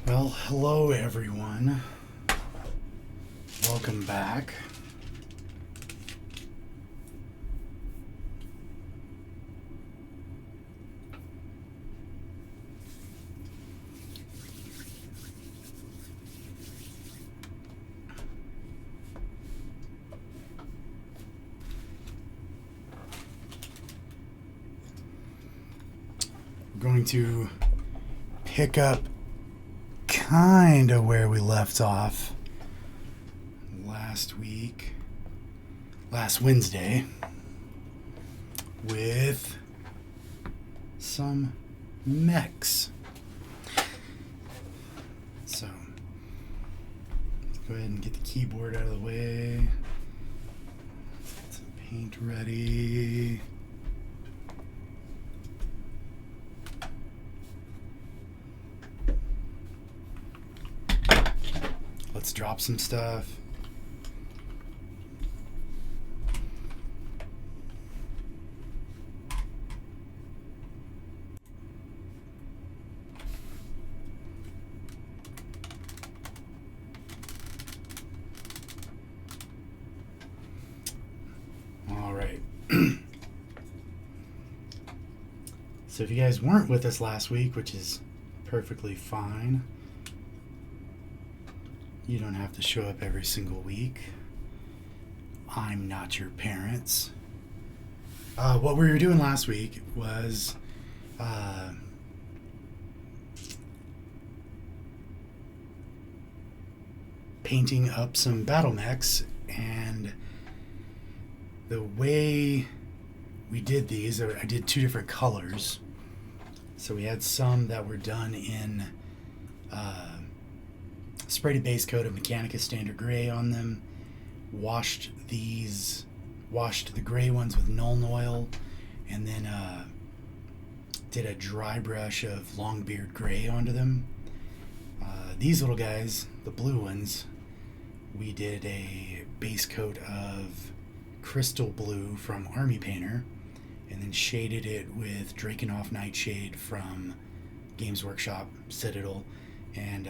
Well, hello everyone. Welcome back. We're going to pick up kind of where we left off last Wednesday, with some mechs. So, let's go ahead and get the keyboard out of the way. Get some paint ready. Let's drop some stuff. All right. So if you guys weren't with us last week, which is perfectly fine, you don't have to show up every single week. I'm not your parents. What we were doing last week was painting up some battle mechs, and the way we did these, I did two different colors. So we had some that were done in sprayed a base coat of Mechanicus Standard Gray on them, washed the gray ones with Nuln Oil, and then did a dry brush of Longbeard Gray onto them. These little guys, the blue ones, we did a base coat of Crystal Blue from Army Painter, and then shaded it with Drakenhof Nightshade from Games Workshop Citadel, and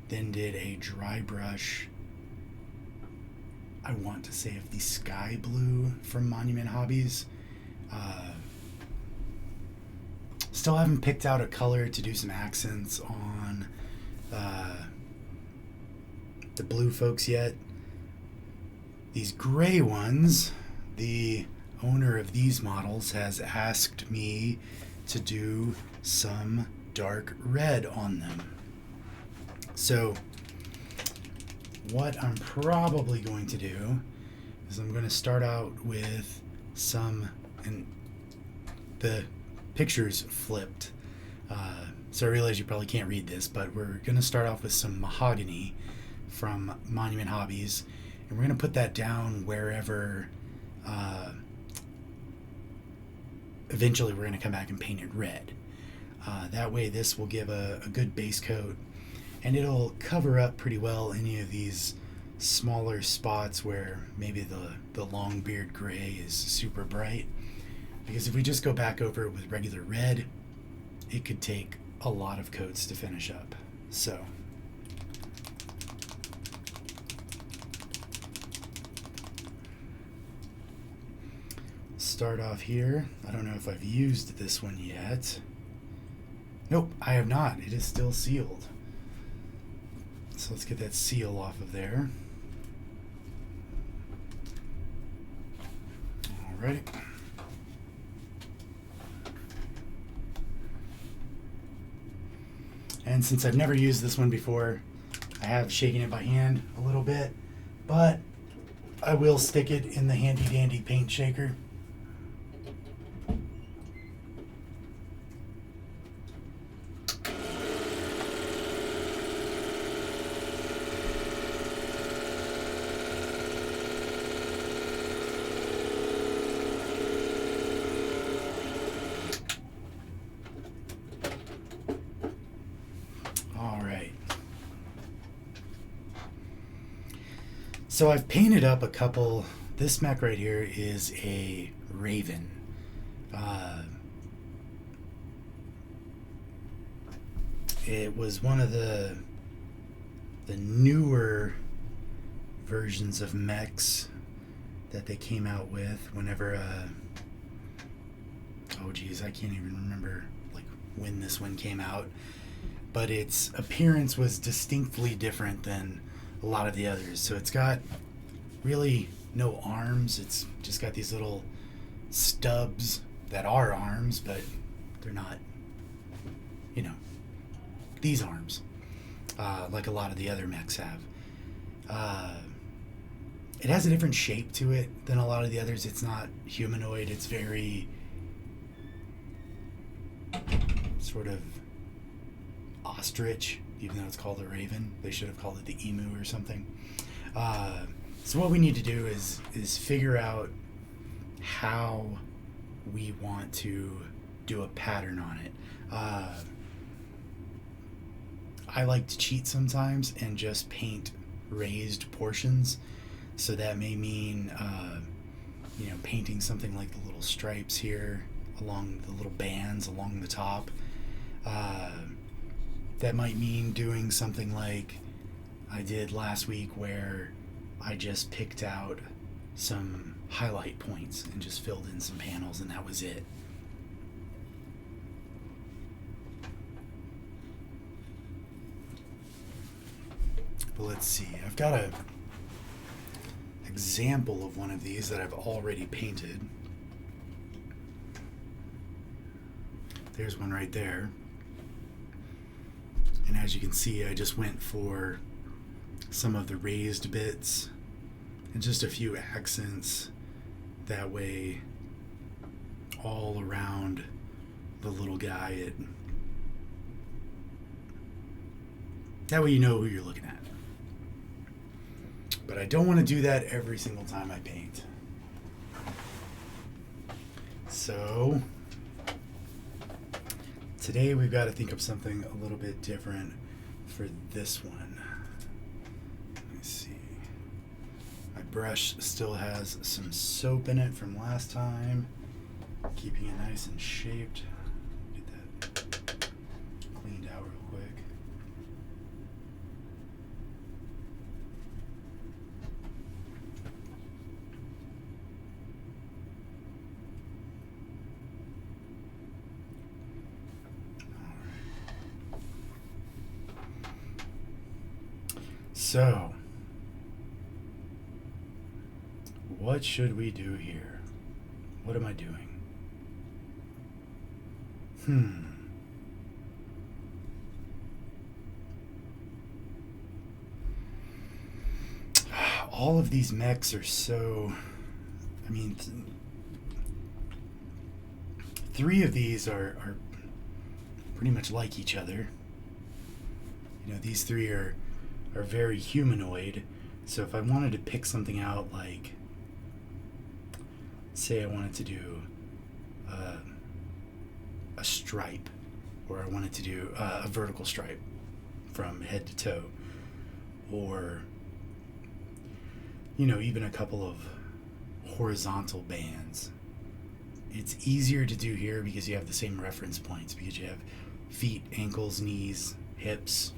then did a dry brush, I want to say, of the Sky Blue from Monument Hobbies. Still haven't picked out a color to do some accents on the blue folks yet. These gray ones, the owner of these models has asked me to do some dark red on them. So what I'm probably going to do is I'm going to start out with some, and the picture's flipped, so I realize you probably can't read this, but we're going to start off with some mahogany from Monument Hobbies, and we're going to put that down wherever eventually we're going to come back and paint it red. That way this will give a good base coat, and it'll cover up pretty well any of these smaller spots where maybe the Longbeard Gray is super bright. Because if we just go back over it with regular red, it could take a lot of coats to finish up. So start off here. I don't know if I've used this one yet. Nope, I have not. It is still sealed. So let's get that seal off of there. Alright. And since I've never used this one before, I have shaken it by hand a little bit, but I will stick it in the handy dandy paint shaker. So I've painted up a couple. This mech right here is a Raven. It was one of the newer versions of mechs that they came out with whenever oh geez, I can't even remember like when this one came out, but its appearance was distinctly different than a lot of the others. So it's got really no arms. It's just got these little stubs that are arms, but they're not, you know, these arms, like a lot of the other mechs have. It has a different shape to it than a lot of the others. It's not humanoid. It's very sort of ostrich, even though it's called a raven. They should have called it the emu or something. So what we need to do is figure out how we want to do a pattern on it. I like to cheat sometimes and just paint raised portions. So that may mean, painting something like the little stripes here along the little bands along the top. That might mean doing something like I did last week, where I just picked out some highlight points and just filled in some panels, and that was it. But let's see. I've got a example of one of these that I've already painted. There's one right there. And as you can see, I just went for some of the raised bits and just a few accents. That way, all around the little guy, that way you know who you're looking at. But I don't want to do that every single time I paint. So today we've got to think of something a little bit different for this one. Let me see. My brush still has some soap in it from last time, keeping it nice and shaped. Get that cleaned out real quick. So, what should we do here? What am I doing? All of these mechs are so... I mean, three of these are pretty much like each other. You know, these three are very humanoid. So if I wanted to pick something out, like, say I wanted to do a stripe, or I wanted to do a vertical stripe from head to toe, or, you know, even a couple of horizontal bands. It's easier to do here because you have the same reference points, because you have feet, ankles, knees, hips,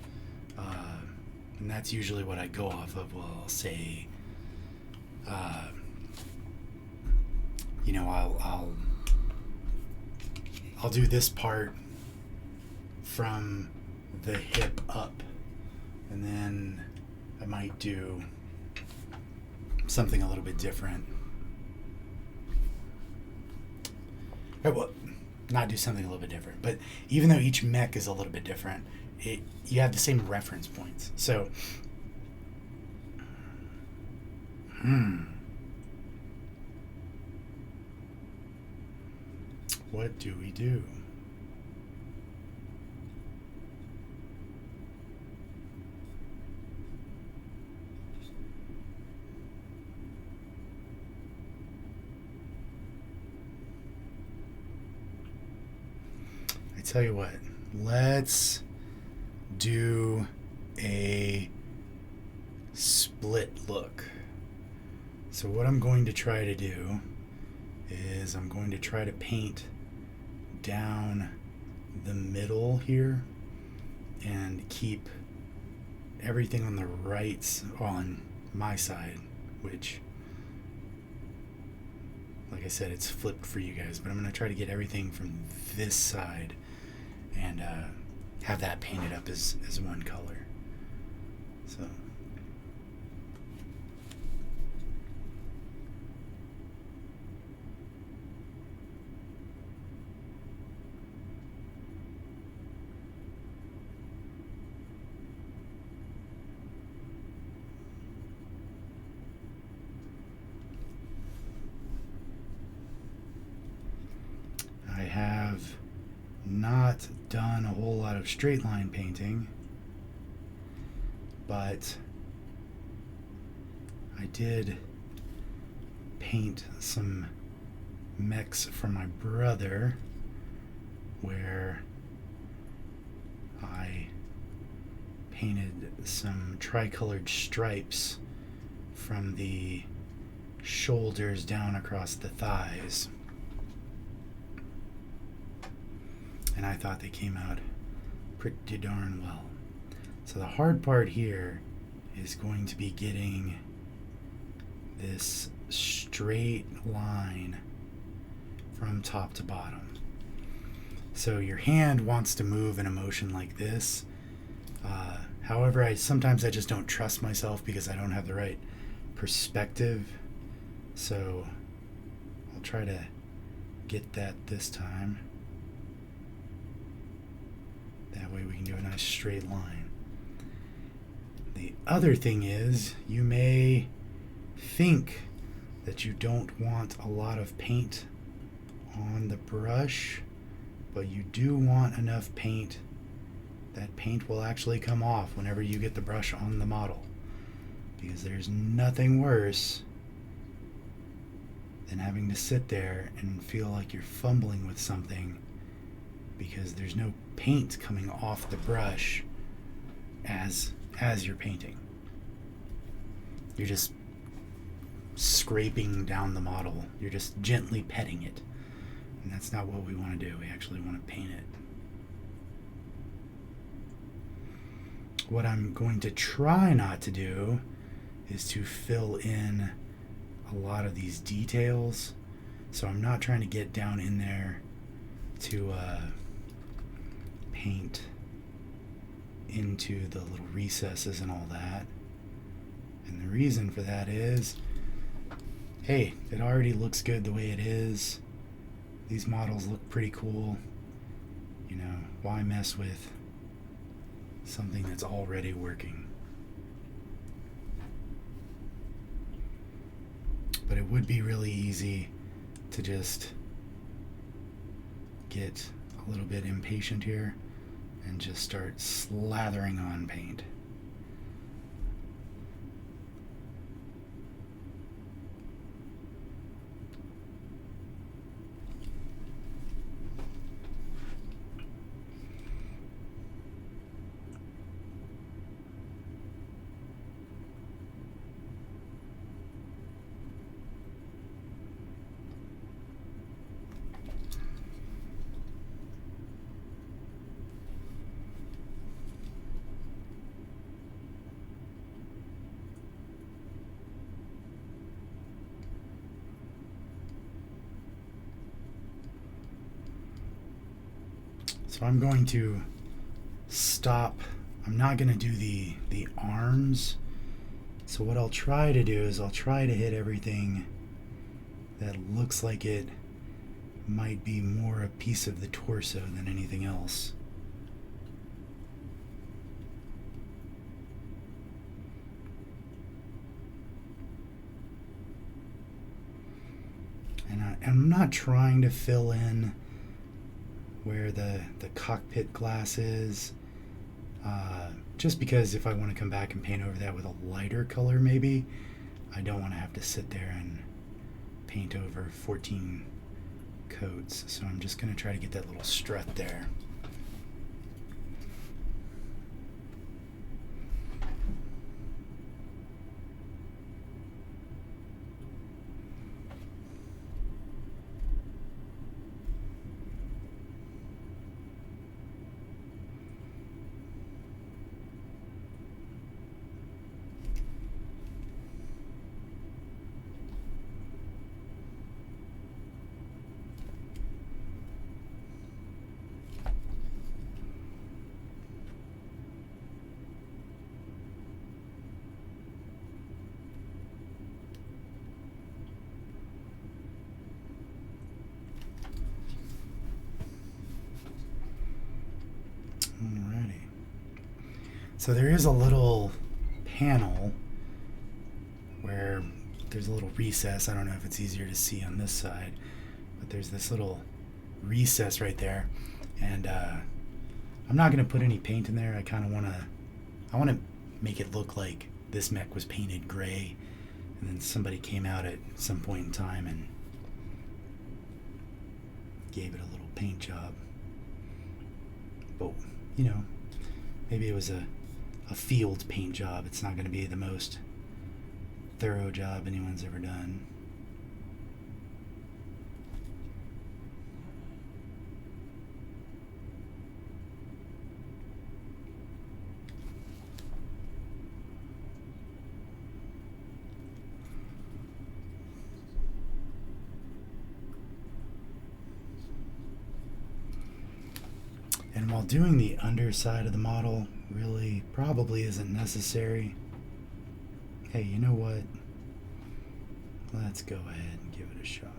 and that's usually what I go off of. Well, I'll say, you know, I'll do this part from the hip up, and then I might do something a little bit different. Well, not do something a little bit different, but even though each mech is a little bit different, you have the same reference points. So, what do we do? I tell you what, let's do a split look. So what I'm going to try to do is I'm going to try to paint down the middle here, and keep everything on the right on my side, which, like I said, it's flipped for you guys, but I'm going to try to get everything from this side and have that painted up as one color. So I have not done a whole lot of straight line painting, but I did paint some mechs for my brother where I painted some tricolored stripes from the shoulders down across the thighs. And I thought they came out pretty darn well. So the hard part here is going to be getting this straight line from top to bottom. So your hand wants to move in a motion like this. However, sometimes I just don't trust myself because I don't have the right perspective. So I'll try to get that this time. That way we can do a nice straight line. The other thing is, you may think that you don't want a lot of paint on the brush, but you do want enough paint that paint will actually come off whenever you get the brush on the model. Because there's nothing worse than having to sit there and feel like you're fumbling with something because there's no paint coming off the brush as you're painting. You're just scraping down the model. You're just gently petting it. And that's not what we want to do. We actually want to paint it. What I'm going to try not to do is to fill in a lot of these details. So I'm not trying to get down in there to paint into the little recesses and all that. And the reason for that is, hey, it already looks good the way it is. These models look pretty cool. You know, why mess with something that's already working? But it would be really easy to just get a little bit impatient here and just start slathering on paint. So I'm going to stop. I'm not going to do the arms. So what I'll try to do is I'll try to hit everything that looks like it might be more a piece of the torso than anything else. And I'm not trying to fill in where the cockpit glass is, just because if I want to come back and paint over that with a lighter color maybe, I don't want to have to sit there and paint over 14 coats. So I'm just going to try to get that little strut there. So there is a little panel where there's a little recess. I don't know if it's easier to see on this side, but there's this little recess right there. And I'm not going to put any paint in there. I want to make it look like this mech was painted gray, and then somebody came out at some point in time and gave it a little paint job. But, you know, maybe it was a field paint job. It's not going to be the most thorough job anyone's ever done. And while doing the underside of the model really probably isn't necessary, hey, you know what? Let's go ahead and give it a shot.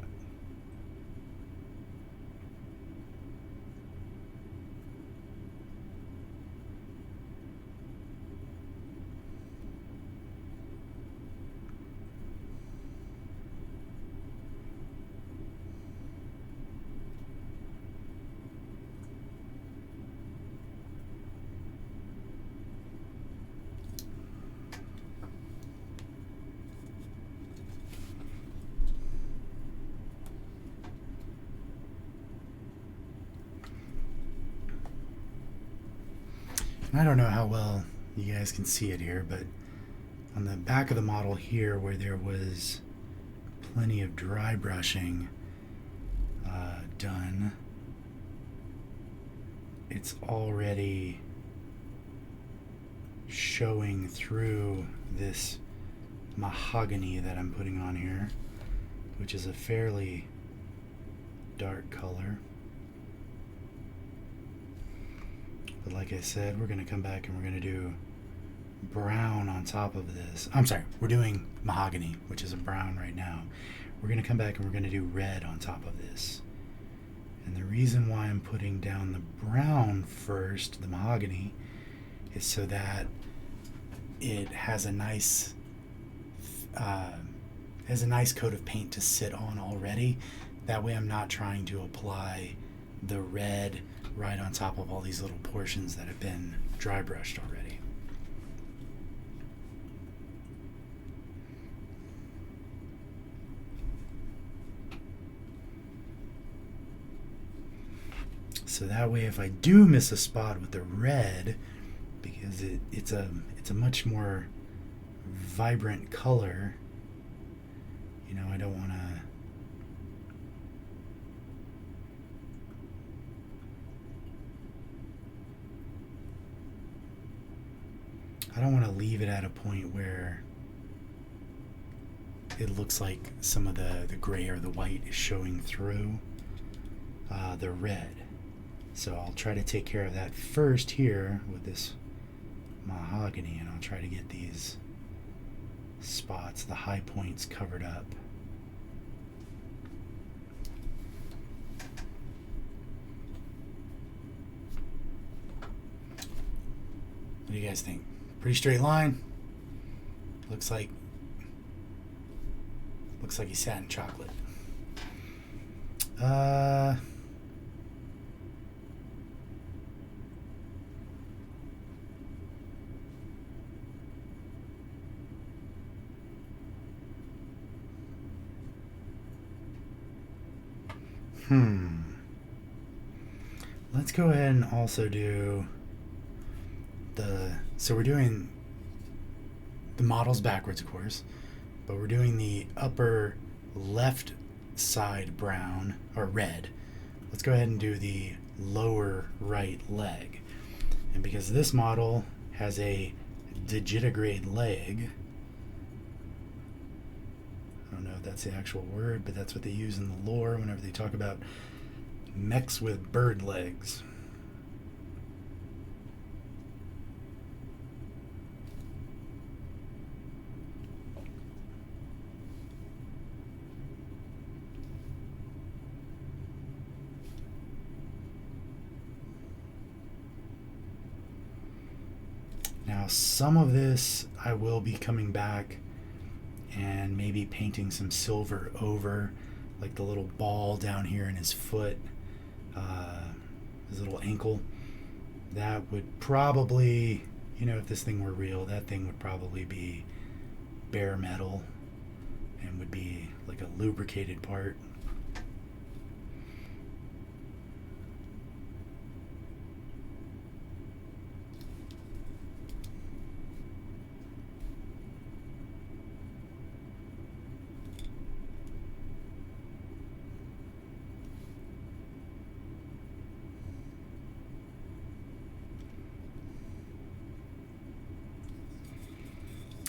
I don't know how well you guys can see it here, but on the back of the model here, where there was plenty of dry brushing done, it's already showing through this mahogany that I'm putting on here, which is a fairly dark color. But like I said, we're going to come back and we're going to do brown on top of this. I'm sorry, we're doing mahogany, which is a brown right now. We're going to come back and we're going to do red on top of this. And the reason why I'm putting down the brown first, the mahogany, is so that it has a nice coat of paint to sit on already. That way I'm not trying to apply the red right on top of all these little portions that have been dry brushed already. So that way if I do miss a spot with the red, because it's a much more vibrant color, you know, I don't want to leave it at a point where it looks like some of the gray or the white is showing through the red. So I'll try to take care of that first here with this mahogany, and I'll try to get these spots, the high points, covered up. What do you guys think? Pretty straight line. Looks like he sat in chocolate. Let's go ahead and also do so we're doing the models backwards, of course, but we're doing the upper left side brown or red. Let's go ahead and do the lower right leg. And because this model has a digitigrade leg, I don't know if that's the actual word, but that's what they use in the lore whenever they talk about mechs with bird legs. Now, some of this I will be coming back and maybe painting some silver over, like the little ball down here in his foot, his little ankle. That would probably, if this thing were real, that thing would probably be bare metal and would be like a lubricated part.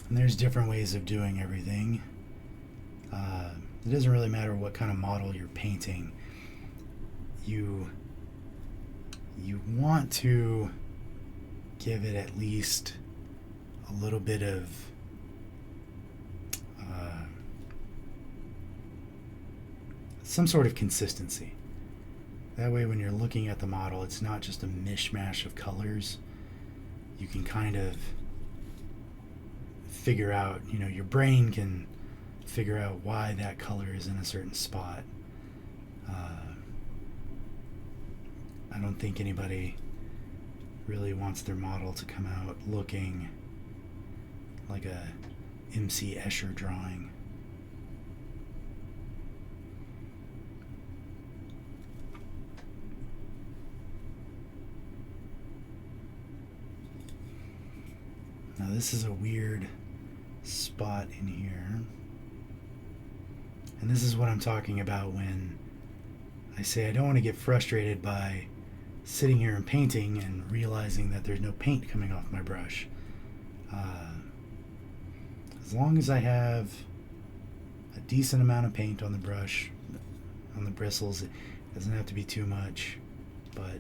And there's different ways of doing everything. It doesn't really matter what kind of model you're painting. You want to give it at least a little bit of some sort of consistency. That way when you're looking at the model, it's not just a mishmash of colors. You can kind of figure out, your brain can figure out why that color is in a certain spot. I don't think anybody really wants their model to come out looking like a MC Escher drawing. Now this is a weird spot in here. And this is what I'm talking about when I say I don't want to get frustrated by sitting here and painting and realizing that there's no paint coming off my brush. As long as I have a decent amount of paint on the brush, on the bristles, it doesn't have to be too much, but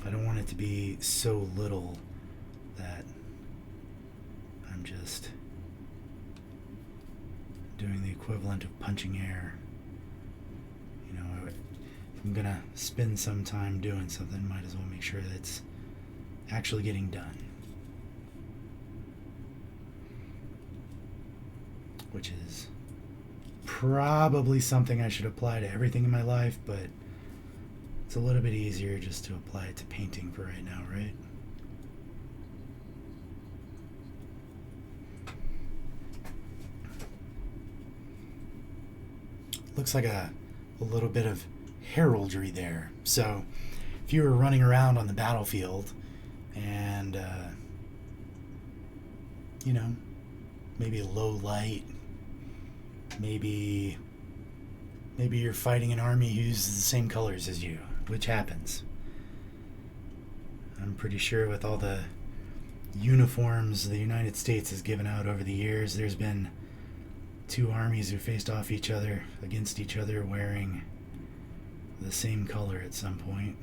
I don't want it to be so little that I'm just doing the equivalent of punching air. If I'm gonna spend some time doing something, might as well make sure that it's actually getting done. Which is probably something I should apply to everything in my life, but it's a little bit easier just to apply it to painting for right now, right? Looks like a little bit of heraldry there. So if you were running around on the battlefield and maybe a low light, maybe you're fighting an army who uses the same colors as you, which happens. I'm pretty sure with all the uniforms the United States has given out over the years, there's been two armies who faced off against each other wearing the same color at some point.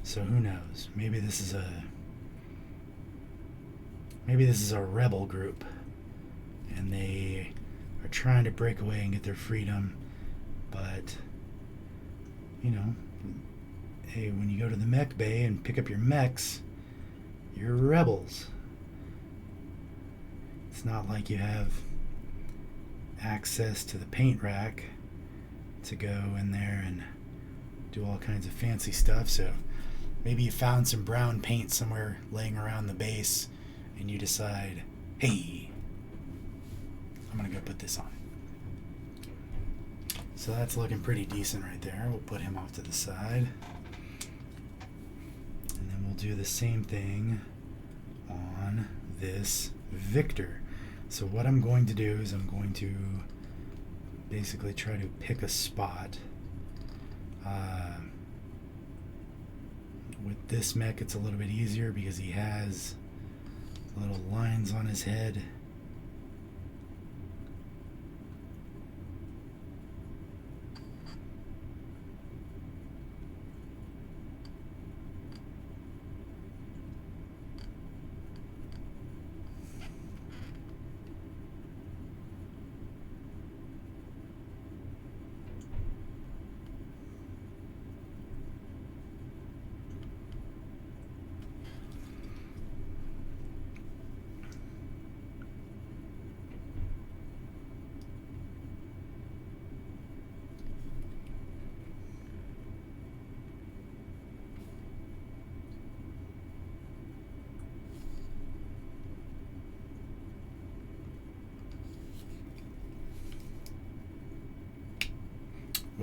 So who knows? Maybe this is a rebel group and they are trying to break away and get their freedom, but hey, when you go to the mech bay and pick up your mechs, you're rebels. It's not like you have access to the paint rack to go in there and do all kinds of fancy stuff. So maybe you found some brown paint somewhere laying around the base and you decide, hey, I'm gonna go put this on. So that's looking pretty decent right there. We'll put him off to the side. And then we'll do the same thing on this Victor. So what I'm going to do is I'm going to basically try to pick a spot. With this mech it's a little bit easier because he has little lines on his head.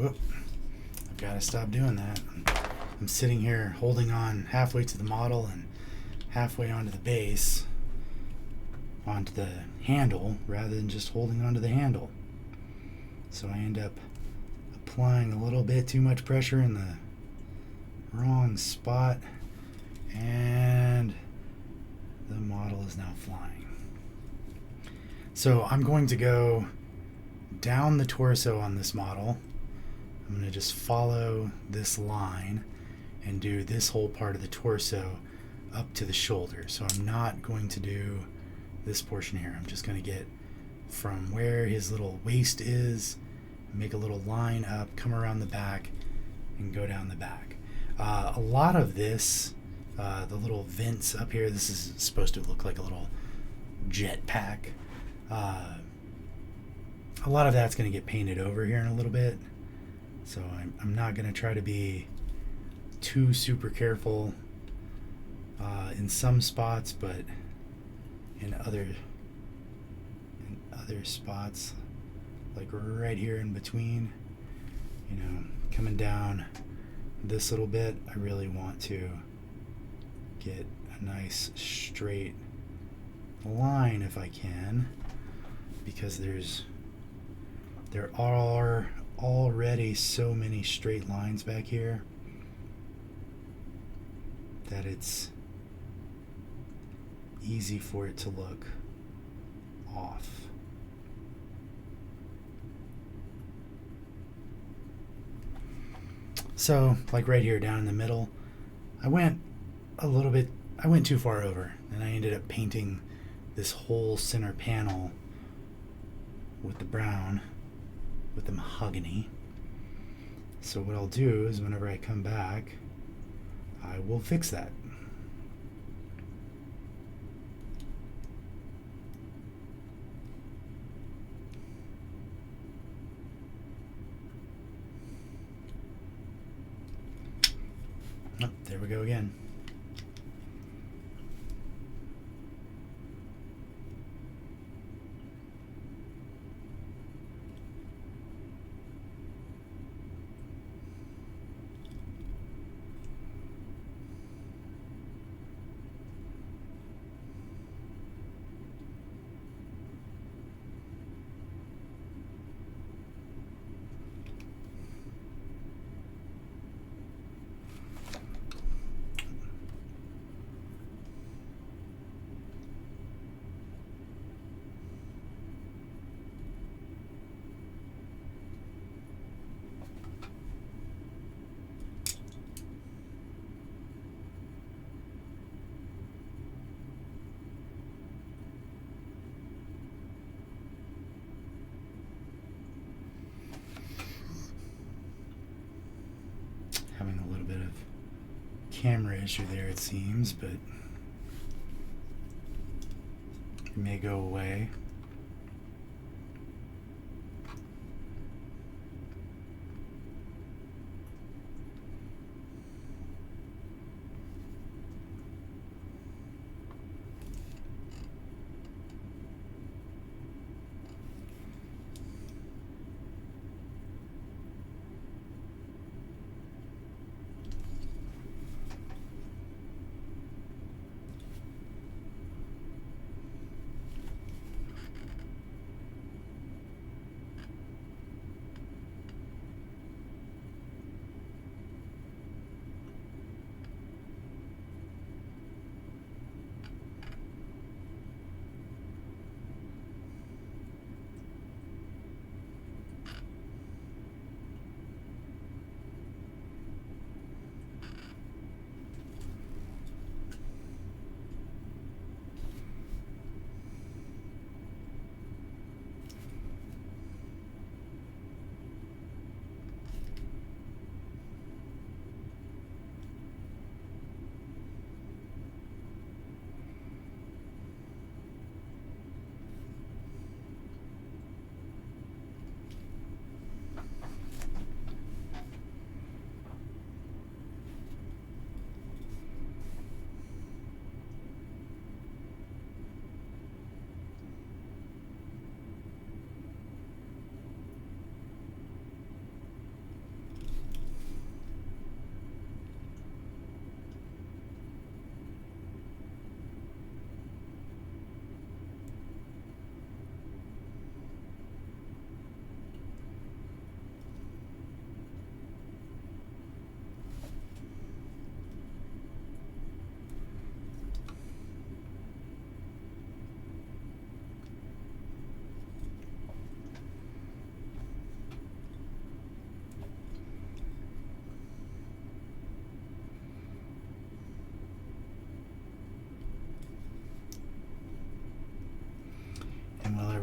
Whoop. I've got to stop doing that. I'm sitting here holding on halfway to the model and halfway onto the base, onto the handle, rather than just holding onto the handle. So I end up applying a little bit too much pressure in the wrong spot, and the model is now flying. So I'm going to go down the torso on this model. I'm going to just follow this line and do this whole part of the torso up to the shoulder. So I'm not going to do this portion here. I'm just going to get from where his little waist is, make a little line up, come around the back, and go down the back. A lot of this, the little vents up here, this is supposed to look like a little jet pack. A lot of that's going to get painted over here in a little bit. So I'm not going to try to be too super careful in some spots, but in other spots, like right here in between, you know, coming down this little bit, I really want to get a nice straight line if I can, because there are already so many straight lines back here that it's easy for it to look off. So, like right here down in the middle, I went too far over, and I ended up painting this whole center panel with the brown, with the mahogany. So what I'll do is whenever I come back, I will fix that. Oh, there we go again. Having a little bit of camera issue there, it seems, but it may go away.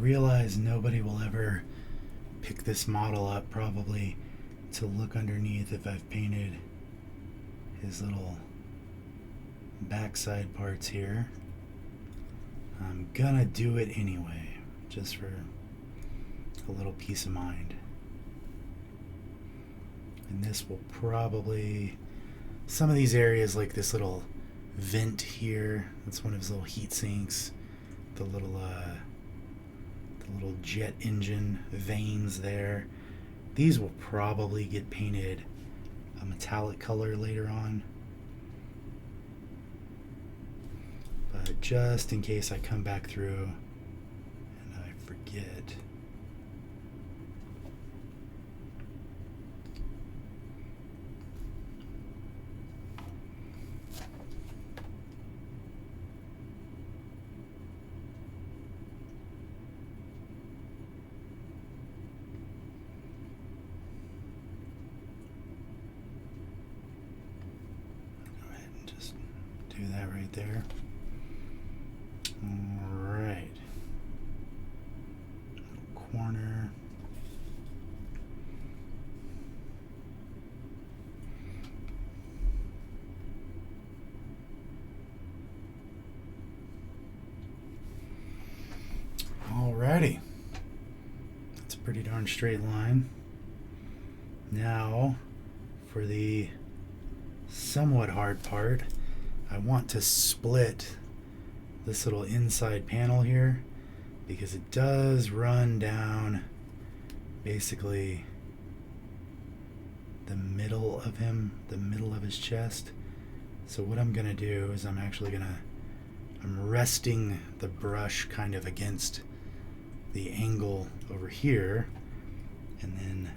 realize nobody will ever pick this model up probably to look underneath if I've painted his little backside parts here. I'm gonna do it anyway, just for a little peace of mind. And this will probably, some of these areas like this little vent here, that's one of his little heat sinks, the little jet engine veins there, these will probably get painted a metallic color later on. But just in case I come back through and I forget. Go ahead and just do that right there. Alright. Corner. Alrighty. That's a pretty darn straight line. Now, for the somewhat hard part, I want to split this little inside panel here because it does run down basically the middle of him, the middle of his chest. So what I'm gonna do is I'm resting the brush kind of against the angle over here and then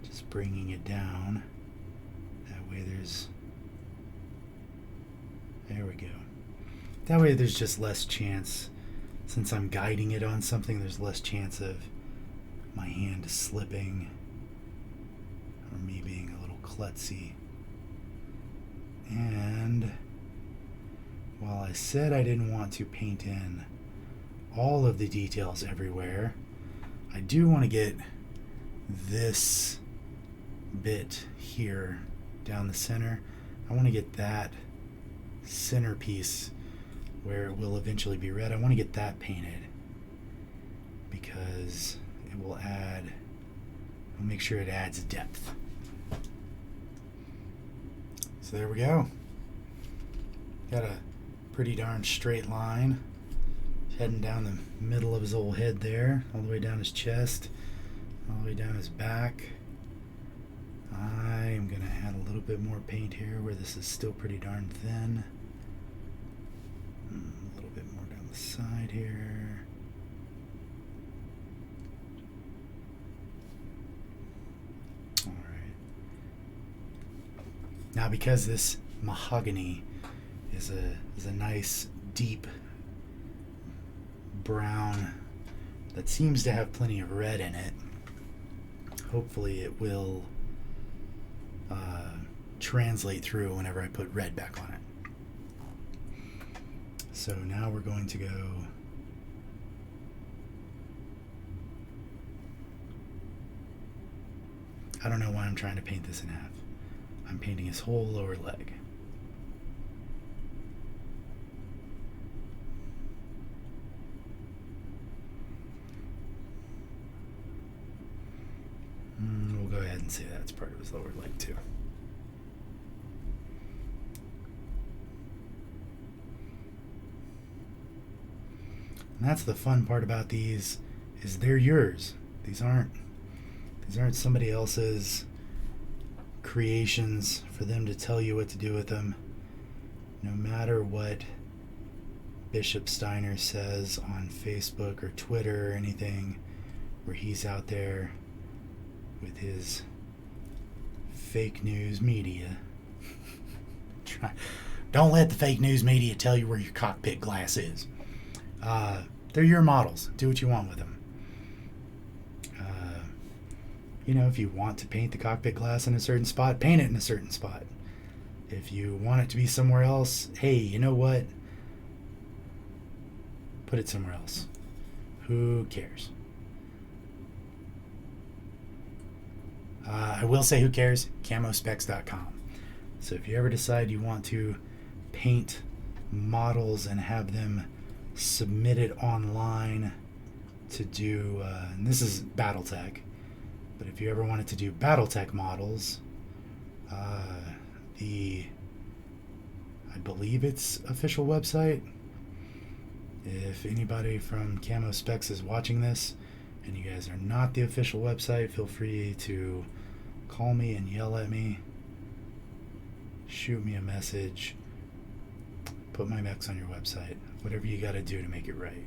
just bringing it down. That way there we go. That way there's just less chance, since I'm guiding it on something, there's less chance of my hand slipping or me being a little klutzy. And while I said I didn't want to paint in all of the details everywhere, I do want to get this bit here down the center. I want to get that centerpiece where it will eventually be red. I want to get that painted because it will I'll make sure it adds depth. So there we go. Got a pretty darn straight line heading down the middle of his old head there, all the way down his chest, all the way down his back. I am going to add a little bit more paint here where this is still pretty darn thin. A little bit more down the side here. Alright. Now because this mahogany is a nice deep brown that seems to have plenty of red in it, hopefully it will translate through whenever I put red back on it. So now we're going to go I don't know why I'm trying to paint this in half. I'm painting his whole lower leg. We'll go ahead and say that's part of his lower leg too. And that's the fun part about these, is they're yours. These aren't somebody else's creations for them to tell you what to do with them. No matter what Bishop Steiner says on Facebook or Twitter or anything, where he's out there with his fake news media. Don't let the fake news media tell you where your cockpit glass is. They're your models. Do what you want with them. If you want to paint the cockpit glass in a certain spot, paint it in a certain spot. If you want it to be somewhere else, hey, you know what? Put it somewhere else. Who cares? I will say who cares, camospecs.com. So if you ever decide you want to paint models and have them submitted online to do, and this is Battletech, but if you ever wanted to do Battletech models, I believe it's official website. If anybody from Camo Specs is watching this and you guys are not the official website, feel free to call me and yell at me, shoot me a message, put my mechs on your website, whatever you got to do to make it right.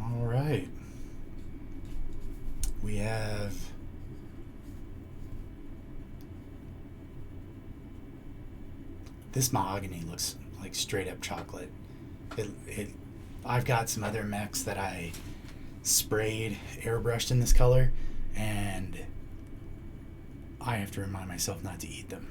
All right. We have this mahogany looks like straight up chocolate. I've got some other mechs that I sprayed, airbrushed in this color, and I have to remind myself not to eat them.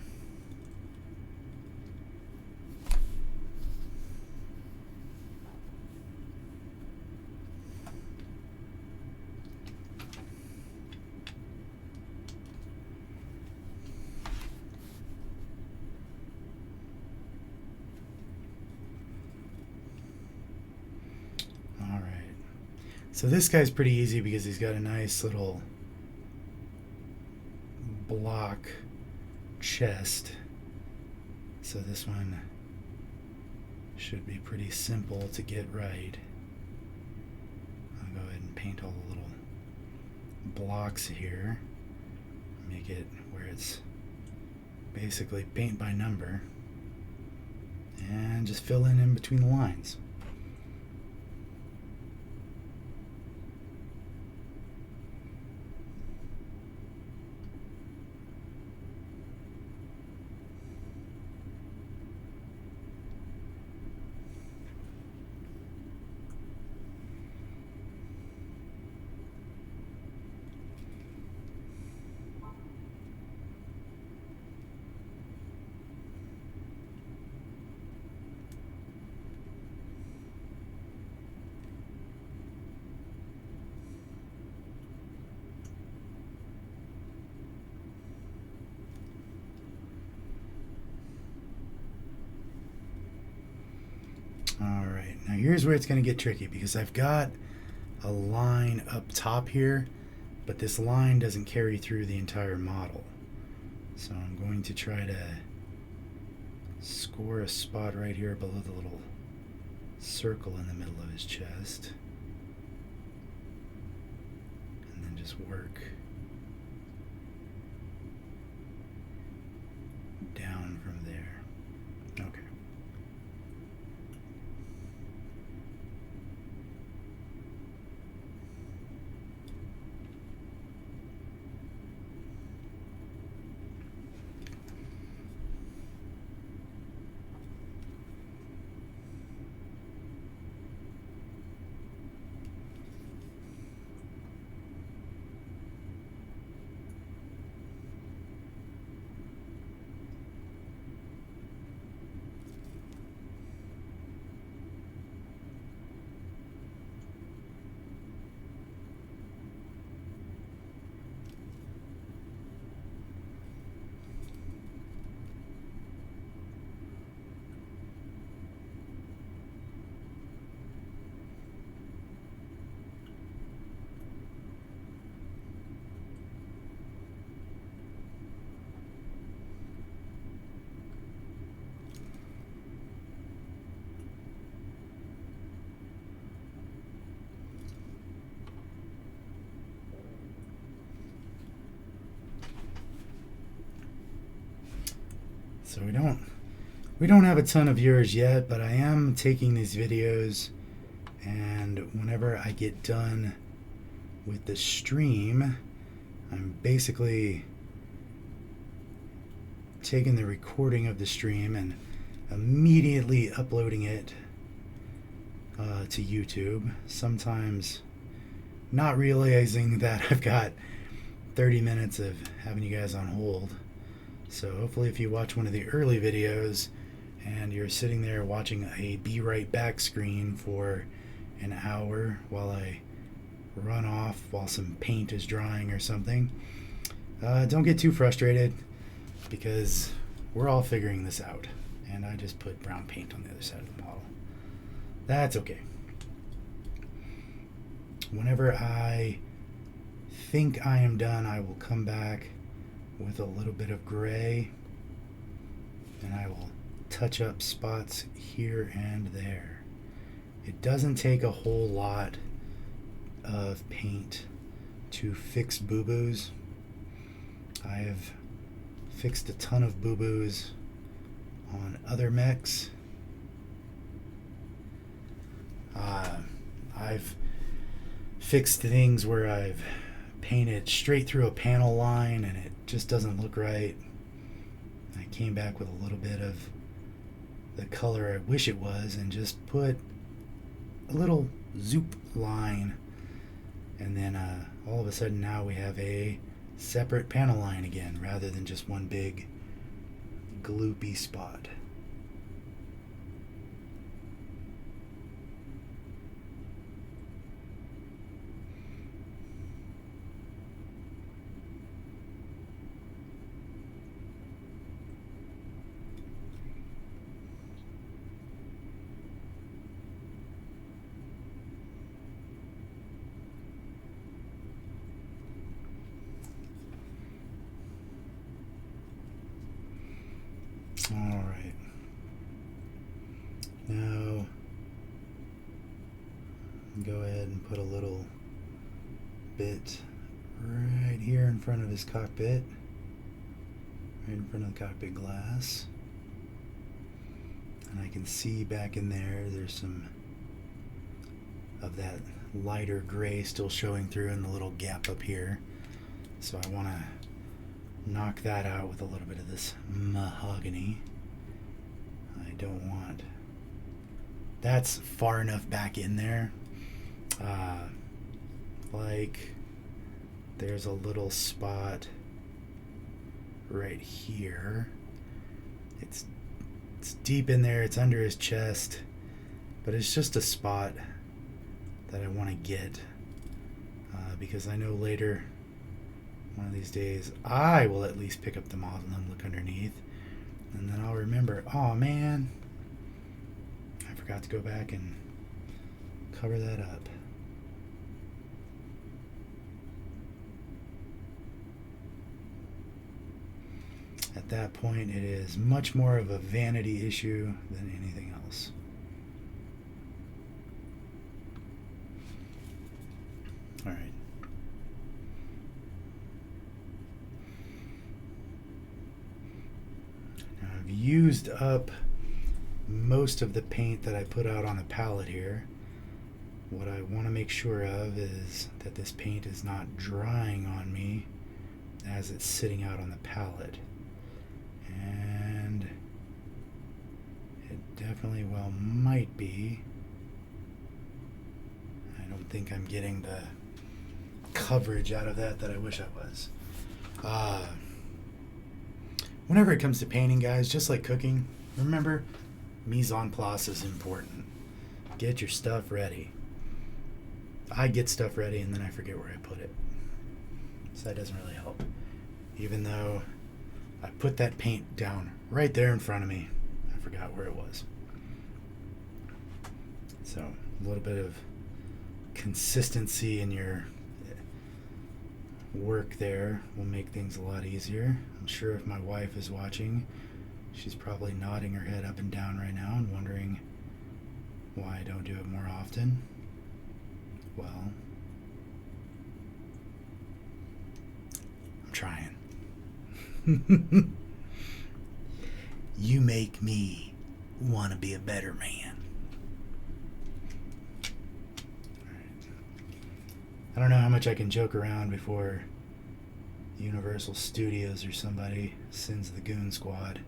So this guy's pretty easy because he's got a nice little block chest. So this one should be pretty simple to get right. I'll go ahead and paint all the little blocks here. Make it where it's basically paint by number. And just fill in between the lines. Alright, now here's where it's going to get tricky because I've got a line up top here, but this line doesn't carry through the entire model. So I'm going to try to score a spot right here below the little circle in the middle of his chest. And then just work down from there. Okay. So we don't have a ton of viewers yet, but I am taking these videos, and whenever I get done with the stream, I'm basically taking the recording of the stream and immediately uploading it to YouTube. Sometimes not realizing that I've got 30 minutes of having you guys on hold. So hopefully if you watch one of the early videos and you're sitting there watching a be right back screen for an hour while I run off while some paint is drying or something, don't get too frustrated, because we're all figuring this out. And I just put brown paint on the other side of the bottle. That's okay. Whenever I think I am done, I will come back with a little bit of gray, and I will touch up spots here and there. It doesn't take a whole lot of paint to fix boo-boos. I have fixed a ton of boo-boos on other mechs. I've fixed things where I've painted straight through a panel line and it just doesn't look right. I came back with a little bit of the color I wish it was and just put a little zoop line, and then all of a sudden now we have a separate panel line again rather than just one big gloopy spot. All right. Now, go ahead and put a little bit right here in front of his cockpit, right in front of the cockpit glass. And I can see back in there, there's some of that lighter gray still showing through in the little gap up here. So I want to knock that out with a little bit of this mahogany. I don't want... That's far enough back in there. Like there's a little spot right here. It's deep in there. It's under his chest, but it's just a spot that I want to get because I know later, one of these days, I will at least pick up the model and look underneath, and then I'll remember, oh man, I forgot to go back and cover that up. At that point, it is much more of a vanity issue than anything else. All right. Now I've used up most of the paint that I put out on the palette here. What I want to make sure of is that this paint is not drying on me as it's sitting out on the palette. And it definitely well might be. I don't think I'm getting the coverage out of that I wish I was. Whenever it comes to painting, guys, just like cooking, remember, mise en place is important. Get your stuff ready. I get stuff ready and then I forget where I put it. So that doesn't really help. Even though I put that paint down right there in front of me, I forgot where it was. So a little bit of consistency in your work there will make things a lot easier. I'm sure if my wife is watching, she's probably nodding her head up and down right now and wondering why I don't do it more often. Well, I'm trying. You make me want to be a better man. I don't know how much I can joke around before Universal Studios or somebody sends the Goon Squad.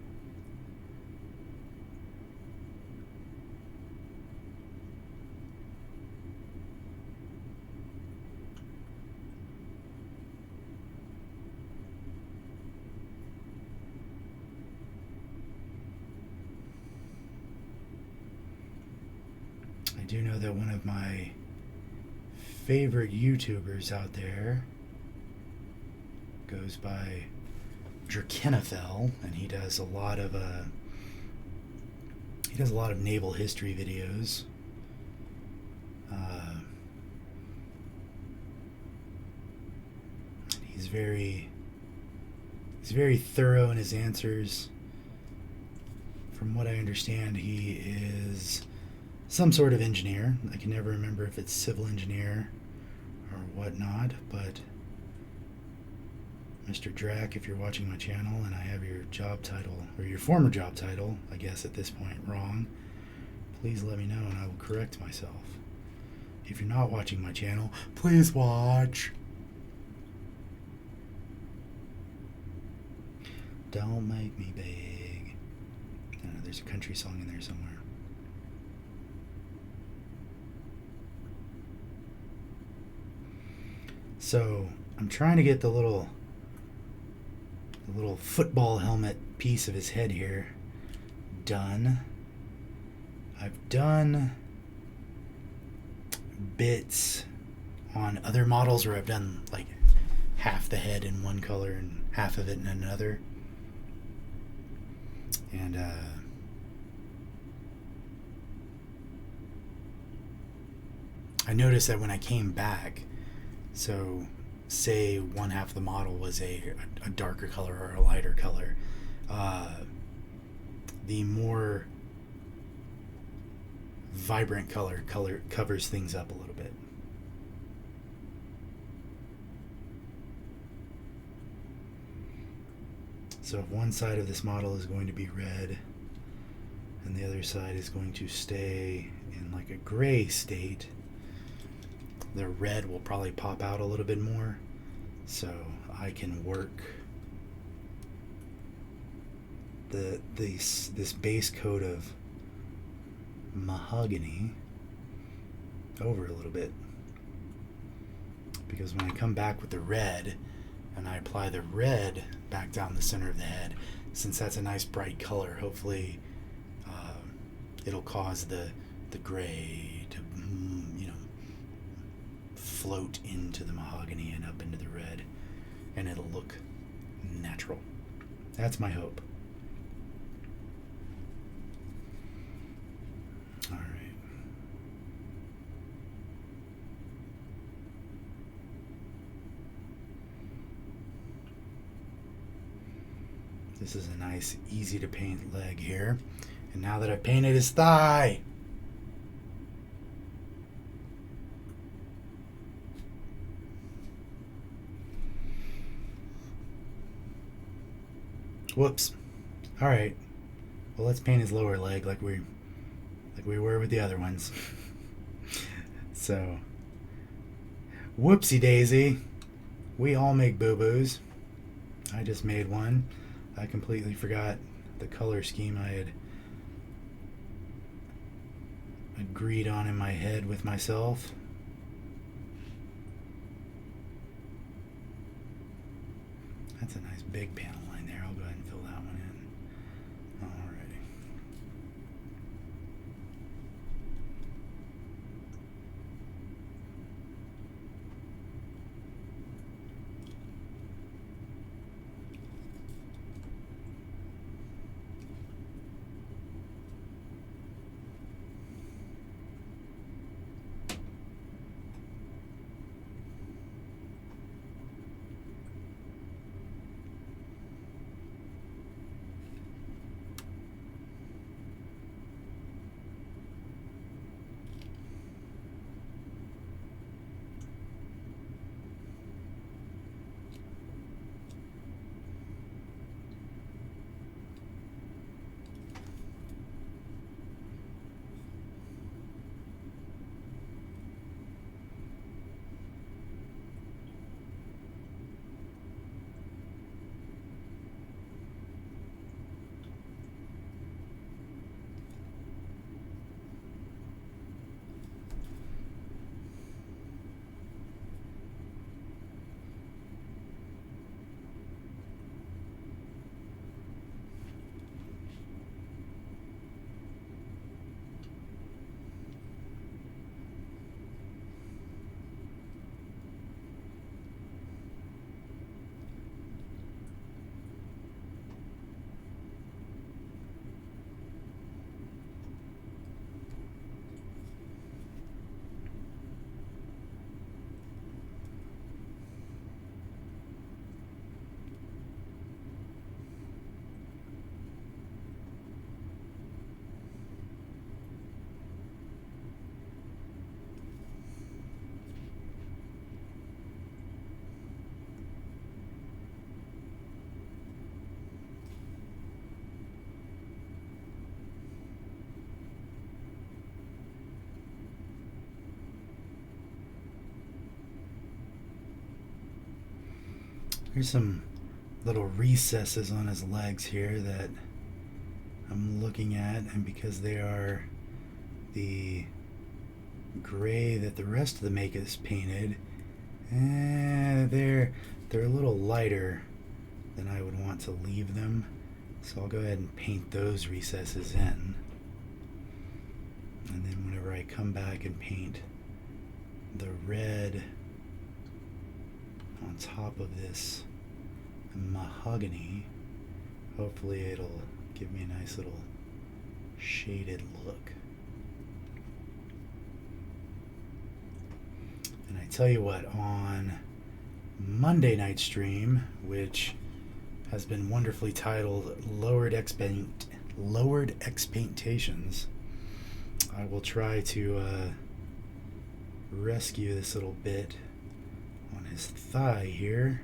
I do know that one of my favorite YouTubers out there goes by Drakenophel, and he does a lot of naval history videos. He's very thorough in his answers. From what I understand, he is some sort of engineer. I can never remember if it's civil engineer or whatnot, but Mr. Drac, if you're watching my channel and I have your job title, or your former job title, I guess at this point, wrong, please let me know and I will correct myself. If you're not watching my channel, please watch. Don't make me big. I don't know, there's a country song in there somewhere. So I'm trying to get the little football helmet piece of his head here done. I've done bits on other models where I've done like half the head in one color and half of it in another. And I noticed that when I came back, so say one half of the model was a darker color or a lighter color, the more vibrant color covers things up a little bit. So if one side of this model is going to be red and the other side is going to stay in like a gray state, the red will probably pop out a little bit more, so I can work this base coat of mahogany over a little bit, because when I come back with the red and I apply the red back down the center of the head, since that's a nice bright color, hopefully it'll cause the gray to float into the mahogany and up into the red, and it'll look natural. That's my hope. All right. This is a nice, easy to paint leg here. And now that I've painted his thigh, whoops. All right. Well, let's paint his lower leg like we were with the other ones. So, whoopsie daisy. We all make boo-boos. I just made one. I completely forgot the color scheme I had agreed on in my head with myself. That's a nice big panel line there. I'll go ahead and fill that one in. Alrighty. There's some little recesses on his legs here that I'm looking at, and because they are the gray that the rest of the make is painted, they're a little lighter than I would want to leave them. So I'll go ahead and paint those recesses in. And then whenever I come back and paint the red on top of this mahogany, hopefully it'll give me a nice little shaded look. And I tell you what, on Monday night stream, which has been wonderfully titled Lowered Expectations, I will try to rescue this little bit on his thigh here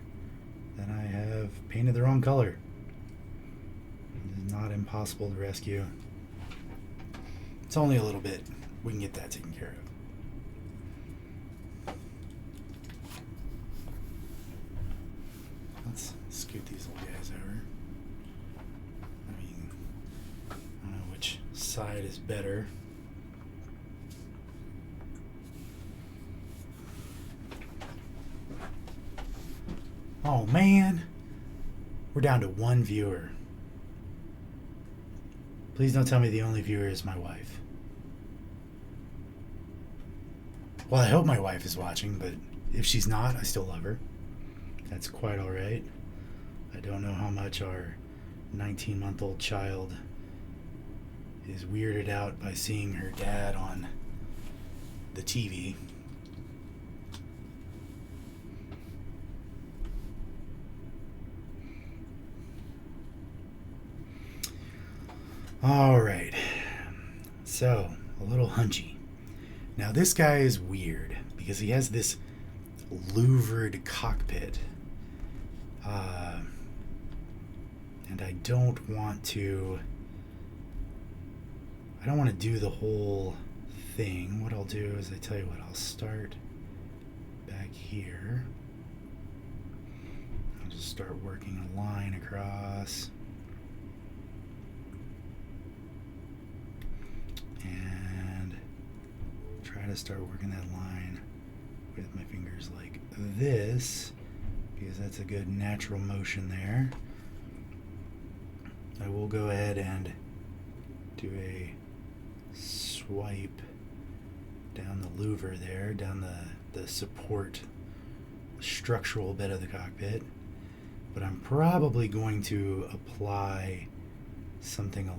that I have painted the wrong color. It is not impossible to rescue. It's only a little bit. We can get that taken care of. Let's scoot these little guys over. I mean, I don't know which side is better. Oh man, we're down to one viewer. Please don't tell me the only viewer is my wife. Well, I hope my wife is watching, but if she's not, I still love her. That's quite all right. I don't know how much our 19-month-old child is weirded out by seeing her dad on the TV. All right, so a little hunchy. Now this guy is weird because he has this louvered cockpit, and I don't want to do the whole thing. What I'll do is, I tell you what, I'll start back here. I'll just start working a line across. And try to start working that line with my fingers like this, because that's a good natural motion there. I will go ahead and do a swipe down the louver there, down the support structural bit of the cockpit. But I'm probably going to apply something a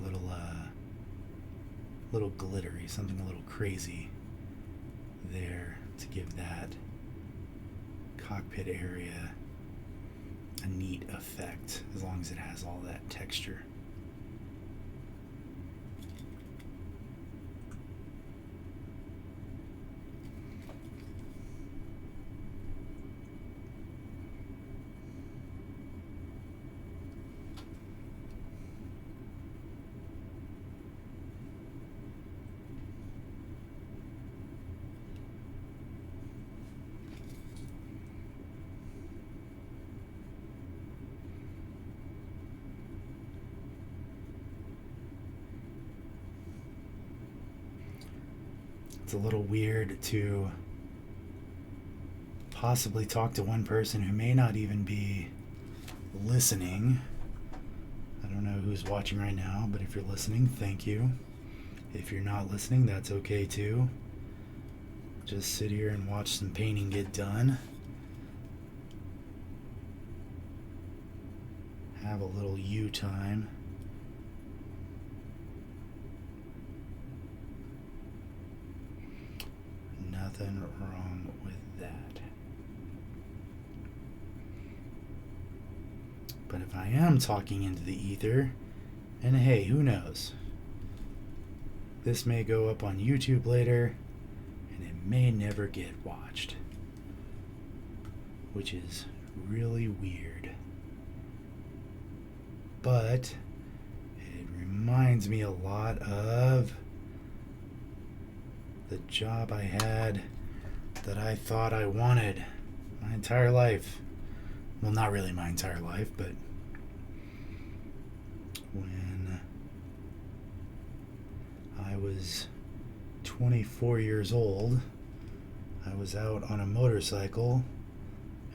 little glittery, something a little crazy there to give that cockpit area a neat effect, as long as it has all that texture. It's a little weird to possibly talk to one person who may not even be listening. I don't know who's watching right now, but if you're listening, thank you. If you're not listening, that's okay too. Just sit here and watch some painting get done. Have a little you time. Nothing wrong with that. But if I am talking into the ether, and hey, who knows? This may go up on YouTube later, and it may never get watched, which is really weird. But it reminds me a lot of the job I had that I thought I wanted my entire life, Well, not really my entire life, but when I was 24 years old, I was out on a motorcycle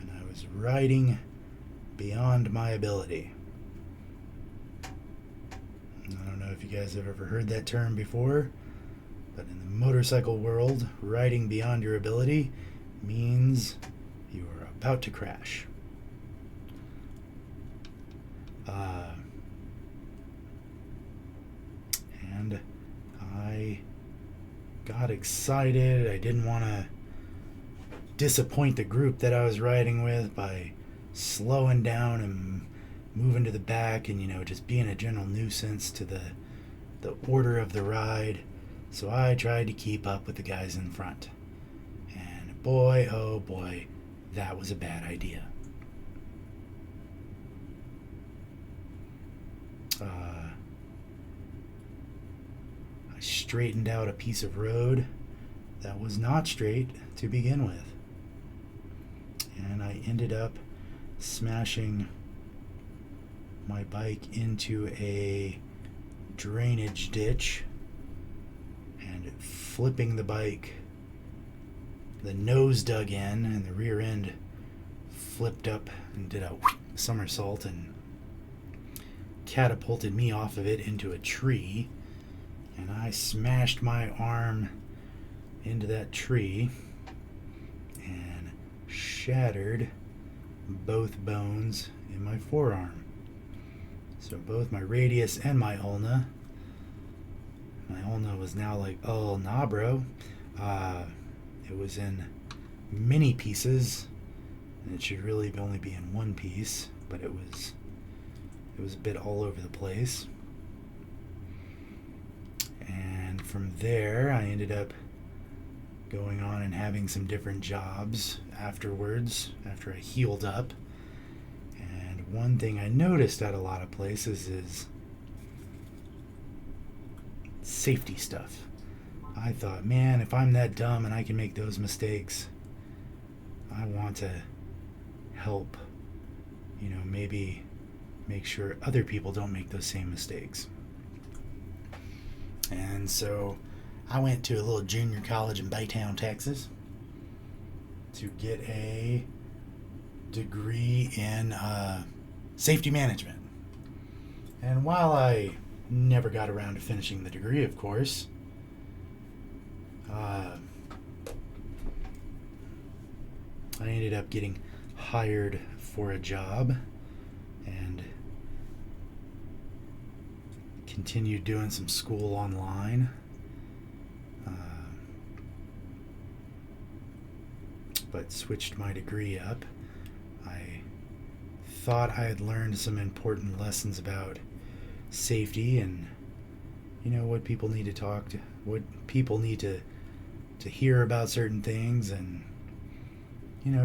and I was riding beyond my ability. I don't know if you guys have ever heard that term before, but in the motorcycle world, riding beyond your ability means you are about to crash. And I got excited. I didn't want to disappoint the group that I was riding with by slowing down and moving to the back and, just being a general nuisance to the order of the ride. So I tried to keep up with the guys in front. And boy, oh boy, that was a bad idea. I straightened out a piece of road that was not straight to begin with. And I ended up smashing my bike into a drainage ditch and flipping the bike. The nose dug in and the rear end flipped up and did a somersault and catapulted me off of it into a tree. And I smashed my arm into that tree and shattered both bones in my forearm. So both my radius and my ulna. My ulna was now like, oh nah bro. It was in many pieces. And it should really only be in one piece, but it was a bit all over the place. And from there I ended up going on and having some different jobs afterwards, after I healed up. And one thing I noticed at a lot of places is safety stuff. I thought, man, if I'm that dumb and I can make those mistakes, I want to help, maybe make sure other people don't make those same mistakes. And so I went to a little junior college in Baytown, Texas to get a degree in safety management. And while I never got around to finishing the degree, of course, I ended up getting hired for a job and continued doing some school online. But switched my degree up. I thought I had learned some important lessons about safety and what people need to hear about certain things, and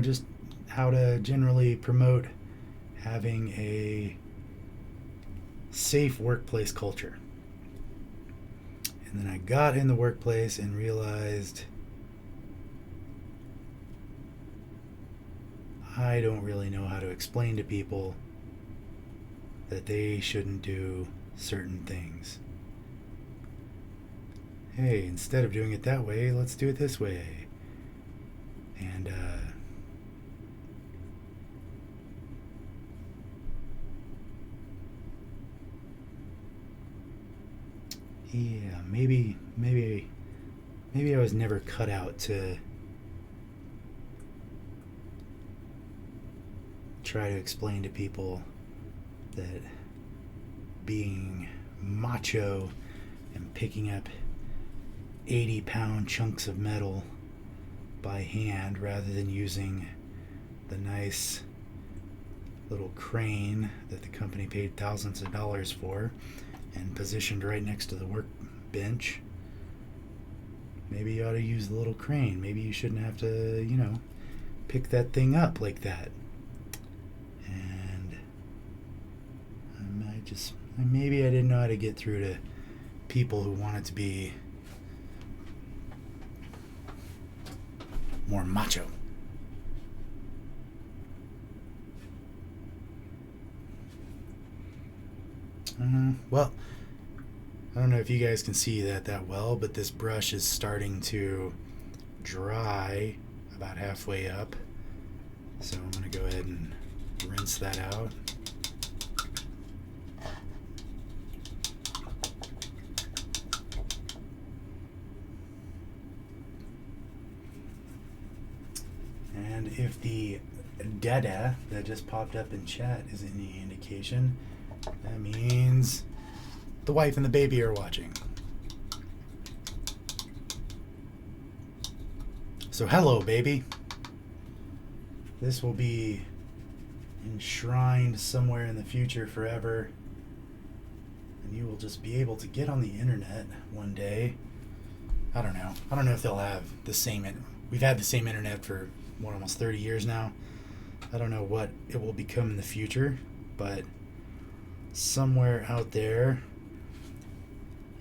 just how to generally promote having a safe workplace culture. And then I got in the workplace and realized I don't really know how to explain to people that they shouldn't do certain things. Hey, instead of doing it that way, let's do it this way. And yeah, maybe I was never cut out to try to explain to people that being macho and picking up 80-pound chunks of metal by hand rather than using the nice little crane that the company paid thousands of dollars for and positioned right next to the workbench. Maybe you ought to use the little crane. Maybe you shouldn't have to, pick that thing up like that. And maybe I didn't know how to get through to people who wanted to be more macho. Well, I don't know if you guys can see that well, but this brush is starting to dry about halfway up. So I'm going to go ahead and rinse that out. And if the dada that just popped up in chat is any indication, that means the wife and the baby are watching. So hello, baby. This will be enshrined somewhere in the future forever, and you will just be able to get on the internet one day. I don't know if they'll have the same. We've had the same internet for almost 30 years now. I don't know what it will become in the future, but somewhere out there,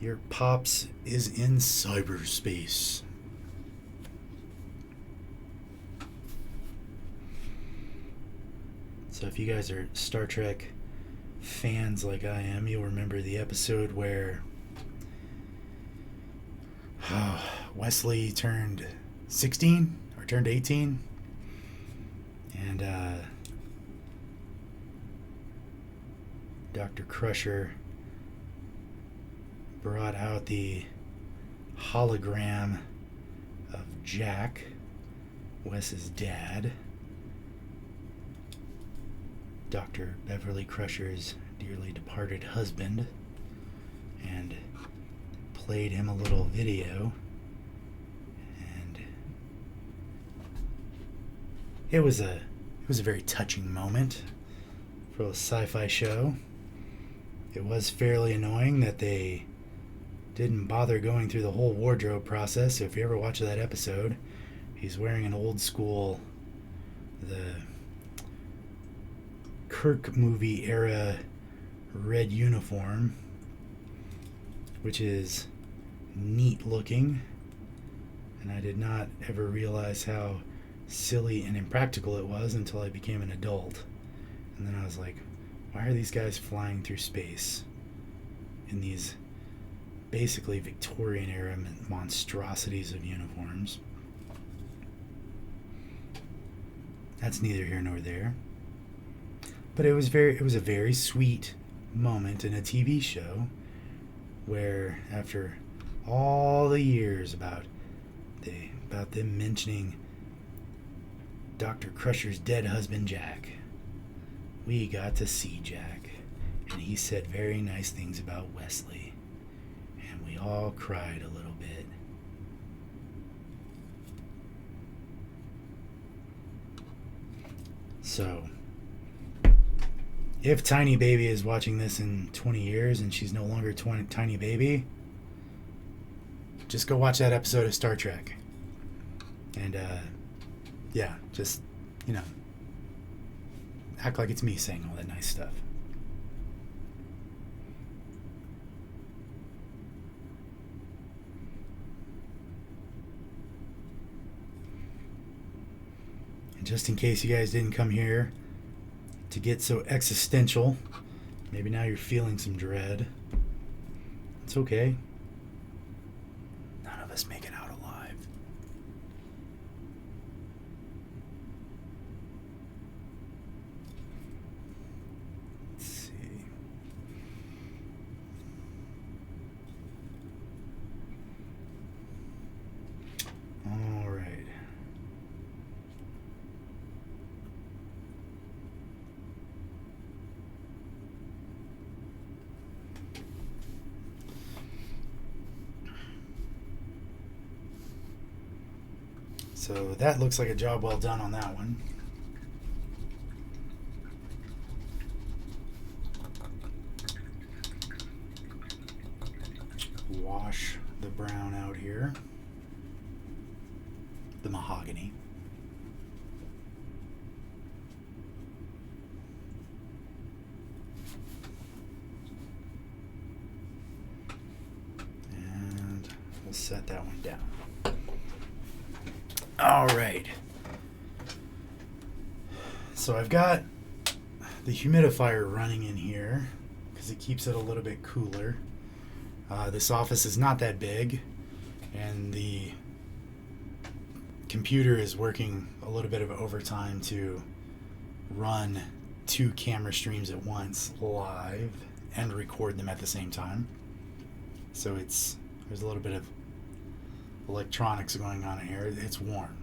your pops is in cyberspace. So if you guys are Star Trek fans like I am, you'll remember the episode where Wesley turned 16 or turned 18, and Dr. Crusher brought out the hologram of Jack, Wes's dad, Dr. Beverly Crusher's dearly departed husband, and played him a little video. And it was a very touching moment for a sci-fi show. It was fairly annoying that they didn't bother going through the whole wardrobe process. So if you ever watch that episode, he's wearing an old school, the Kirk movie era red uniform, which is neat looking, and I did not ever realize how silly and impractical it was until I became an adult. And then I was like, why are these guys flying through space in these basically Victorian era monstrosities of uniforms? That's neither here nor there. But it was a very sweet moment in a TV show where, after all the years about them mentioning Dr. Crusher's dead husband Jack, we got to see Jack, and he said very nice things about Wesley, and we all cried a little bit. So, if Tiny Baby is watching this in 20 years and she's no longer Tiny Baby, just go watch that episode of Star Trek. And, yeah, just, act like it's me saying all that nice stuff. And just in case you guys didn't come here to get so existential, maybe now you're feeling some dread. It's okay. None of us make it out alive. Let's see. All right. So that looks like a job well done on that one. Wash the brown out here. The mahogany. And we'll set that one down. All right. So I've got the humidifier running in here because because it keeps it a little bit cooler. This office is not that big, and the computer is working a little bit of overtime to run 2 camera streams at once live and record them at the same time. So there's a little bit of electronics going on in here. It's warm.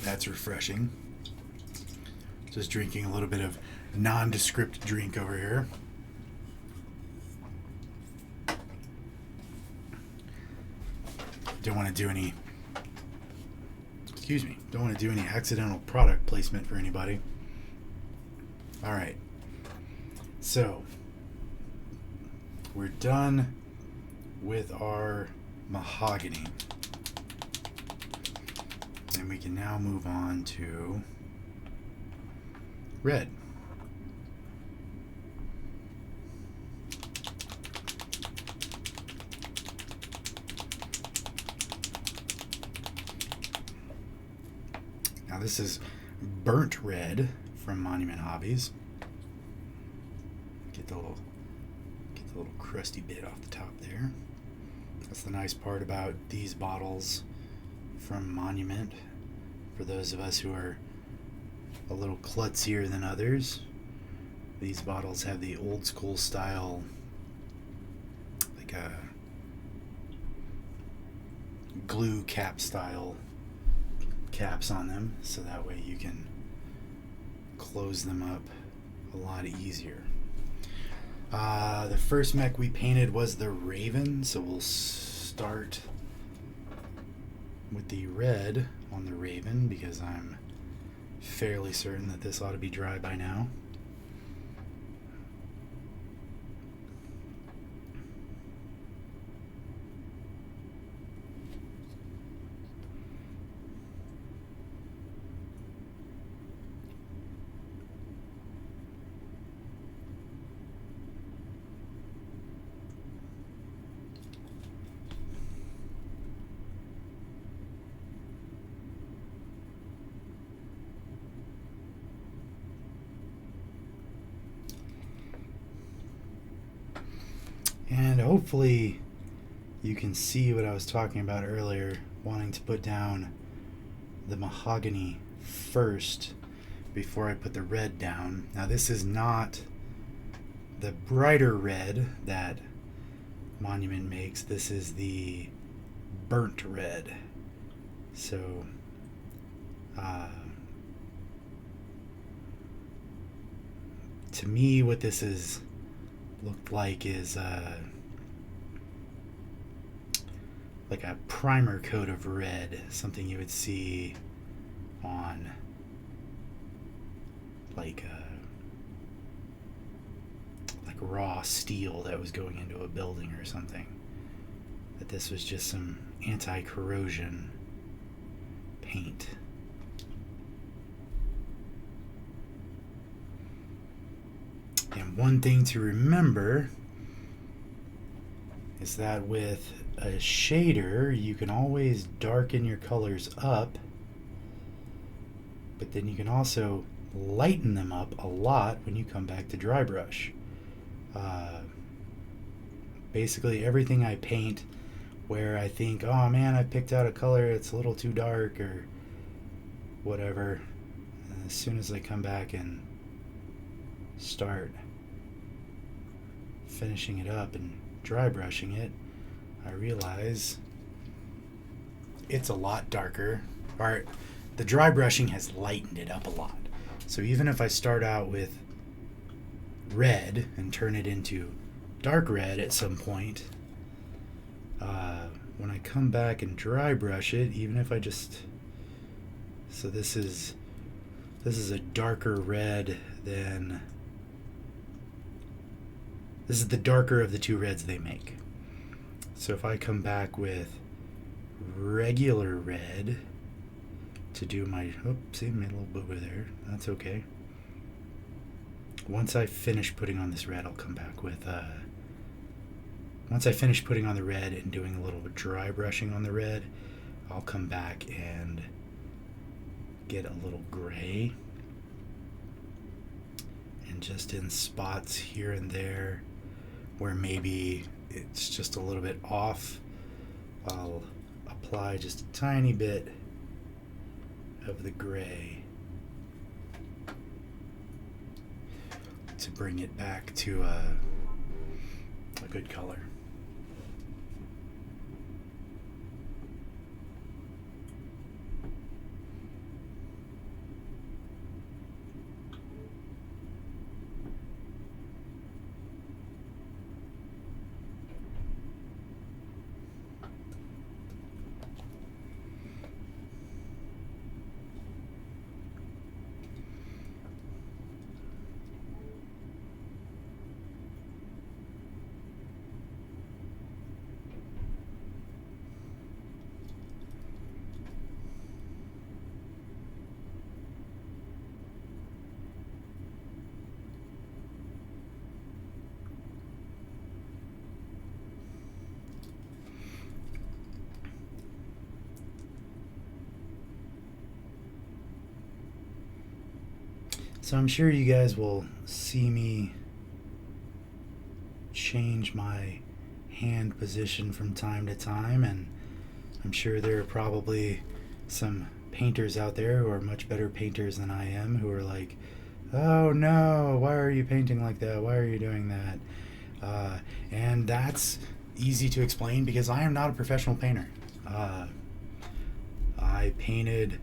That's refreshing. Just drinking a little bit of nondescript drink over here. Don't want to do any accidental product placement for anybody. All right. So, we're done with our mahogany. And we can now move on to red. Now this is burnt red from Monument Hobbies. Get the little crusty bit off the top there. That's the nice part about these bottles from Monument. For those of us who are a little klutzier than others, these bottles have the old school style, like a glue cap style caps on them, so that way you can close them up a lot easier. The first mech we painted was the Raven, so we'll start with the red on the Raven because I'm fairly certain that this ought to be dry by now. And hopefully you can see what I was talking about earlier, wanting to put down the mahogany first before I put the red down. Now this is not the brighter red that Monument makes. This is the burnt red. So to me what this is looked like is like a primer coat of red, something you would see on like raw steel that was going into a building or something. But this was just some anti-corrosion paint. And one thing to remember is that with a shader, you can always darken your colors up, but then you can also lighten them up a lot when you come back to dry brush. Basically everything I paint where I think, oh man, I picked out a color, it's a little too dark or whatever, as soon as I come back and start finishing it up and dry brushing it, I realize it's a lot darker. Or the dry brushing has lightened it up a lot. So even if I start out with red and turn it into dark red at some point, when I come back and dry brush it, even if I just, so this is a darker red than, this is the darker of the two reds they make. So if I come back with regular red to do my, see, made a little booger there. That's okay. Once I finish putting on this red, I'll come back with once I finish putting on the red and doing a little bit dry brushing on the red, I'll come back and get a little gray, and just in spots here and there where maybe it's just a little bit off, I'll apply just a tiny bit of the gray to bring it back to a good color. So I'm sure you guys will see me change my hand position from time to time, and I'm sure there are probably some painters out there who are much better painters than I am who are like, oh no, why are you painting like that? Why are you doing that? And that's easy to explain because I am not a professional painter. I painted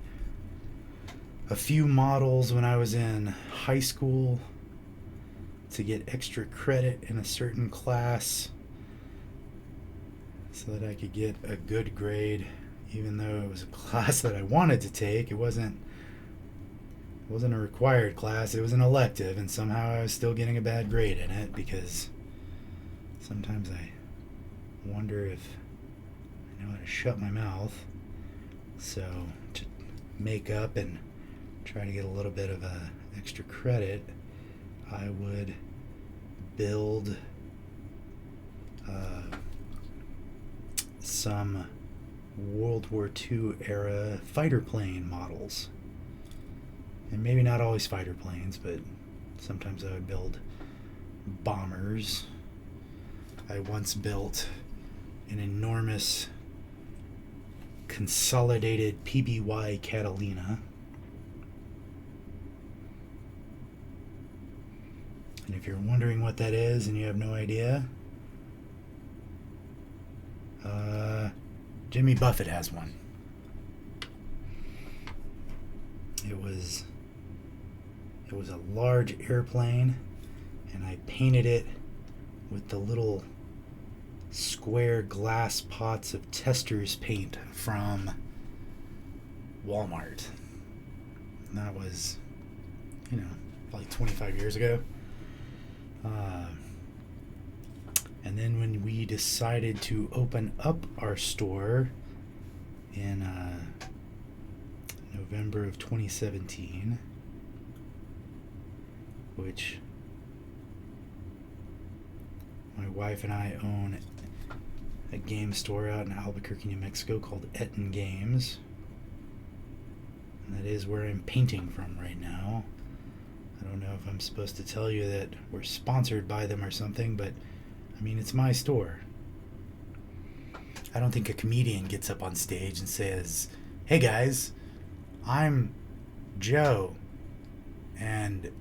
a few models when I was in high school to get extra credit in a certain class so that I could get a good grade, even though it was a class that I wanted to take. It wasn't a required class, it was an elective, and somehow I was still getting a bad grade in it because sometimes I wonder if I know how to shut my mouth. So to make up and try to get a little bit of extra credit, I would build some World War II era fighter plane models. And maybe not always fighter planes, but sometimes I would build bombers. I once built an enormous consolidated PBY Catalina. And if you're wondering what that is and you have no idea, Jimmy Buffett has one. It was a large airplane, and I painted it with the little square glass pots of Testors paint from Walmart. And that was, like 25 years ago. And then when we decided to open up our store in November of 2017, which my wife and I own a game store out in Albuquerque, New Mexico called Etten Games. And that is where I'm painting from right now. I don't know if I'm supposed to tell you that we're sponsored by them or something, but I mean, it's my store. I don't think a comedian gets up on stage and says, hey guys, I'm Joe, and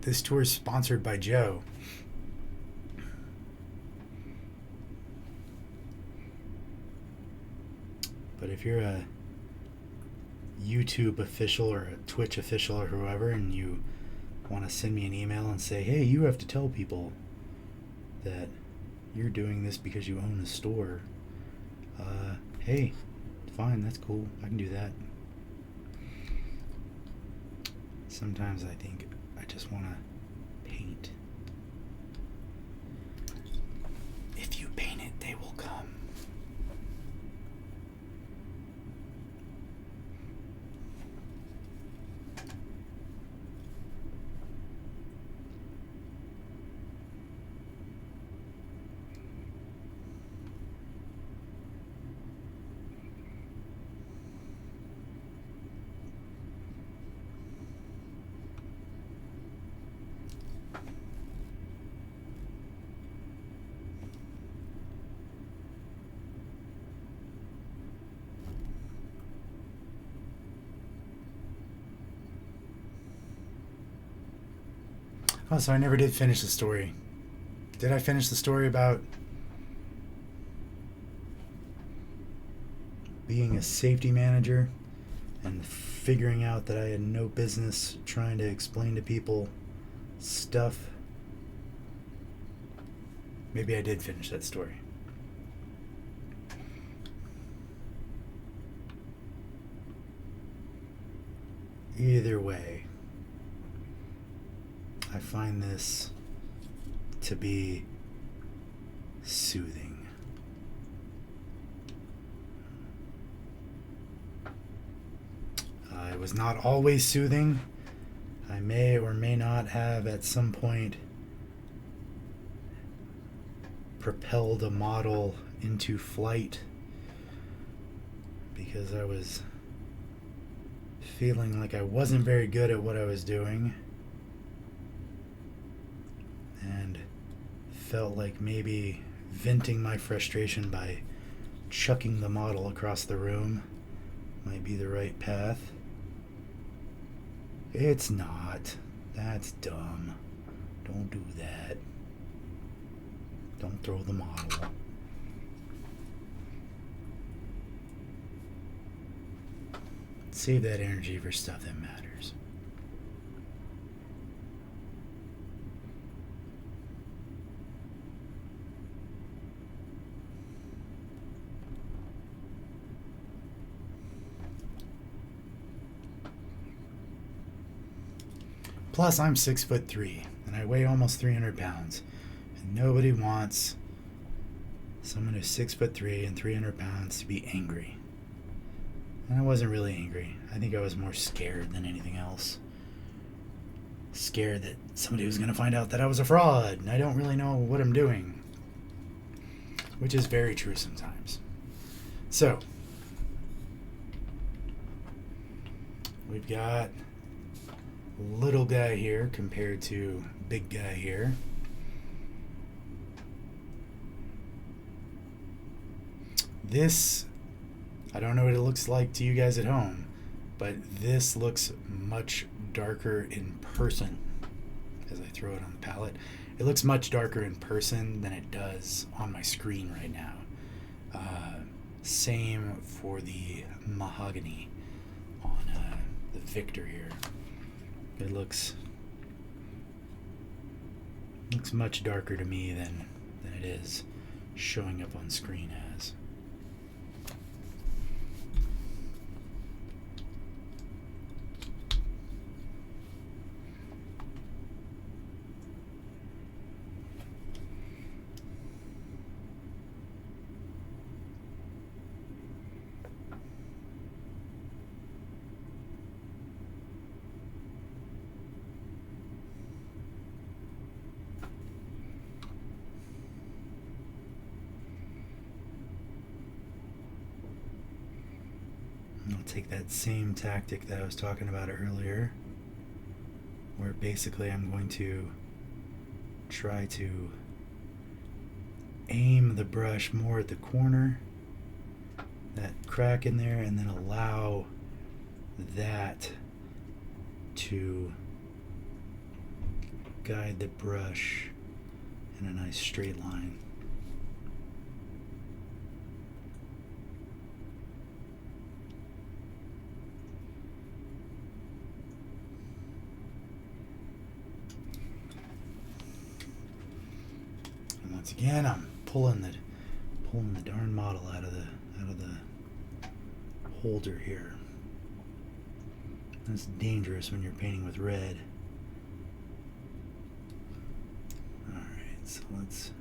this tour is sponsored by Joe. But if you're a YouTube official or a Twitch official or whoever, and you want to send me an email and say, hey, you have to tell people that you're doing this because you own a store, hey, fine, that's cool, I can do that. Sometimes I think I just want to paint. If you paint it, they will come. Oh, so I never did finish the story. Did I finish the story about being a safety manager and figuring out that I had no business trying to explain to people stuff? Maybe I did finish that story. Either way, I find this to be soothing. It was not always soothing. I may or may not have at some point propelled a model into flight because I was feeling like I wasn't very good at what I was doing and felt like maybe venting my frustration by chucking the model across the room might be the right path. It's not. That's dumb. Don't do that. Don't throw the model. Save that energy for stuff that matters. Plus, I'm 6'3" and I weigh almost 300 pounds. And nobody wants someone who's 6'3" and 300 pounds to be angry. And I wasn't really angry. I think I was more scared than anything else. Scared that somebody was going to find out that I was a fraud and I don't really know what I'm doing. Which is very true sometimes. So, we've got little guy here compared to big guy here. This, I don't know what it looks like to you guys at home, but this looks much darker in person. As I throw it on the palette, it looks much darker in person than it does on my screen right now. Same for the mahogany on the Victor here. It looks much darker to me than it is showing up on screen as. I'll take that same tactic that I was talking about earlier, where basically I'm going to try to aim the brush more at the corner, that crack in there, and then allow that to guide the brush in a nice straight line. Once again, I'm pulling the darn model out of the holder here. That's dangerous when you're painting with red. All right, so let's.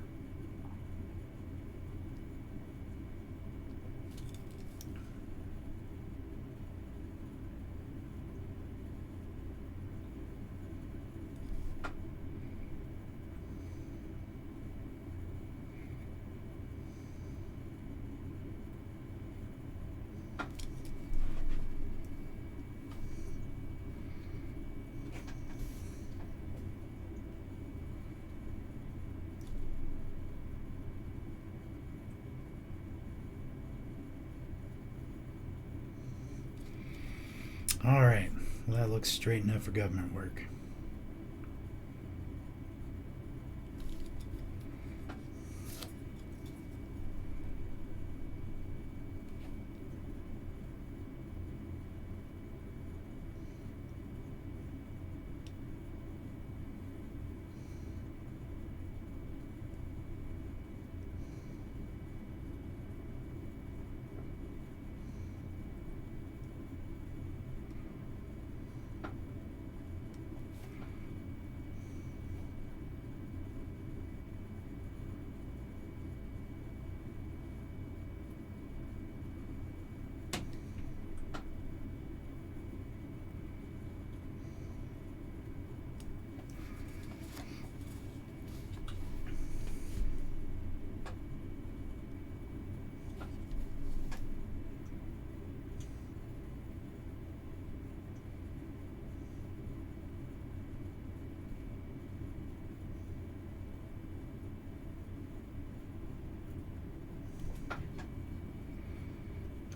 All right, well, that looks straight enough for government work.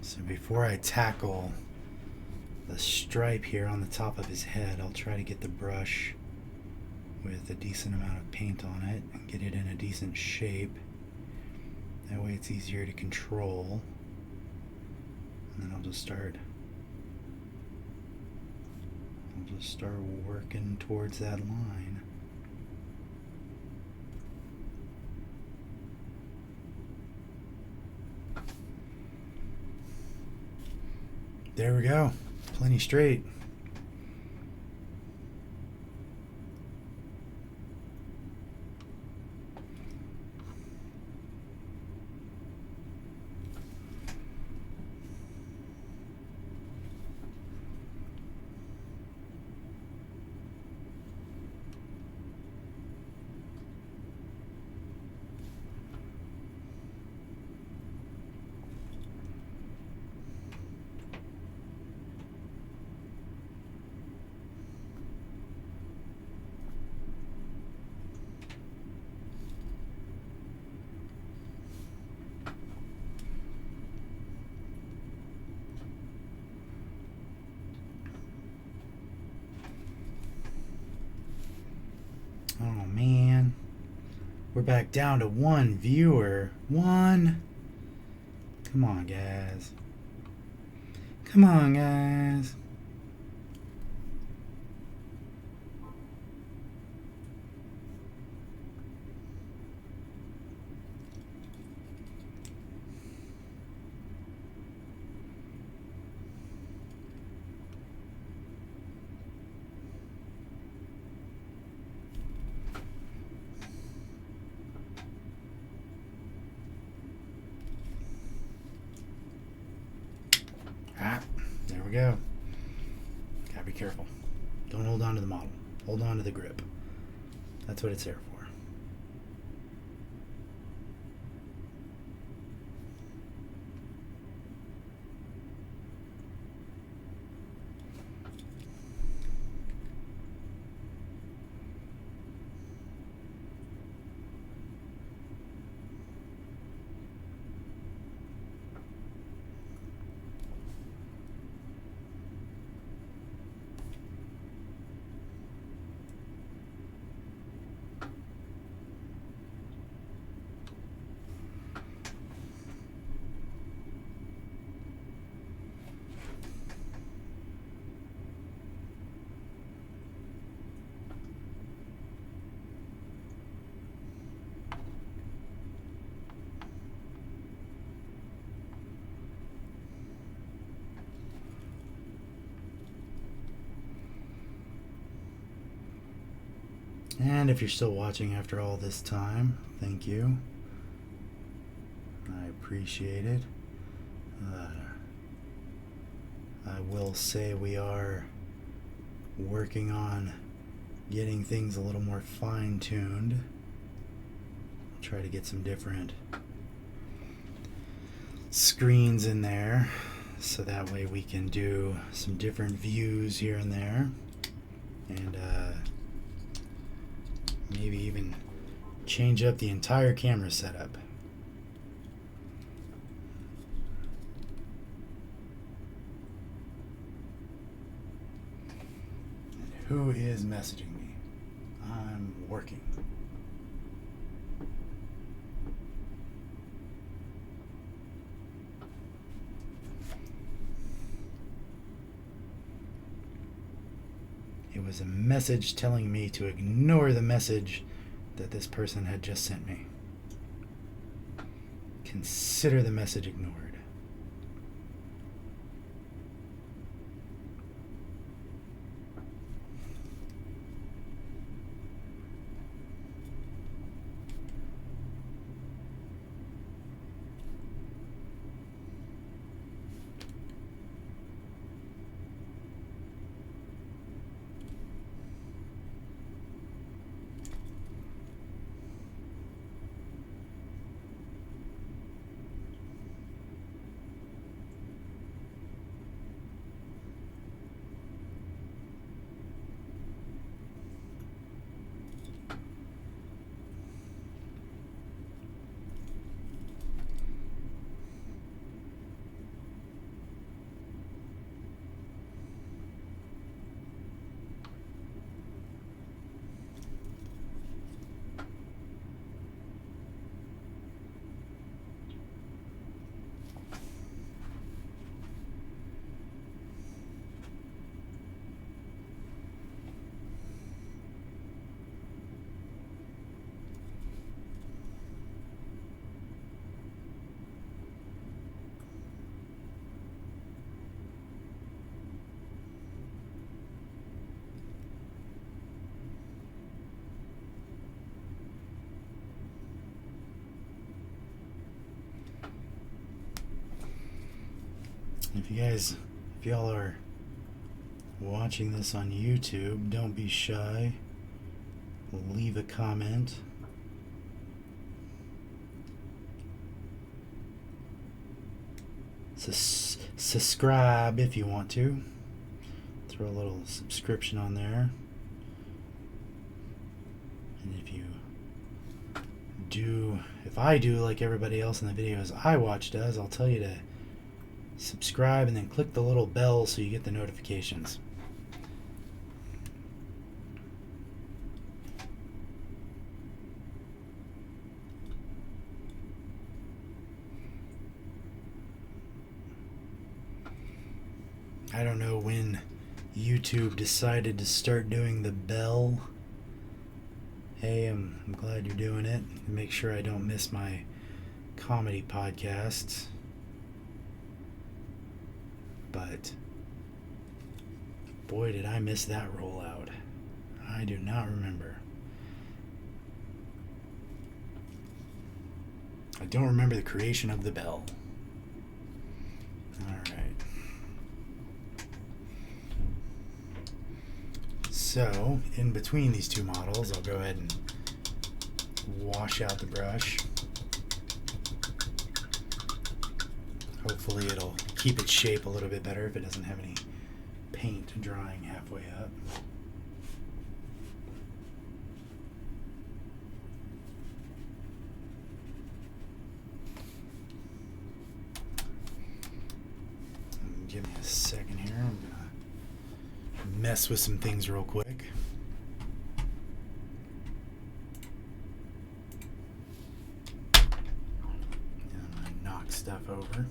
So before I tackle the stripe here on the top of his head, I'll try to get the brush with a decent amount of paint on it and get it in a decent shape. That way it's easier to control. And then I'll just start working towards that line. There we go. Plenty straight. Oh man, we're back down to one viewer. One. Come on, guys. Come on, guys. There we go. Gotta be careful. Don't hold on to the model. Hold on to the grip. That's what it's there for. And if you're still watching after all this time, thank you. I appreciate it. I will say we are working on getting things a little more fine-tuned. I'll try to get some different screens in there so that way we can do some different views here and there, and maybe even change up the entire camera setup. And who is messaging me? I'm working. It was a message telling me to ignore the message that this person had just sent me. Consider the message ignored. If y'all are watching this on YouTube, don't be shy. Leave a comment. Subscribe if you want to. Throw a little subscription on there. And if I do like everybody else in the videos I watch does, I'll tell you to subscribe and then click the little bell so you get the notifications. I don't know when YouTube decided to start doing the bell. Hey, I'm glad you're doing it. Make sure I don't miss my comedy podcasts. But boy, did I miss that rollout. I do not remember. I don't remember the creation of the bell. Alright. So, in between these two models, I'll go ahead and wash out the brush. Hopefully it'll keep its shape a little bit better if it doesn't have any paint drying halfway up. Give me a second here. I'm gonna mess with some things real quick. And I'm gonna knock stuff over.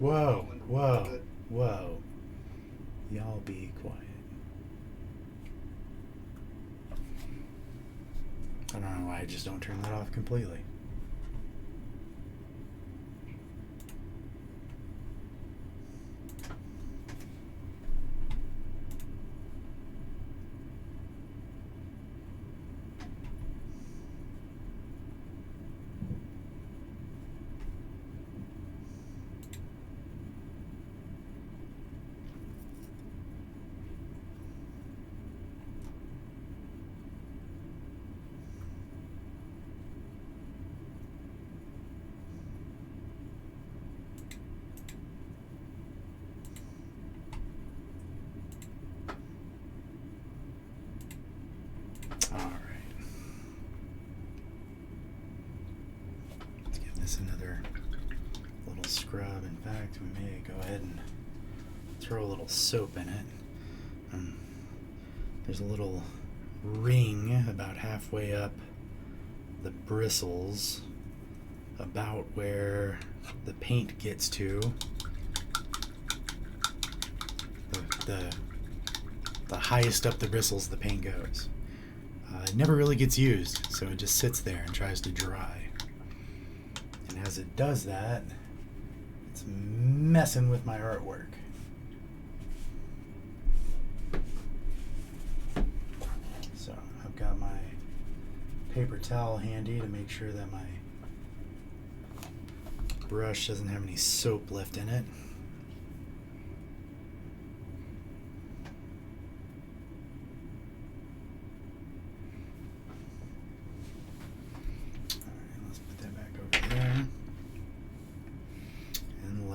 Whoa, whoa, whoa. Y'all be quiet. I don't know why I just don't turn that off completely. Another little scrub. In fact, we may go ahead and throw a little soap in it. There's a little ring about halfway up the bristles, about where the paint gets to. The highest up the bristles the paint goes. It never really gets used, so it just sits there and tries to dry. And as it does that, it's messing with my artwork. So I've got my paper towel handy to make sure that my brush doesn't have any soap left in it.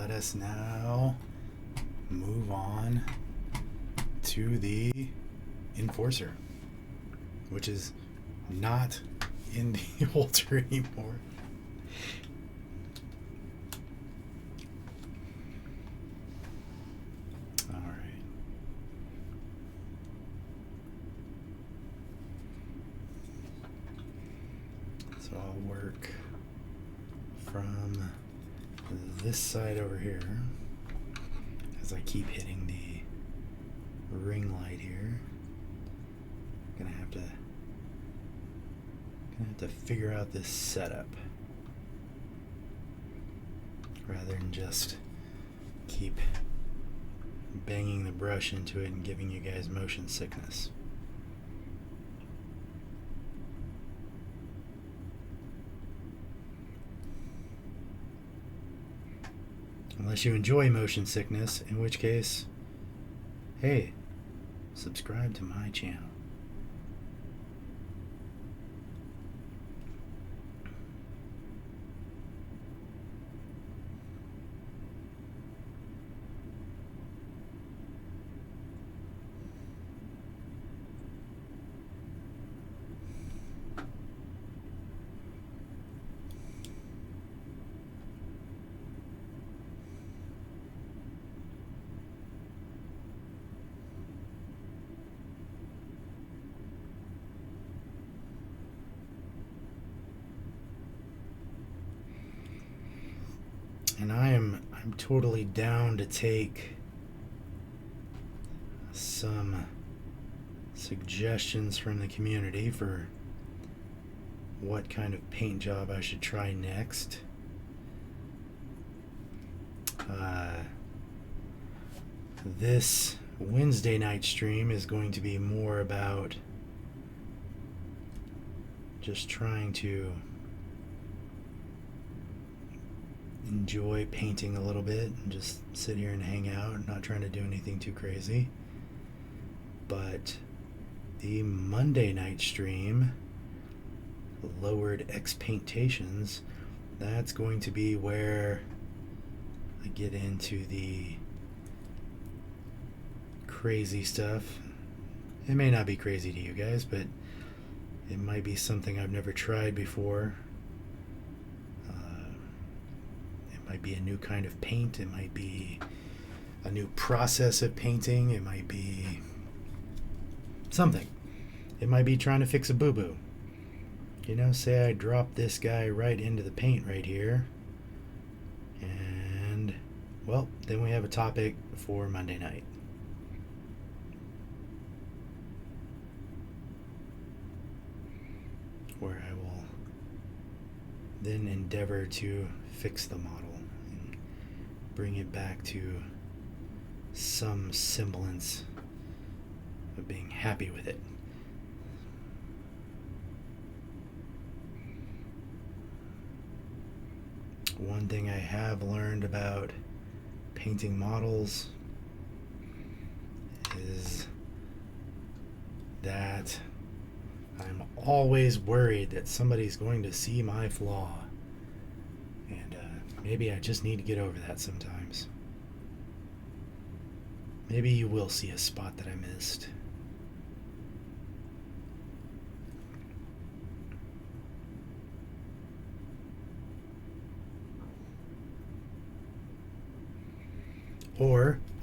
Us now move on to the enforcer, which is not in the holder anymore. All right. So I'll work from this side over here as I keep hitting the ring light here. Gonna have to figure out this setup rather than just keep banging the brush into it and giving you guys motion sickness. Unless you enjoy motion sickness, in which case, hey, subscribe to my channel. And I'm totally down to take some suggestions from the community for what kind of paint job I should try next. This Wednesday night stream is going to be more about just trying to enjoy painting a little bit and just sit here and hang out, not trying to do anything too crazy. But the Monday night stream, Lowered Expaintations, that's going to be where I get into the crazy stuff. It may not be crazy to you guys, but it might be something I've never tried before. It might be a new kind of paint. It might be a new process of painting. It might be something. It might be trying to fix a boo-boo. You know, say I drop this guy right into the paint right here. And, well, then we have a topic for Monday night. Where I will then endeavor to fix the model and bring it back to some semblance of being happy with it. One thing I have learned about painting models is that I'm always worried that somebody's going to see my flaw. And maybe I just need to get over that sometimes. Maybe you will see a spot that I missed.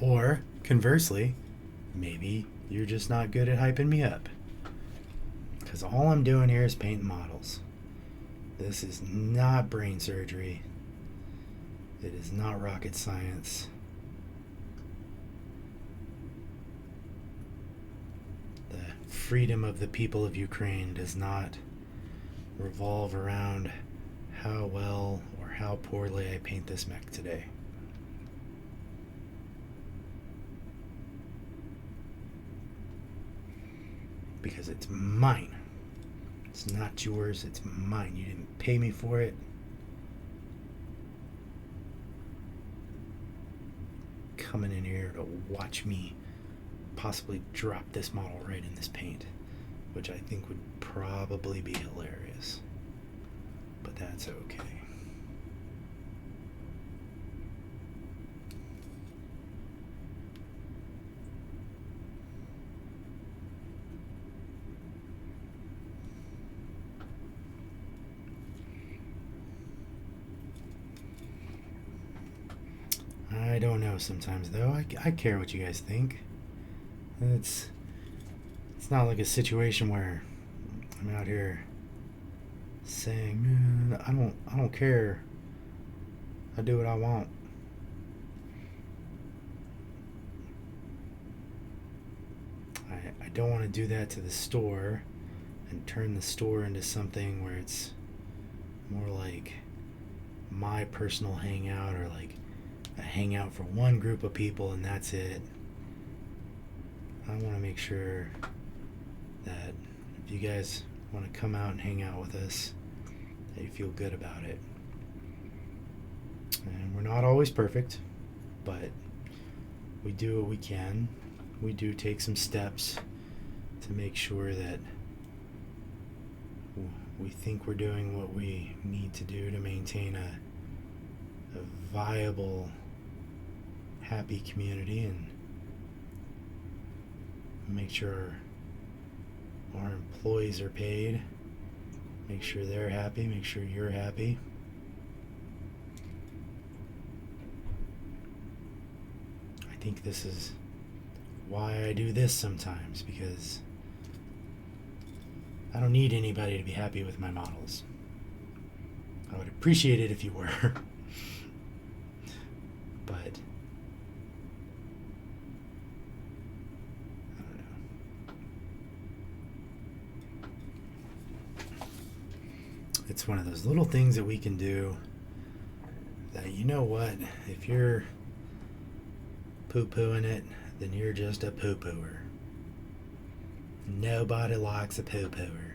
Or conversely, maybe you're just not good at hyping me up. Because all I'm doing here is painting models. This is not brain surgery. It is not rocket science. The freedom of the people of Ukraine does not revolve around how well or how poorly I paint this mech today. Because it's mine. It's not yours, it's mine. You didn't pay me for it. Coming in here to watch me possibly drop this model right in this paint, which I think would probably be hilarious. But that's okay. I don't know sometimes, though. I care what you guys think. It's not like a situation where I'm out here saying, man, I don't care. I do what I want. I don't want to do that to the store and turn the store into something where it's more like my personal hangout, or like a hangout for one group of people and that's it. I want to make sure that if you guys want to come out and hang out with us, that you feel good about it. And we're not always perfect, but we do what we can. We do take some steps to make sure that we think we're doing what we need to do to maintain a viable, happy community, and make sure our employees are paid, make sure they're happy, make sure you're happy. I think this is why I do this sometimes, because I don't need anybody to be happy with my models. I would appreciate it if you were. But I don't know. It's one of those little things that we can do that, you know what, if you're poo-pooing it, then you're just a poo-pooer. Nobody likes a poo-pooer.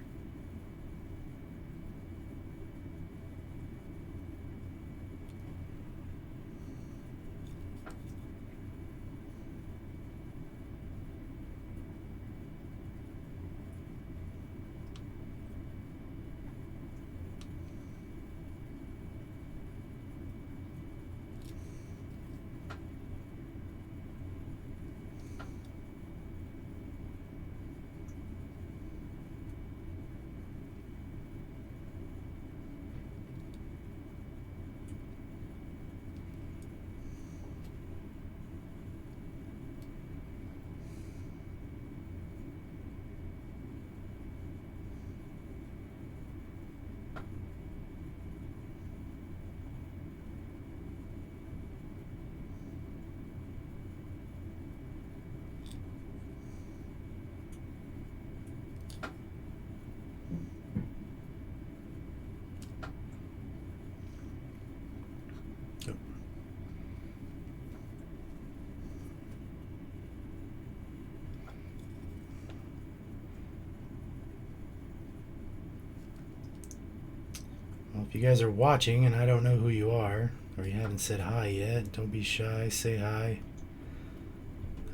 Well, if you guys are watching and I don't know who you are, or you haven't said hi yet, don't be shy, say hi.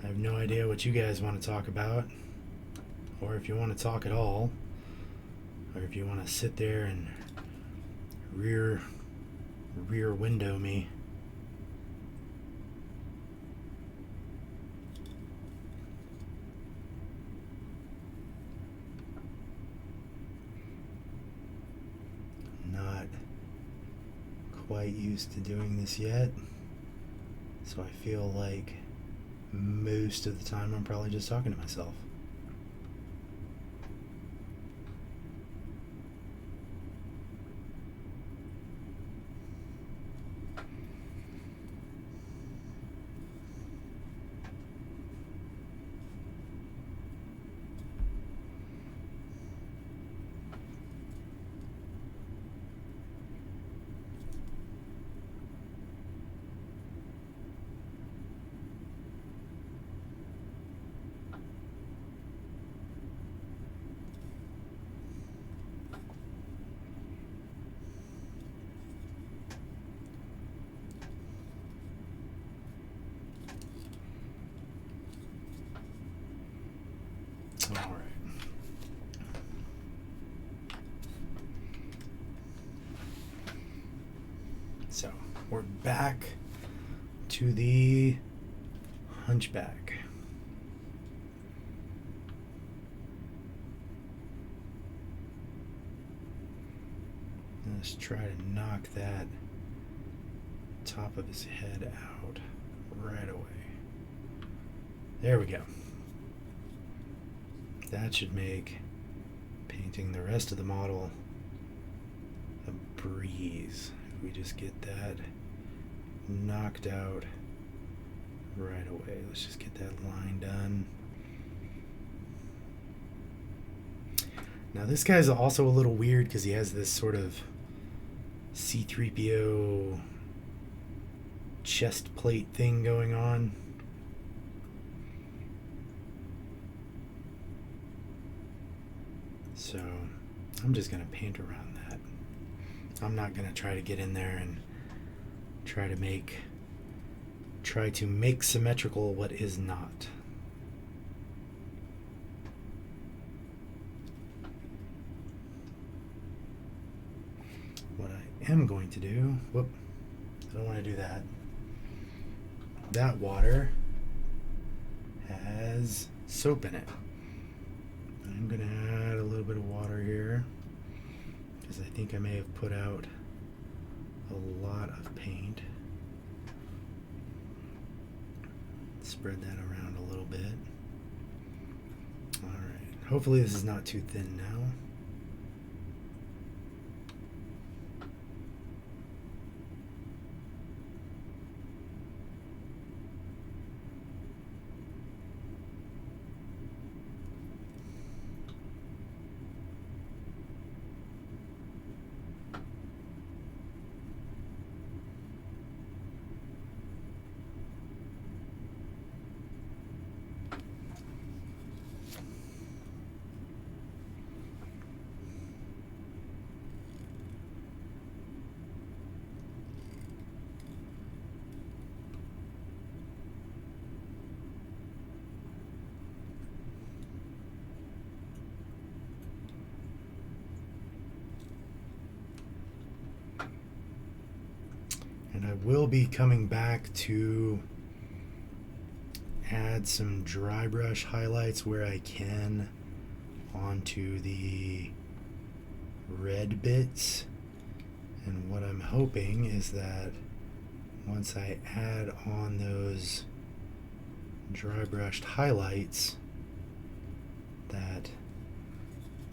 I have no idea what you guys want to talk about, or if you want to talk at all, or if you want to sit there and rear window me. Not quite used to doing this yet, so I feel like most of the time I'm probably just talking to myself. All right. So we're back to the hunchback. Let's try to knock that top of his head out right away. There we go. That should make painting the rest of the model a breeze. If we just get that knocked out right away. Let's just get that line done. Now this guy's also a little weird because he has this sort of C-3PO chest plate thing going on. So I'm just going to paint around that. I'm not going to try to get in there and try to make symmetrical what is not. What I am going to do, whoop, I don't want to do that. That water has soap in it. I'm going to add a little bit of water here because I think I may have put out a lot of paint. Spread that around a little bit. Alright, hopefully this is not too thin now. And I will be coming back to add some dry brush highlights where I can onto the red bits. And what I'm hoping is that once I add on those dry brushed highlights, that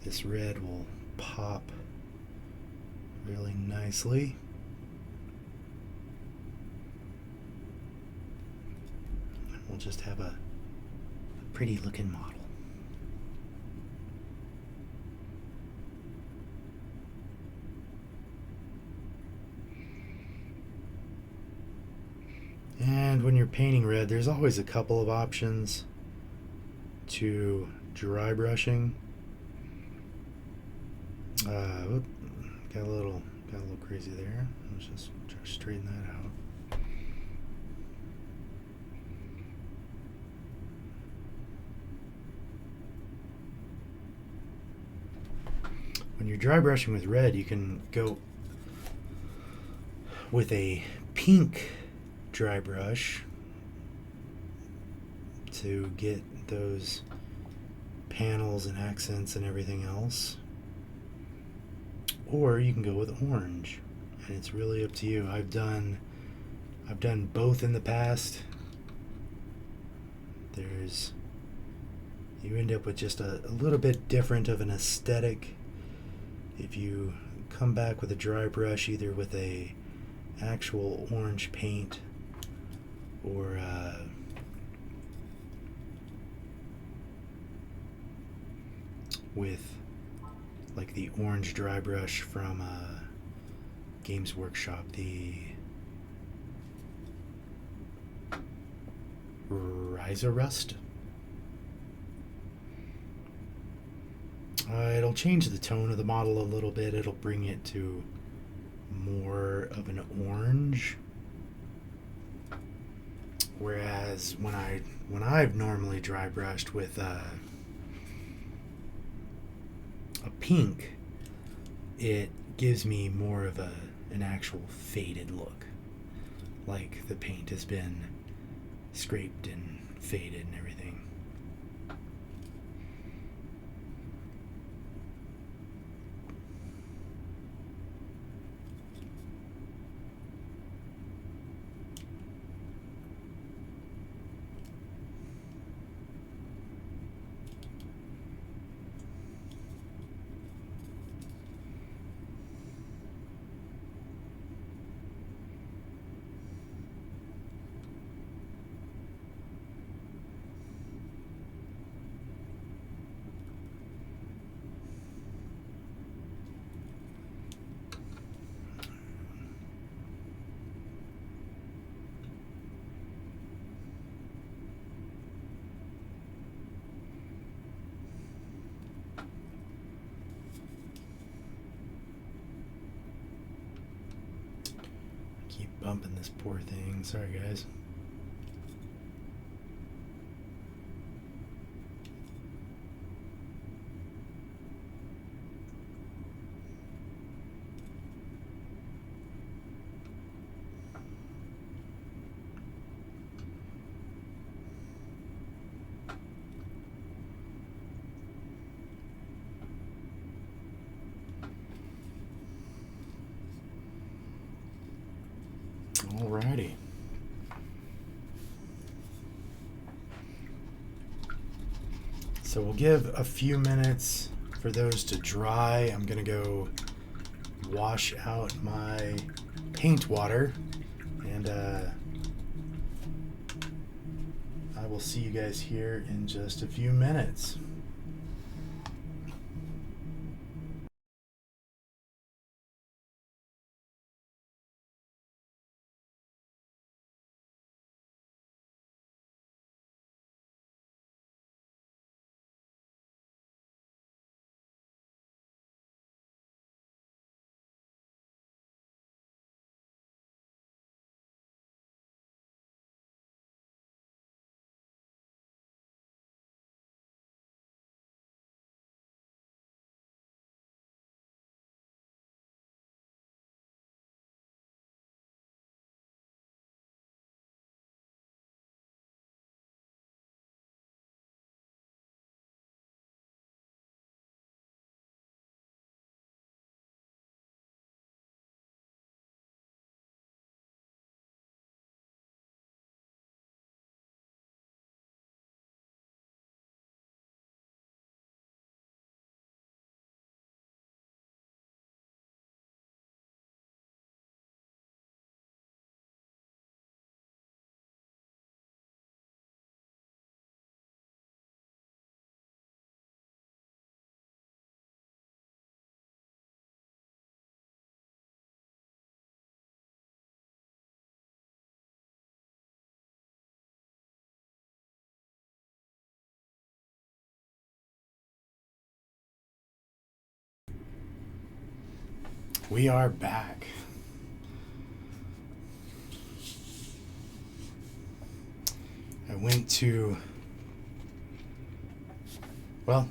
this red will pop really nicely. We'll just have a pretty looking model. And when you're painting red, there's always a couple of options to dry brushing. Got a little crazy there. Let's just try to straighten that out. When you're dry brushing with red, you can go with a pink dry brush to get those panels and accents and everything else. Or you can go with orange, and it's really up to you. I've done both in the past. You end up with just a little bit different of an aesthetic if you come back with a dry brush, either with a actual orange paint or with like the orange dry brush from Games Workshop, the Riser Rust. It'll change the tone of the model a little bit. It'll bring it to more of an orange. Whereas when I've normally dry brushed with a pink, it gives me more of an actual faded look. Like the paint has been scraped and faded and everything. bumping this poor thing. Sorry, guys. Alrighty. So we'll give a few minutes for those to dry. I'm gonna go wash out my paint water, and I will see you guys here in just a few minutes. We are back. I went to, well,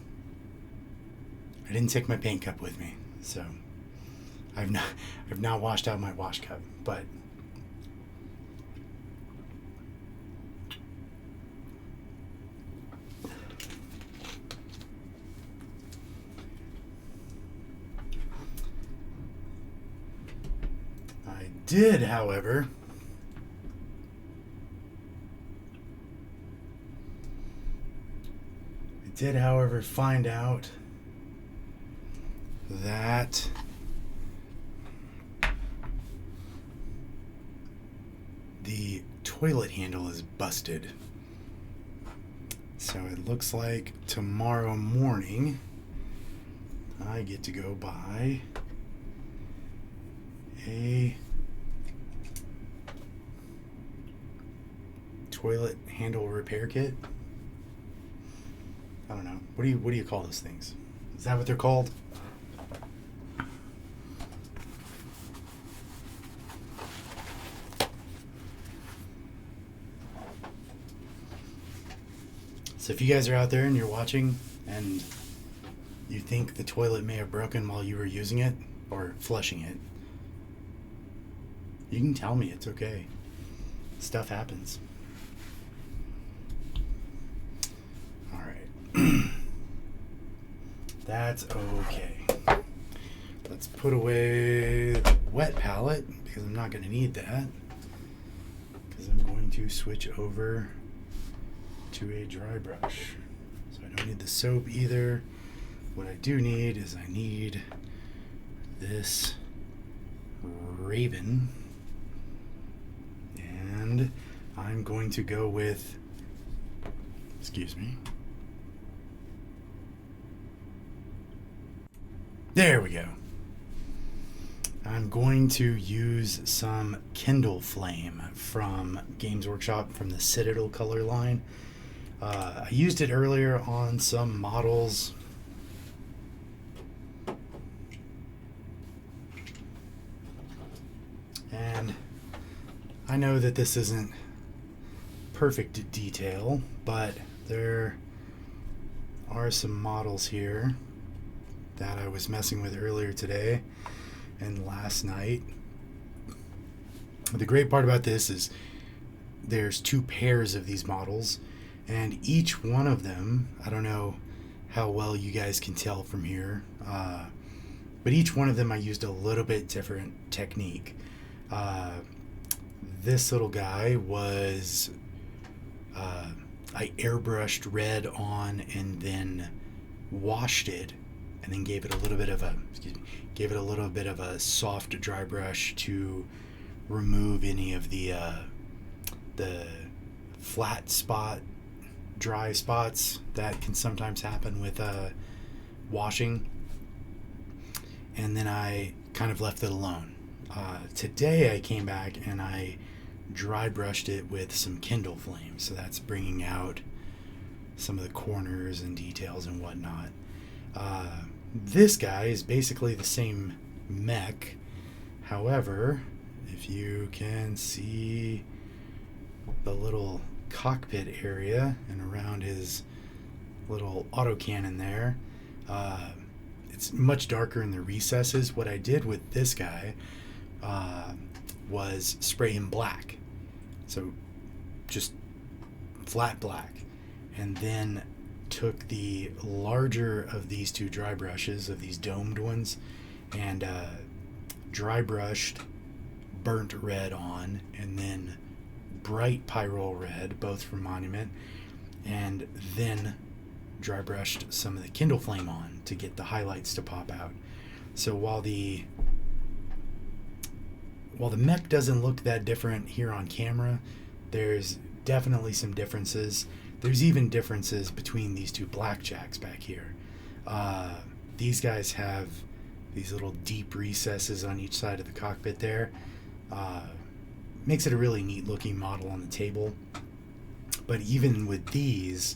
I didn't take my paint cup with me, so I've not washed out my wash cup, but I did, however, find out that the toilet handle is busted. So it looks like tomorrow morning I get to go buy a toilet handle repair kit. I don't know. What do you call those things? Is that what they're called? So if you guys are out there and you're watching and you think the toilet may have broken while you were using it or flushing it, you can tell me. It's okay. Stuff happens. That's okay. Let's put away the wet palette because I'm not going to need that, because I'm going to switch over to a dry brush. So I don't need the soap either. What I do need is I need this Raven, and I'm going to go with, excuse me, there we go. I'm going to use some Kindle Flame from Games Workshop from the Citadel color line. I used it earlier on some models. And I know that this isn't perfect detail, but there are some models here that I was messing with earlier today and last night. The great part about this is there's two pairs of these models, and each one of them, I don't know how well you guys can tell from here, but each one of them I used a little bit different technique. This little guy was I airbrushed red on and then washed it, and then gave it a little bit of a soft dry brush to remove any of the flat spot, dry spots that can sometimes happen with washing. And then I kind of left it alone. Today I came back and I dry brushed it with some Kindle Flame, so that's bringing out some of the corners and details and whatnot. This guy is basically the same mech. However, if you can see the little cockpit area and around his little autocannon there, it's much darker in the recesses. What I did with this guy was spray him black, so just flat black, and then took the larger of these two dry brushes, of these domed ones, and dry brushed burnt red on, and then bright pyrrole red, both from Monument, and then dry brushed some of the Kindle Flame on to get the highlights to pop out. So while the mech doesn't look that different here on camera, there's definitely some differences. There's even differences between these two blackjacks back here. These guys have these little deep recesses on each side of the cockpit there. Makes it a really neat looking model on the table. But even with these,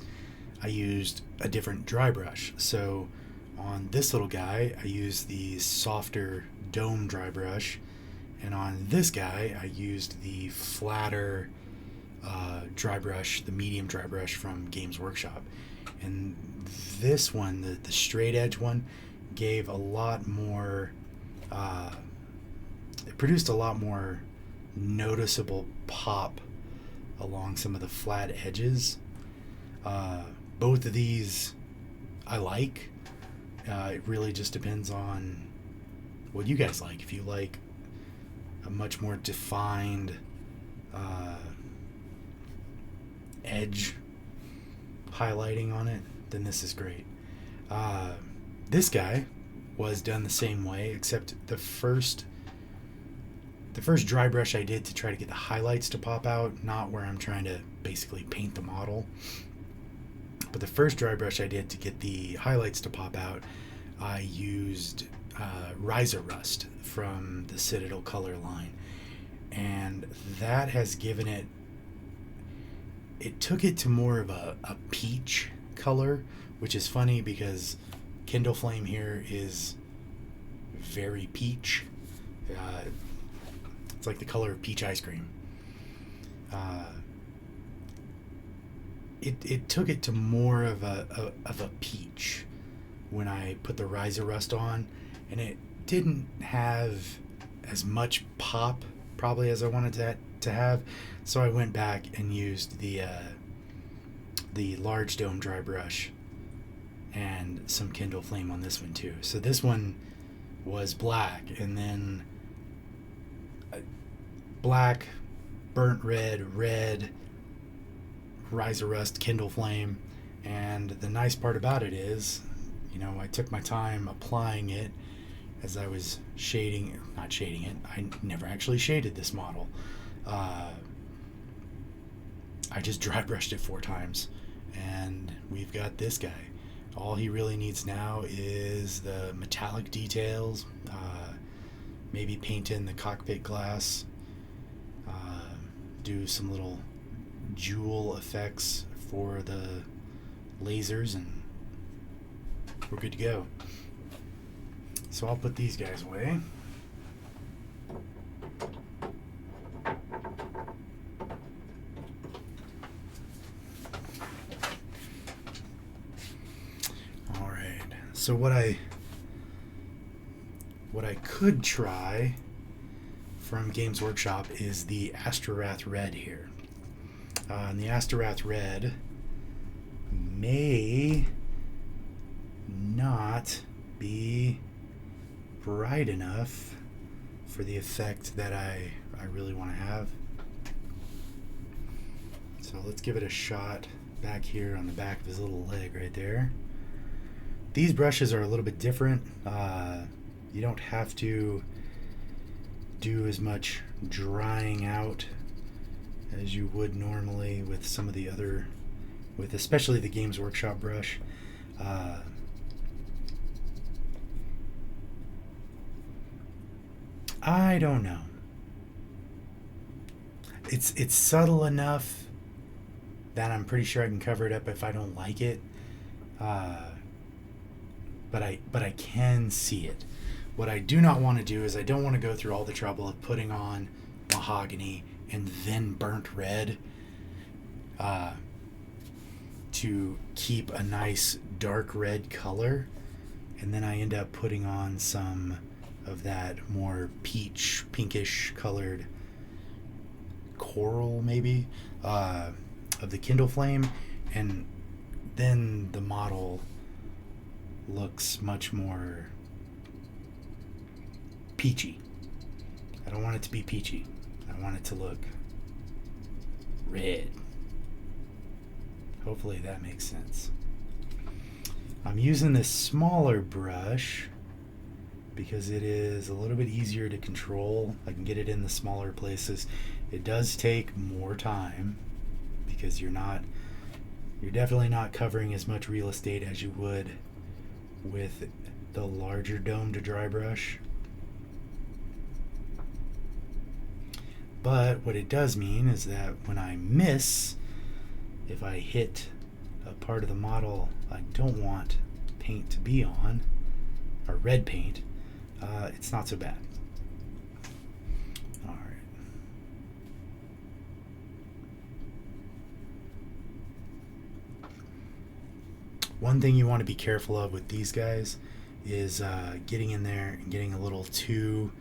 I used a different dry brush. So on this little guy, I used the softer dome dry brush, and on this guy, I used the flatter dry brush, the medium dry brush from Games Workshop. And this one, the straight edge one, gave a lot more, it produced a lot more noticeable pop along some of the flat edges. Both of these I like. It really just depends on what you guys like. If you like a much more defined edge highlighting on it, then this is great. This guy was done the same way, except the first dry brush I did to try to get the highlights to pop out, not where I'm trying to basically paint the model, but the first dry brush I did to get the highlights to pop out, I used Riser Rust from the Citadel color line, and that has given it took it to more of a peach color, which is funny because Kindle Flame here is very peach. It's like the color of peach ice cream. It took it to more of a peach when I put the Riser Rust on, and it didn't have as much pop probably as I wanted to have, so I went back and used the large dome dry brush and some Kindle Flame on this one too. So this one was black, and then black, burnt red, Riser Rust, Kindle Flame. And the nice part about it is, I took my time applying it as I was not shading it. I never actually shaded this model. I just dry brushed it 4 times, and we've got this guy. All he really needs now is the metallic details, maybe paint in the cockpit glass, do some little jewel effects for the lasers, and we're good to go. So I'll put these guys away. So what I could try from Games Workshop is the Astorath Red here. And the Astorath Red may not be bright enough for the effect that I really want to have. So let's give it a shot back here on the back of his little leg right there. These brushes are a little bit different. You don't have to do as much drying out as you would normally with some of the other, with especially the Games Workshop brush. I don't know. It's subtle enough that I'm pretty sure I can cover it up if I don't like it. But I can see it. What I do not want to do is I don't want to go through all the trouble of putting on mahogany and then burnt red to keep a nice dark red color, and then I end up putting on some of that more peach, pinkish colored coral maybe of the Kindle Flame, and then the model looks much more peachy. I don't want it to be peachy. I want it to look red. Hopefully that makes sense. I'm using this smaller brush because it is a little bit easier to control. I can get it in the smaller places. It does take more time because you're definitely not covering as much real estate as you would with the larger domed dry brush. But what it does mean is that when I miss, if I hit a part of the model I don't want paint to be on, or red paint, it's not so bad. Alright. One thing you want to be careful of with these guys is getting in there and getting a little too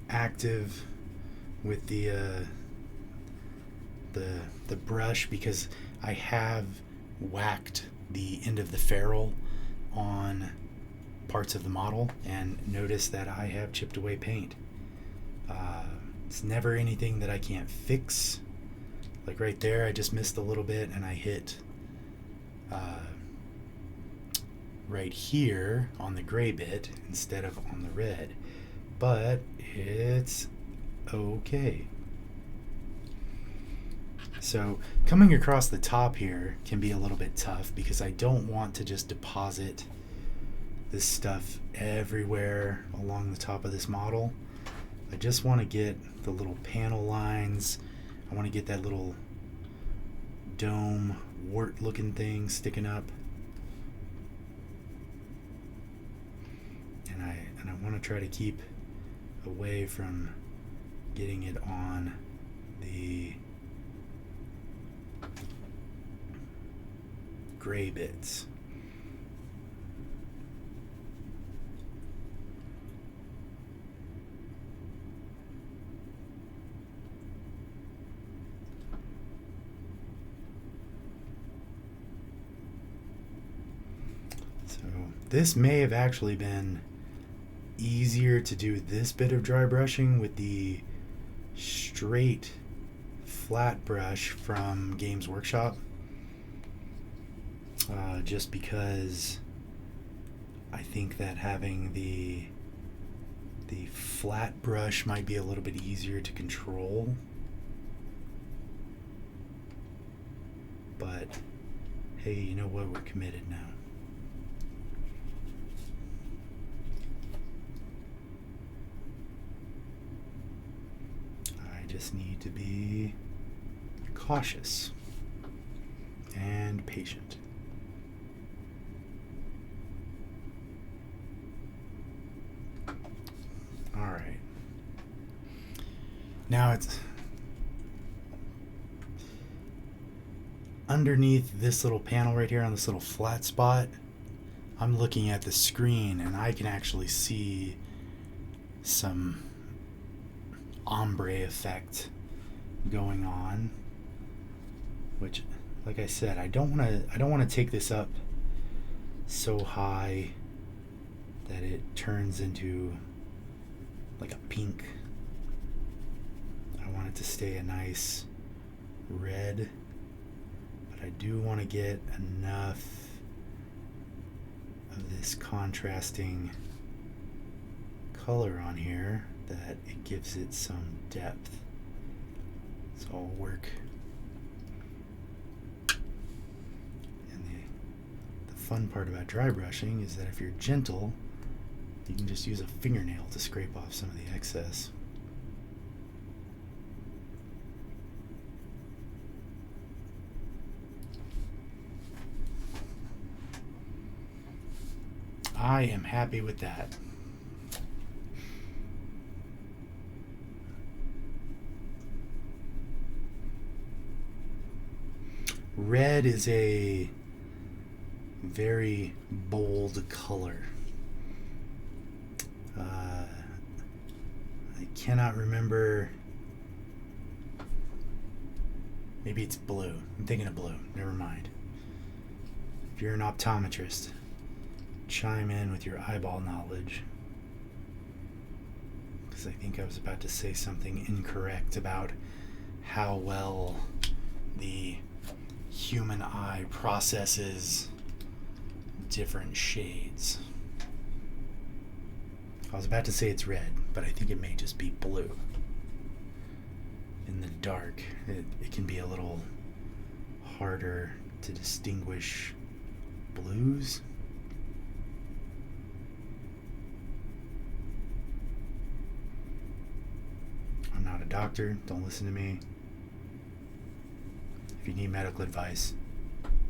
active with the brush, because I have whacked the end of the ferrule on parts of the model and notice that I have chipped away paint. It's never anything that I can't fix. Like right there, I just missed a little bit and I hit right here on the gray bit instead of on the red, but it's okay. So coming across the top here can be a little bit tough because I don't want to just deposit this stuff everywhere along the top of this model. I just want to get the little panel lines. I want to get that little dome wart looking thing sticking up. And I want to try to keep away from getting it on the gray bits. So this may have actually been easier to do this bit of dry brushing with the straight flat brush from Games Workshop, just because I think that having the flat brush might be a little bit easier to control. But hey, you know what, we're committed now. Just need to be cautious and patient. All right. Now it's underneath this little panel right here on this little flat spot. I'm looking at the screen and I can actually see some ombre effect going on, which, like I said, I don't want to take this up so high that it turns into like a pink. I want it to stay a nice red, but I do want to get enough of this contrasting color on here that it gives it some depth. So I'll work. And the fun part about dry brushing is that if you're gentle, you can just use a fingernail to scrape off some of the excess. I am happy with that. Red is a very bold color. I cannot remember. Maybe it's blue. I'm thinking of blue. Never mind. If you're an optometrist, chime in with your eyeball knowledge, because I think I was about to say something incorrect about how well the human eye processes different shades. I was about to say it's red, but I think it may just be blue. In the dark, it can be a little harder to distinguish blues. I'm not a doctor, don't listen to me. If you need medical advice,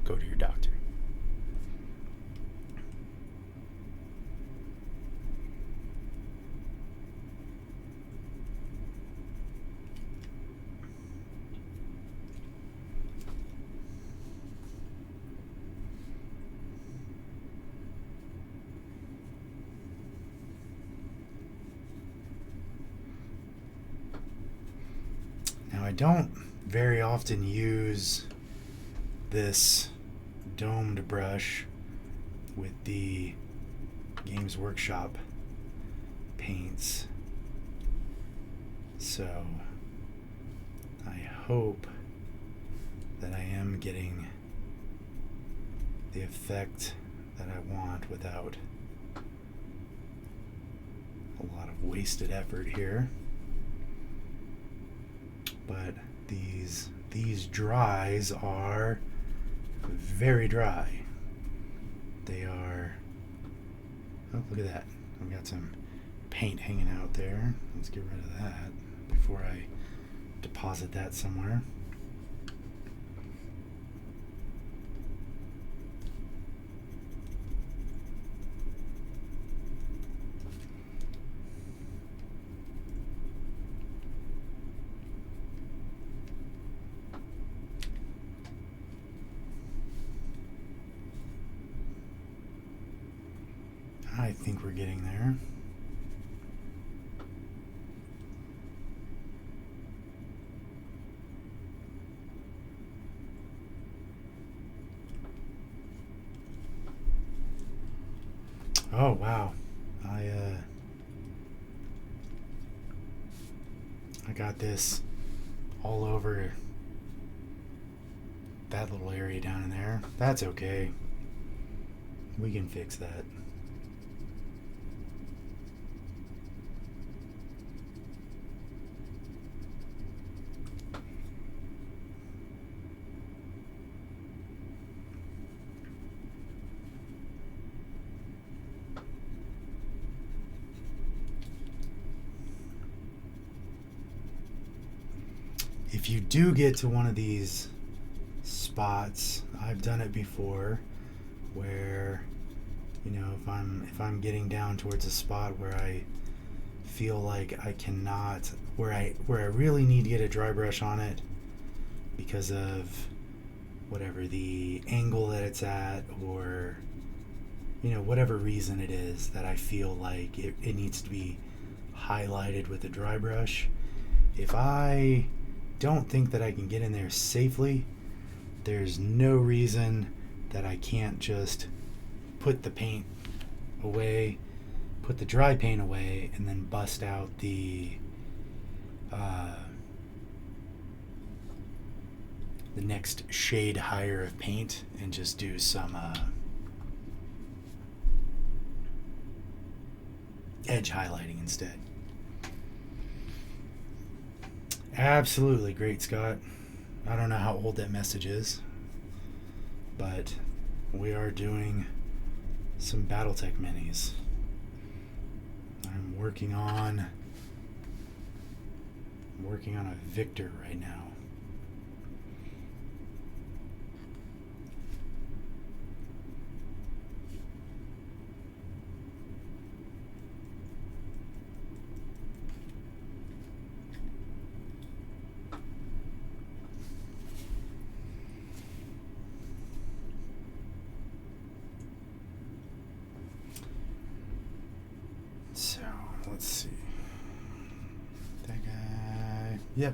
go to your doctor. Now, I don't very often use this domed brush with the Games Workshop paints, so I hope that I am getting the effect that I want without a lot of wasted effort here. But these dries are very dry. They are, oh, look at that. I've got some paint hanging out there. Let's get rid of that before I deposit that somewhere. I think we're getting there. Oh wow, I got this all over that little area down in there. That's okay. We can fix that. If you do get to one of these spots, I've done it before, where, you know, if I'm getting down towards a spot where I feel like I cannot, where I really need to get a dry brush on it because of whatever the angle that it's at, or whatever reason it is that I feel like it needs to be highlighted with a dry brush, if I don't think that I can get in there safely, there's no reason that I can't just put the paint away, put the dry paint away, and then bust out the next shade higher of paint and just do some edge highlighting instead. Absolutely great, Scott. I don't know how old that message is, but we are doing some Battletech minis. I'm working on a Victor right now. So, let's see. That guy. Yep.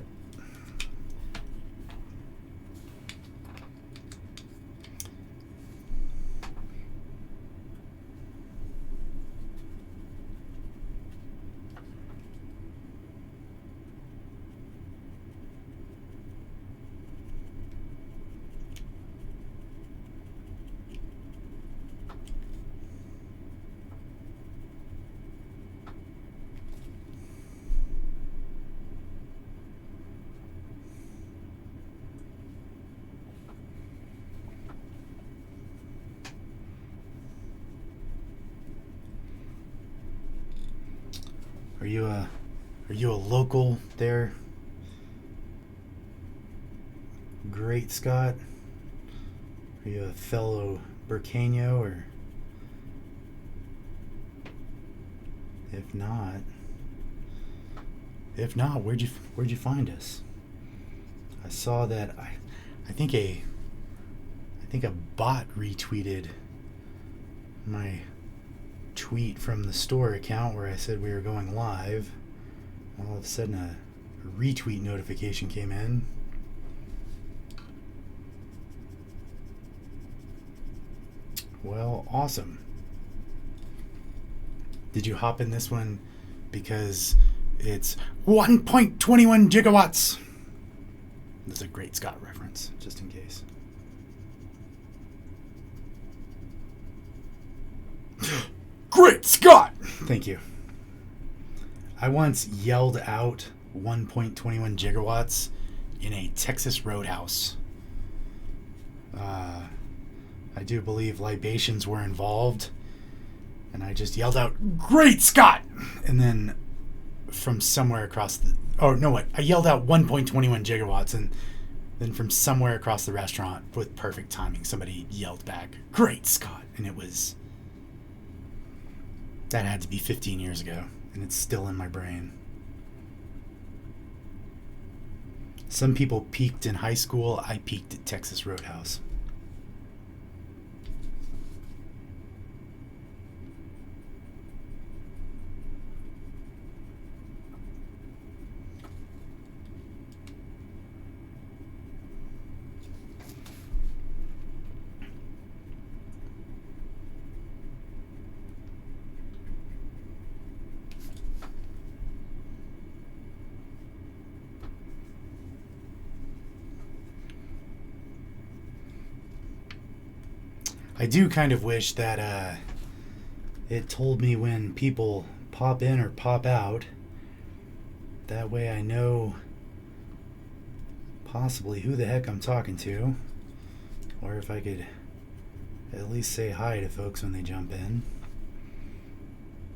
Are you a local there? Great Scott? Are you a fellow Burqueño, or if not, where'd you find us? I saw that I think a bot retweeted my tweet from the store account where I said we were going live. All of a sudden a retweet notification came in. Well, awesome. Did you hop in this one because it's 1.21 gigawatts? That's a great Scott reference, just in case. Great Scott! Thank you. I once yelled out 1.21 gigawatts in a Texas roadhouse. I do believe libations were involved, and I just yelled out, "Great Scott!" And then from somewhere across I yelled out 1.21 gigawatts, and then from somewhere across the restaurant, with perfect timing, somebody yelled back, "Great Scott!" And that had to be 15 years ago, and it's still in my brain. Some people peaked in high school. I peaked at Texas Roadhouse. I do kind of wish that it told me when people pop in or pop out. That way I know possibly who the heck I'm talking to, or if I could at least say hi to folks when they jump in.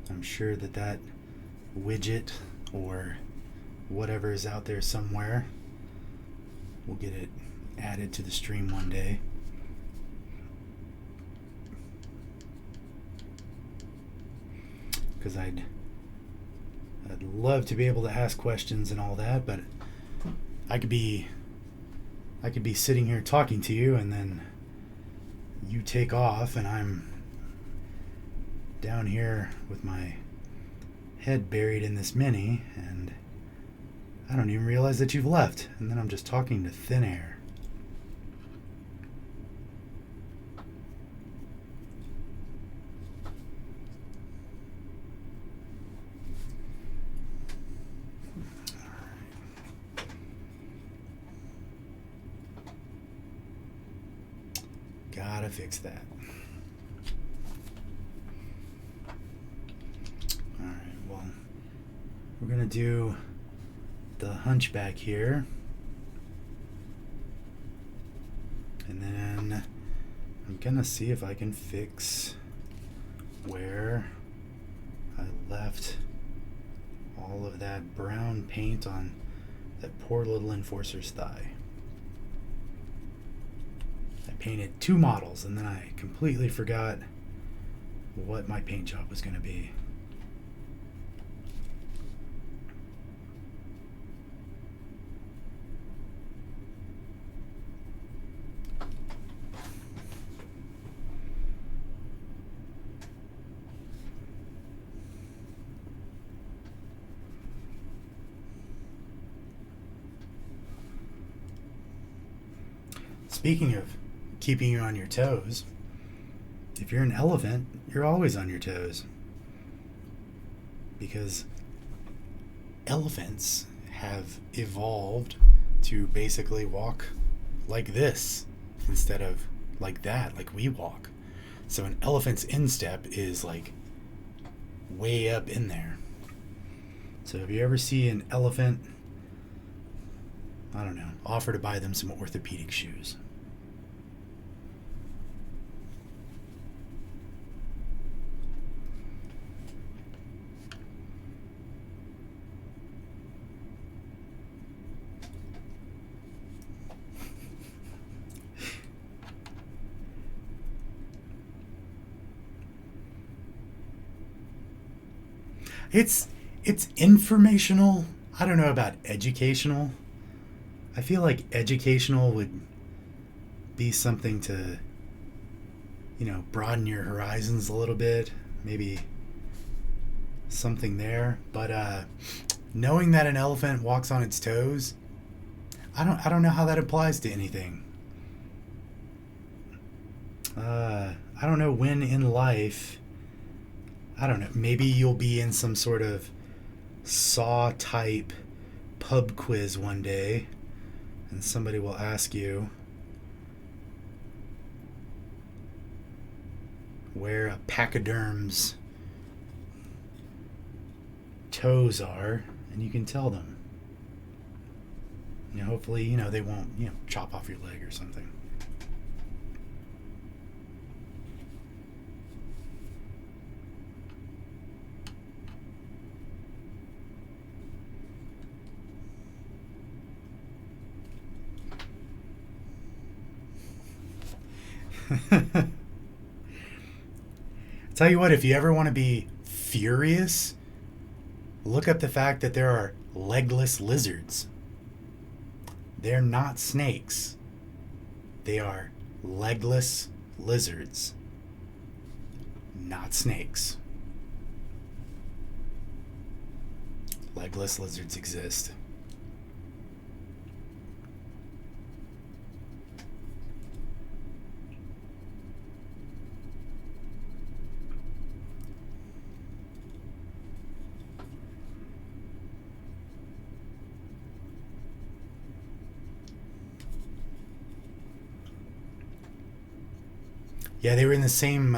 I'm sure that widget or whatever is out there somewhere, we'll get it added to the stream one day. Because I'd love to be able to ask questions and all that, but I could be sitting here talking to you, and then you take off, and I'm down here with my head buried in this mini, and I don't even realize that you've left, and then I'm just talking to thin air. Gotta fix that. Alright, well, we're gonna do the hunchback here. And then I'm gonna see if I can fix where I left all of that brown paint on that poor little enforcer's thigh. I painted 2 models and then I completely forgot what my paint job was going to be. Speaking of keeping you on your toes, if you're an elephant, you're always on your toes. Because elephants have evolved to basically walk like this instead of like that, like we walk. So an elephant's instep is like way up in there. So if you ever see an elephant, I don't know, offer to buy them some orthopedic shoes. It's informational. I don't know about educational. I feel like educational would be something to, broaden your horizons a little bit. Maybe something there. But knowing that an elephant walks on its toes, I don't know how that applies to anything. I don't know when in life. I don't know. Maybe you'll be in some sort of Saw type pub quiz one day, and somebody will ask you where a pachyderm's toes are, and you can tell them. Hopefully, they won't, chop off your leg or something. Tell you what, if you ever want to be furious, look up the fact that there are legless lizards. They're not snakes. They are legless lizards, not snakes. Legless lizards exist. Yeah, they were in the same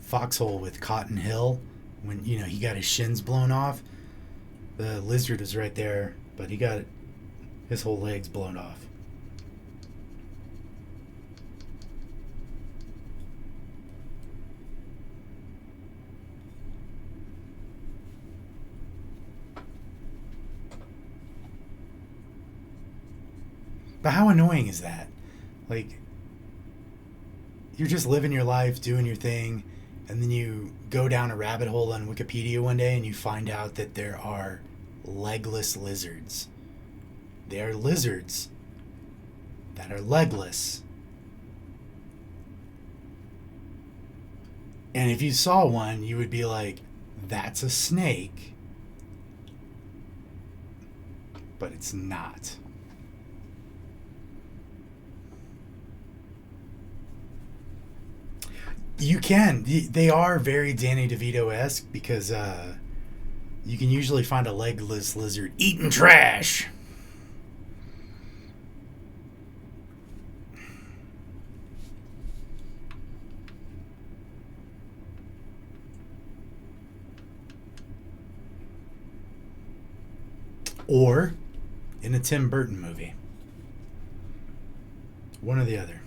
foxhole with Cotton Hill when, he got his shins blown off. The lizard was right there, but he got his whole legs blown off. But how annoying is that? Like, you're just living your life, doing your thing, and then you go down a rabbit hole on Wikipedia one day and you find out that there are legless lizards. They are lizards that are legless. And if you saw one, you would be like, that's a snake, but it's not. You can. They are very Danny DeVito-esque because you can usually find a legless lizard eating trash. Or in a Tim Burton movie. One or the other.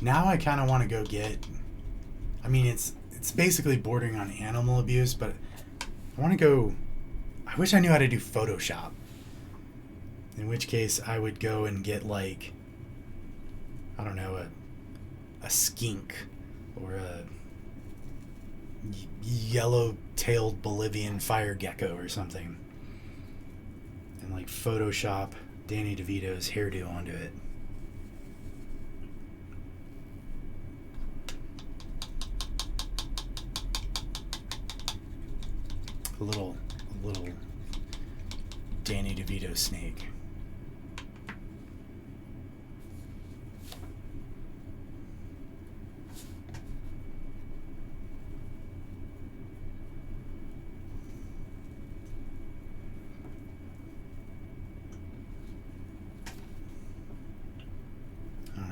Now I kind of want to go get. I mean, it's basically bordering on animal abuse, but I want to go. I wish I knew how to do Photoshop. In which case, I would go and get like, I don't know, a skink or a yellow-tailed Bolivian fire gecko or something, and like Photoshop Danny DeVito's hairdo onto it. A little Danny DeVito snake. All right.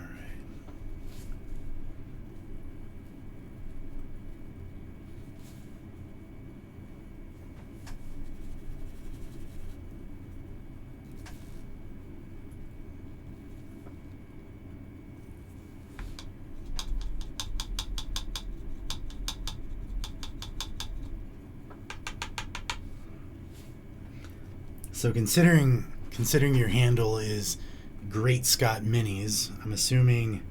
So considering your handle is Great Scott Minis, I'm assuming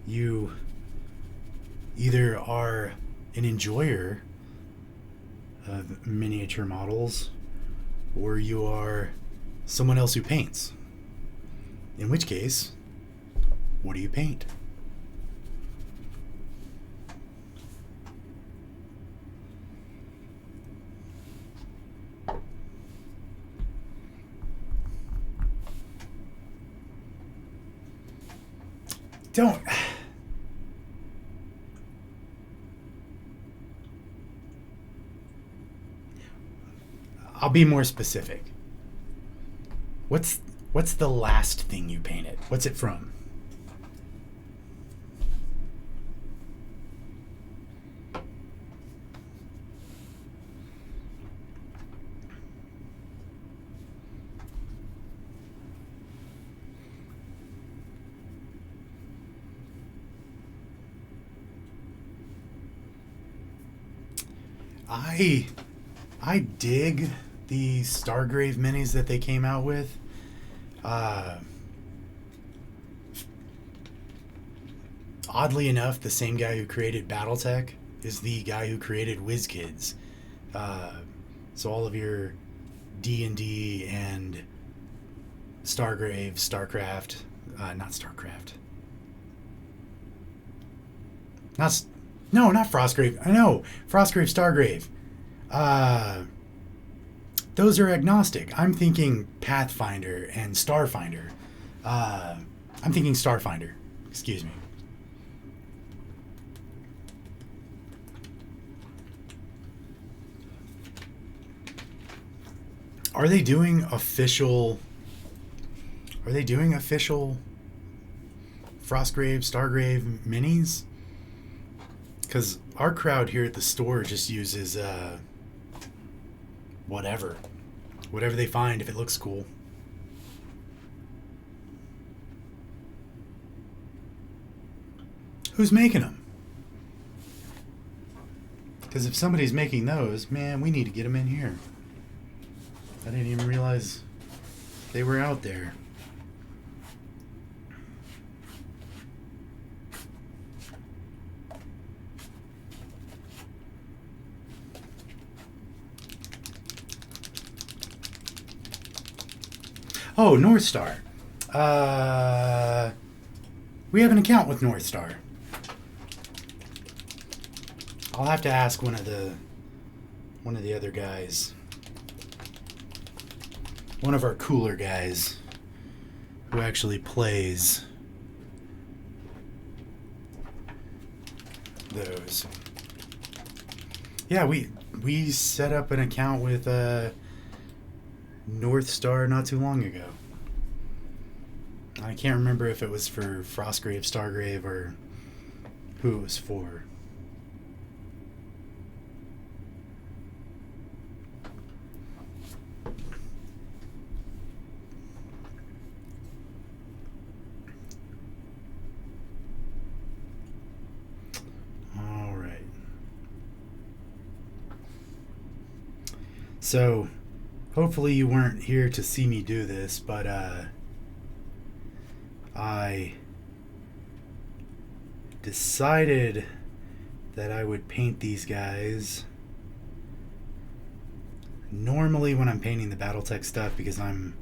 you either are an enjoyer of miniature models or you are someone else who paints. In which case, what do you paint? Don't. I'll be more specific. What's the last thing you painted? What's it from? I dig the Stargrave minis that they came out with. Oddly enough, the same guy who created BattleTech is the guy who created WizKids. So all of your D&D and Stargrave, StarCraft, not StarCraft. Not Frostgrave. I know Frostgrave, Stargrave. Those are agnostic. I'm thinking Pathfinder and Starfinder. I'm thinking Starfinder. Excuse me. Are they doing official Frostgrave, Stargrave minis? Because our crowd here at the store just uses whatever they find if it looks cool. Who's making them? Because if somebody's making those, man, we need to get them in here. I didn't even realize they were out there. Oh, North Star. We have an account with North Star. I'll have to ask one of the other guys. One of our cooler guys who actually plays those. Yeah, we set up an account with North Star not too long ago. I can't remember if it was for Frostgrave, Stargrave, or who it was for. All right. So, hopefully you weren't here to see me do this, but I decided that I would paint these guys. Normally when I'm painting the Battletech stuff, because I'm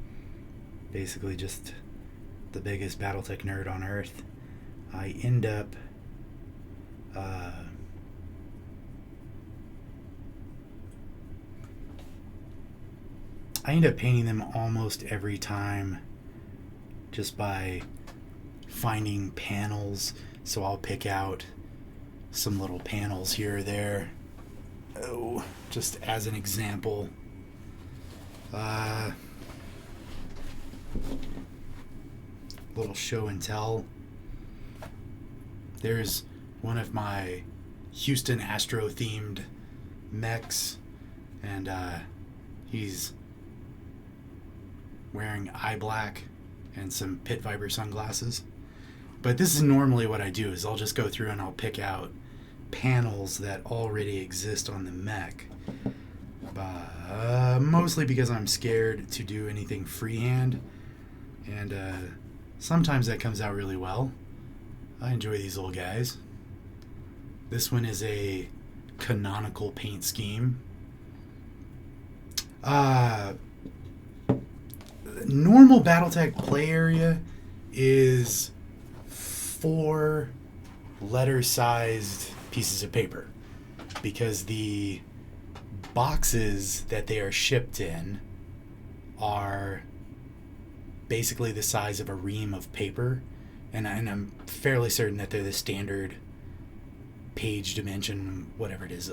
basically just the biggest Battletech nerd on earth, I end up painting them almost every time just by finding panels. So I'll pick out some little panels here or there. Oh, just as an example. Little show and tell. There's one of my Houston Astro themed mechs, and he's wearing eye black and some pit viper sunglasses. But this is normally what I do, is I'll just go through and I'll pick out panels that already exist on the mech. Mostly because I'm scared to do anything freehand, and sometimes that comes out really well. I enjoy these little guys. This one is a canonical paint scheme. Normal Battletech play area is 4 letter-sized pieces of paper, because the boxes that they are shipped in are basically the size of a ream of paper, and I'm fairly certain that they're the standard page dimension, whatever it is,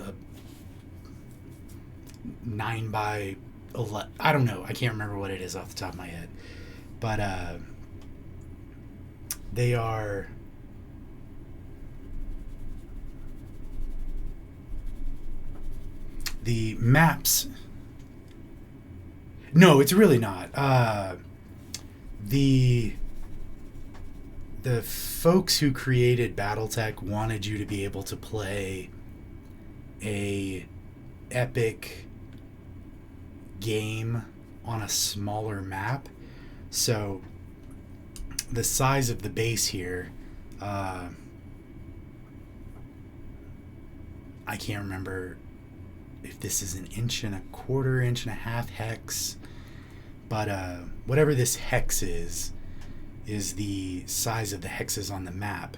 9 by 11. I don't know. I can't remember what it is off the top of my head. But they are the maps. No, it's really not. The folks who created Battletech wanted you to be able to play a epic game on a smaller map. So the size of the base here, I can't remember if this is 1.25 inches, 1.5 inches hex, but whatever this hex is the size of the hexes on the map.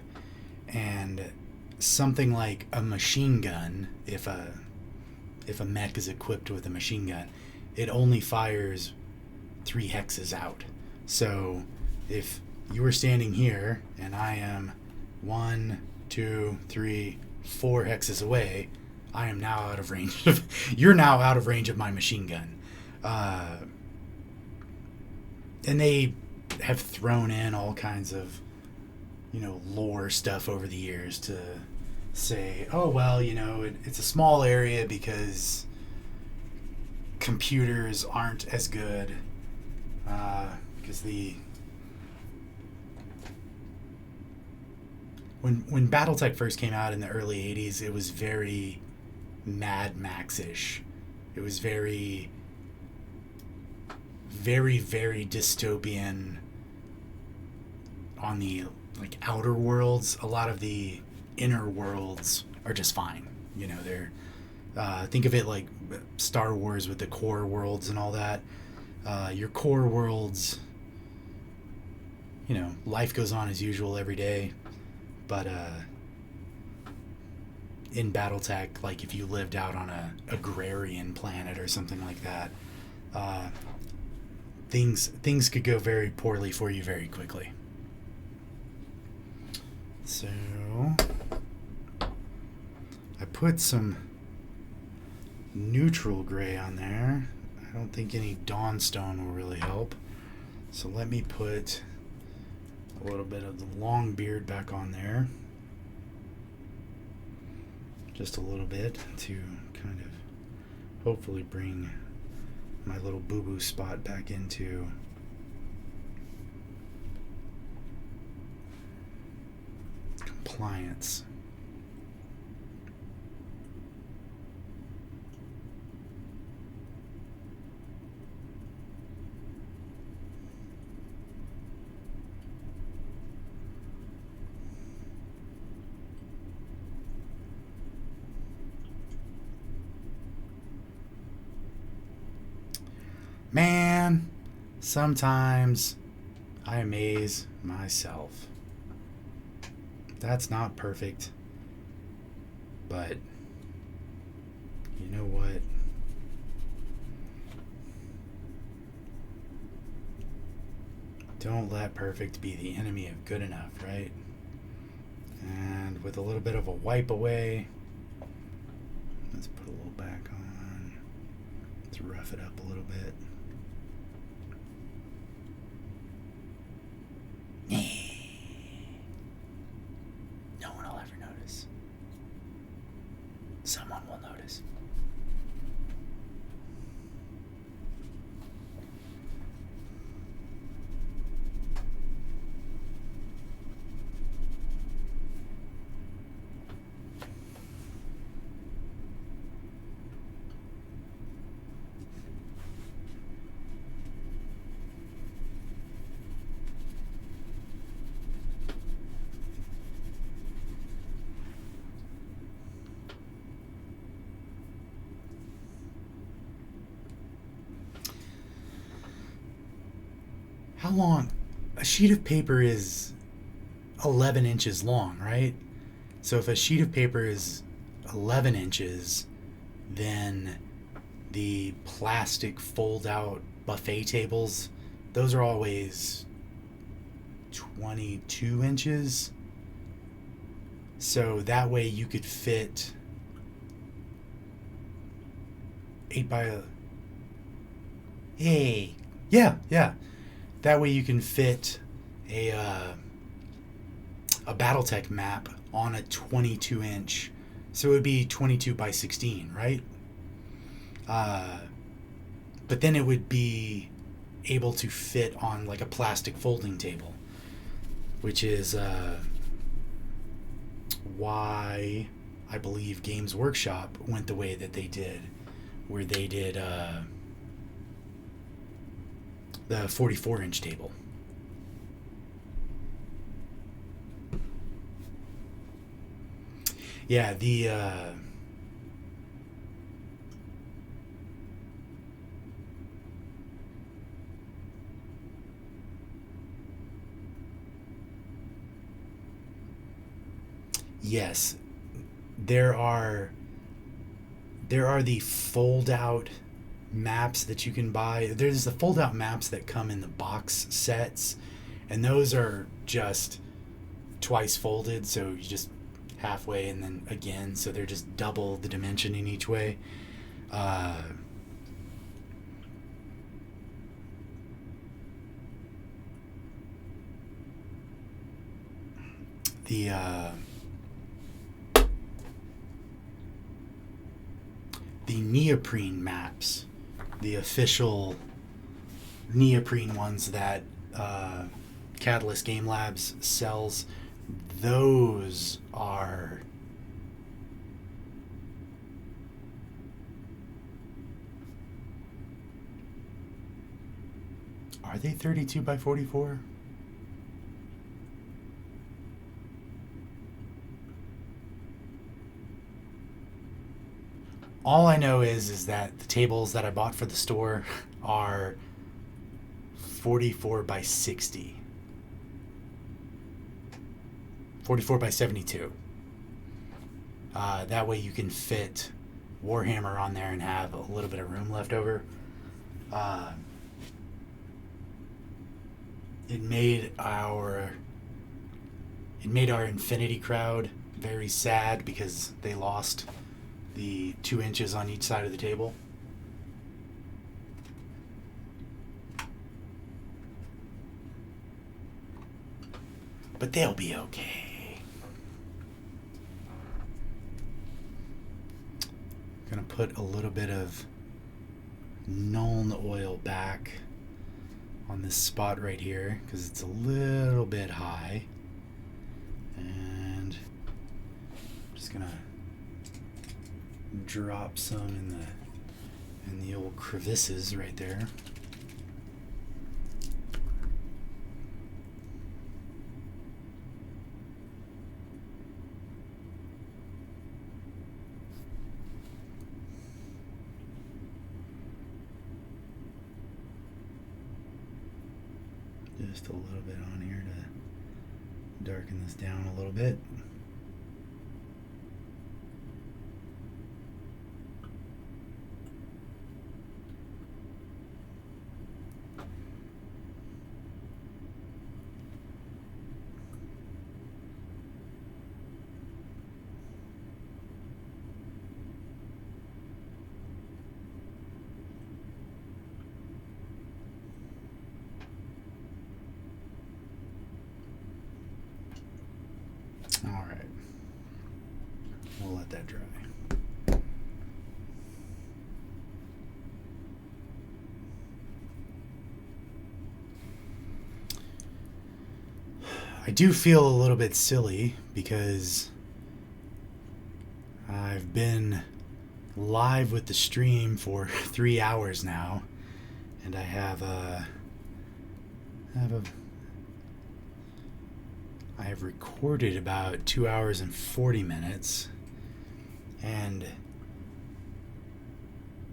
And something like a machine gun, if a mech is equipped with a machine gun, it only fires 3 hexes out. So if you were standing here and I am 1, 2, 3, 4 hexes away, I am now out of range of you're now out of range of my machine gun. And they have thrown in all kinds of, lore stuff over the years to say, oh, well, it's a small area because computers aren't as good, because when Battletech first came out in the early 80s, it was very Mad Max-ish. It was very very, very dystopian on the like outer worlds. A lot of the inner worlds are just fine. They're think of it like Star Wars with the core worlds and all that. Your core worlds, life goes on as usual every day, but in BattleTech, like if you lived out on a agrarian planet or something like that, things could go very poorly for you very quickly. So I put some neutral gray on there. I don't think any Dawnstone will really help. So let me put a little bit of the long beard back on there. Just a little bit to kind of hopefully bring my little boo-boo spot back into compliance. Man, sometimes I amaze myself. That's not perfect, but you know what? Don't let perfect be the enemy of good enough, right? And with a little bit of a wipe away, let's put a little back on. Let's rough it up a little bit. No one will ever notice. Someone will notice. How long? A sheet of paper is 11 inches long, right? So if a sheet of paper is 11 inches, then the plastic fold-out buffet tables, those are always 22 inches. So that way you could fit 8 by... Hey! Yeah. That way you can fit a BattleTech map on a 22 inch. So it would be 22 by 16, right? But then it would be able to fit on like a plastic folding table, which is why I believe Games Workshop went the way that they did, where they did the 44-inch table. Yeah, yes, there are the fold-out maps that you can buy. There's the fold-out maps that come in the box sets, and those are just twice folded, so you just halfway and then again, so they're just double the dimension in each way. The neoprene maps, the official neoprene ones that Catalyst Game Labs sells, those are Are they 32 by 44? All I know is that the tables that I bought for the store are 44 by 60. 44 by 72. That way you can fit Warhammer on there and have a little bit of room left over. It made our Infinity crowd very sad because they lost the 2 inches on each side of the table. But they'll be okay. Gonna put a little bit of Nuln oil back on this spot right here because it's a little bit high. And I'm just gonna drop some in the old crevices right there. Just a little bit on here to darken this down a little bit. All right, we'll let that dry. I do feel a little bit silly because I've been live with the stream for 3 hours now, and I have recorded about 2 hours and 40 minutes, and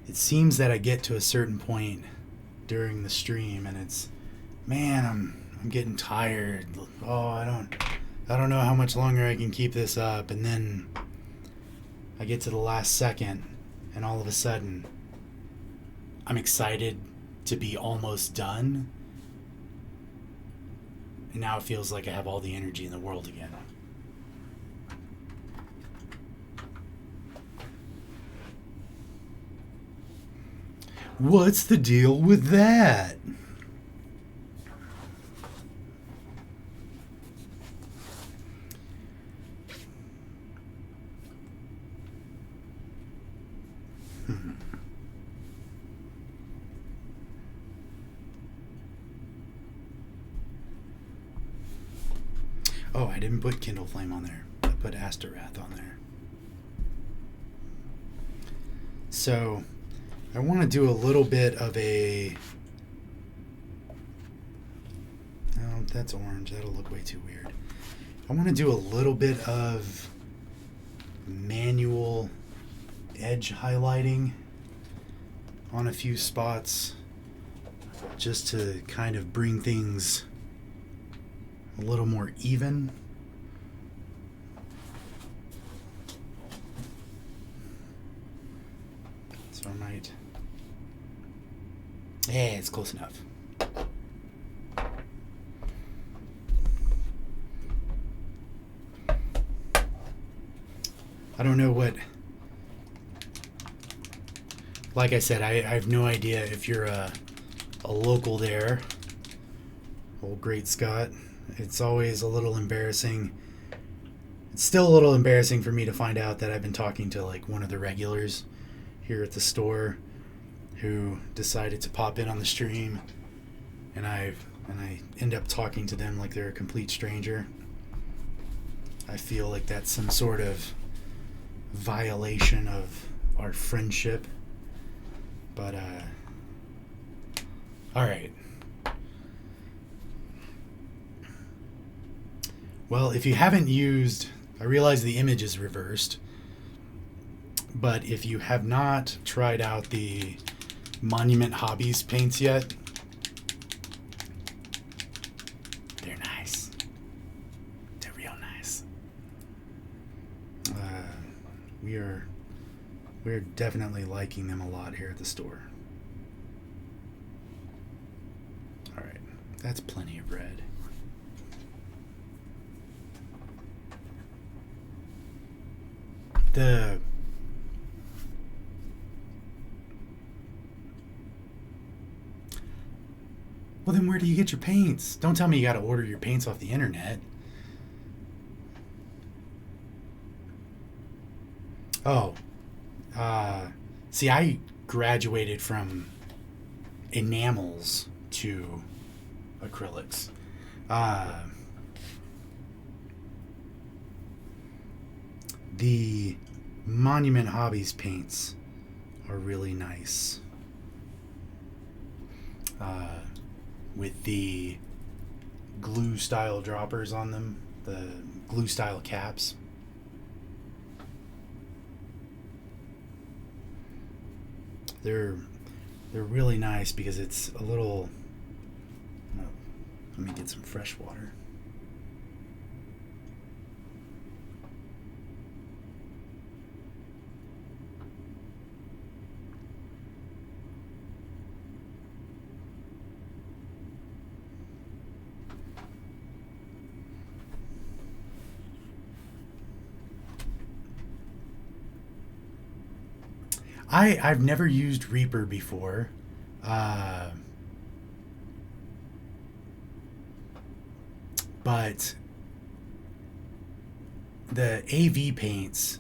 it seems that I get to a certain point during the stream and it's, man, I'm getting tired. Oh, I don't know how much longer I can keep this up, and then I get to the last second and all of a sudden I'm excited to be almost done. And now it feels like I have all the energy in the world again. What's the deal with that? Oh, I didn't put Kindle Flame on there. I put Astorath on there. So, I want to do a little bit of a... Oh, that's orange. That'll look way too weird. I want to do a little bit of manual edge highlighting on a few spots just to kind of bring things a little more even. So I might... Yeah, it's close enough. I don't know what... Like I said, I have no idea if you're a local there. Old Great Scott. It's always a little embarrassing. It's still a little embarrassing for me to find out that I've been talking to like one of the regulars here at the store who decided to pop in on the stream, and I end up talking to them like they're a complete stranger. I feel like that's some sort of violation of our friendship. But all right. Well, if you haven't used, I realize the image is reversed, but if you have not tried out the Monument Hobbies paints yet, they're nice. They're real nice. We're definitely liking them a lot here at the store. All right, that's plenty of red. Well, then where do you get your paints? Don't tell me you got to order your paints off the internet. Oh, see, I graduated from enamels to acrylics. The Monument Hobbies paints are really nice. With the glue style droppers on them, the glue style caps. They're really nice because it's a little. Oh, let me get some fresh water. I've never used Reaper before. Uh, but the AV paints,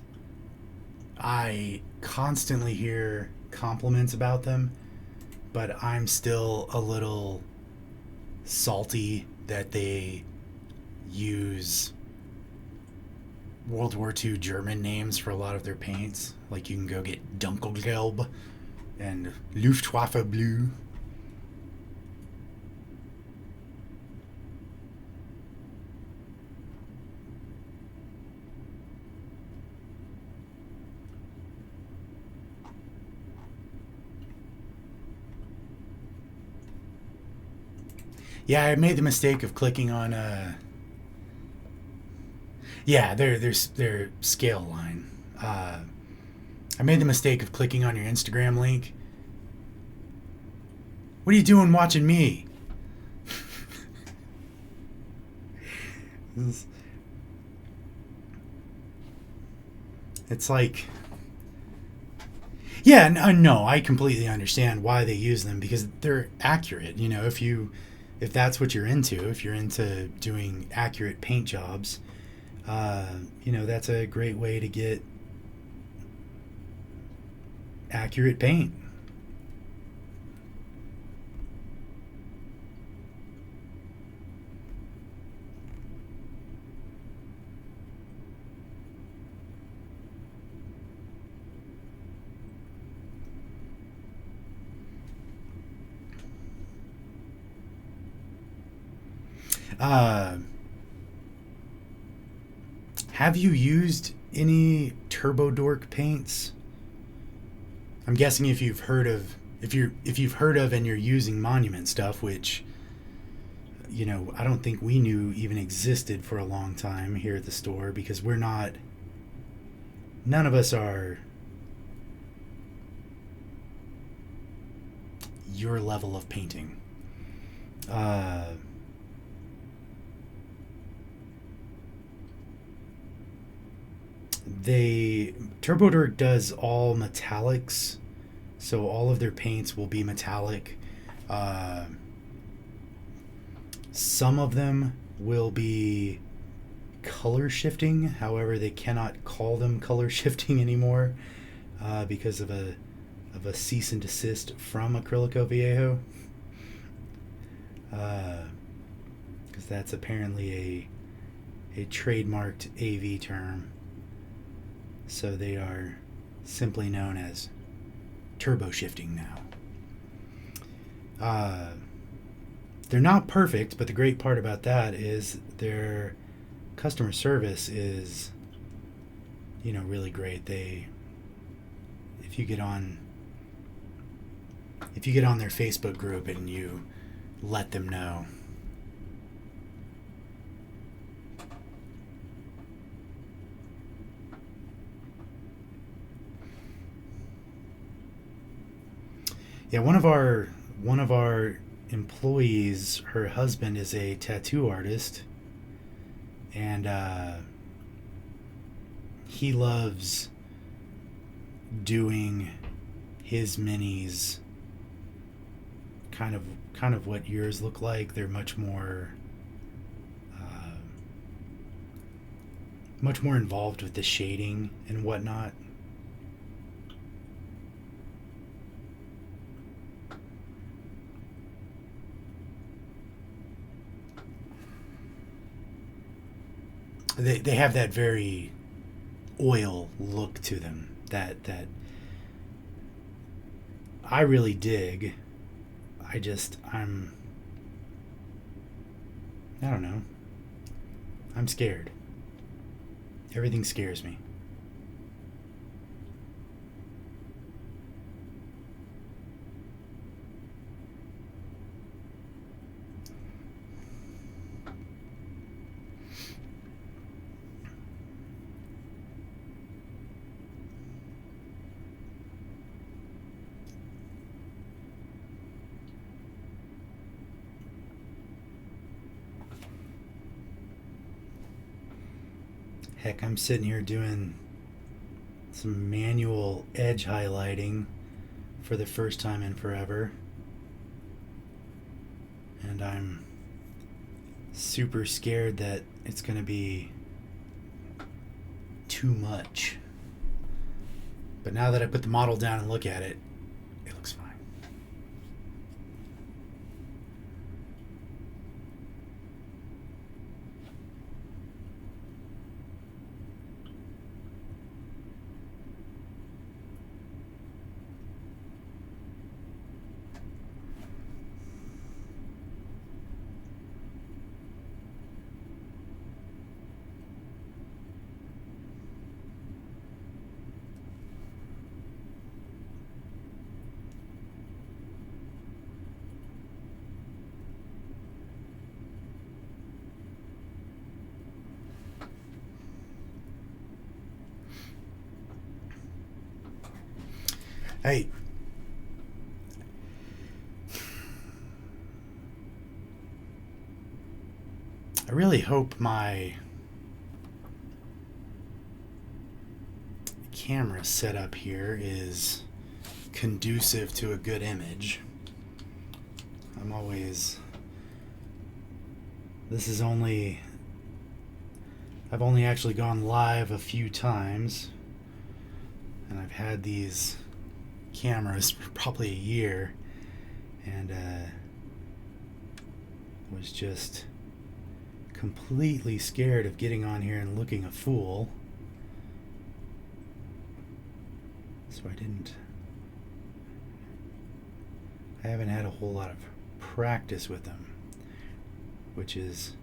I constantly hear compliments about them, but I'm still a little salty that they use World War II German names for a lot of their paints. Like you can go get Dunkelgelb and Luftwaffe Blue. Yeah, I made the mistake of clicking on yeah, their scale line. I made the mistake of clicking on your Instagram link. What are you doing watching me? It's like, yeah, no, I completely understand why they use them because they're accurate. You know, if that's what you're into, if you're into doing accurate paint jobs, that's a great way to get accurate paint. Uh, have you used any Turbo Dork paints? I'm guessing if you've heard of and you're using Monument stuff, which I don't think we knew even existed for a long time here at the store because none of us are your level of painting. Turbo Dork does all metallics, so all of their paints will be metallic. Some of them will be color shifting, however, they cannot call them color shifting anymore because of a cease and desist from Acrylico Viejo. Because that's apparently a trademarked AV term. So they are simply known as turbo shifting now. They're not perfect, but the great part about that is they're customer service is, really great. If you get on their Facebook group and you let them know. Yeah, one of our employees, her husband is a tattoo artist, and he loves doing his minis kind of what yours look like. They're much more involved with the shading and whatnot. They have that very oil look to them that I really dig. I don't know. I'm scared. Everything scares me. Heck, I'm sitting here doing some manual edge highlighting for the first time in forever. And I'm super scared that it's going to be too much. But now that I put the model down and look at it, it looks fine. Hey, I really hope my camera setup here is conducive to a good image. I've only actually gone live a few times, and I've had these cameras for probably a year, and was just completely scared of getting on here and looking a fool, so I haven't had a whole lot of practice with them, which is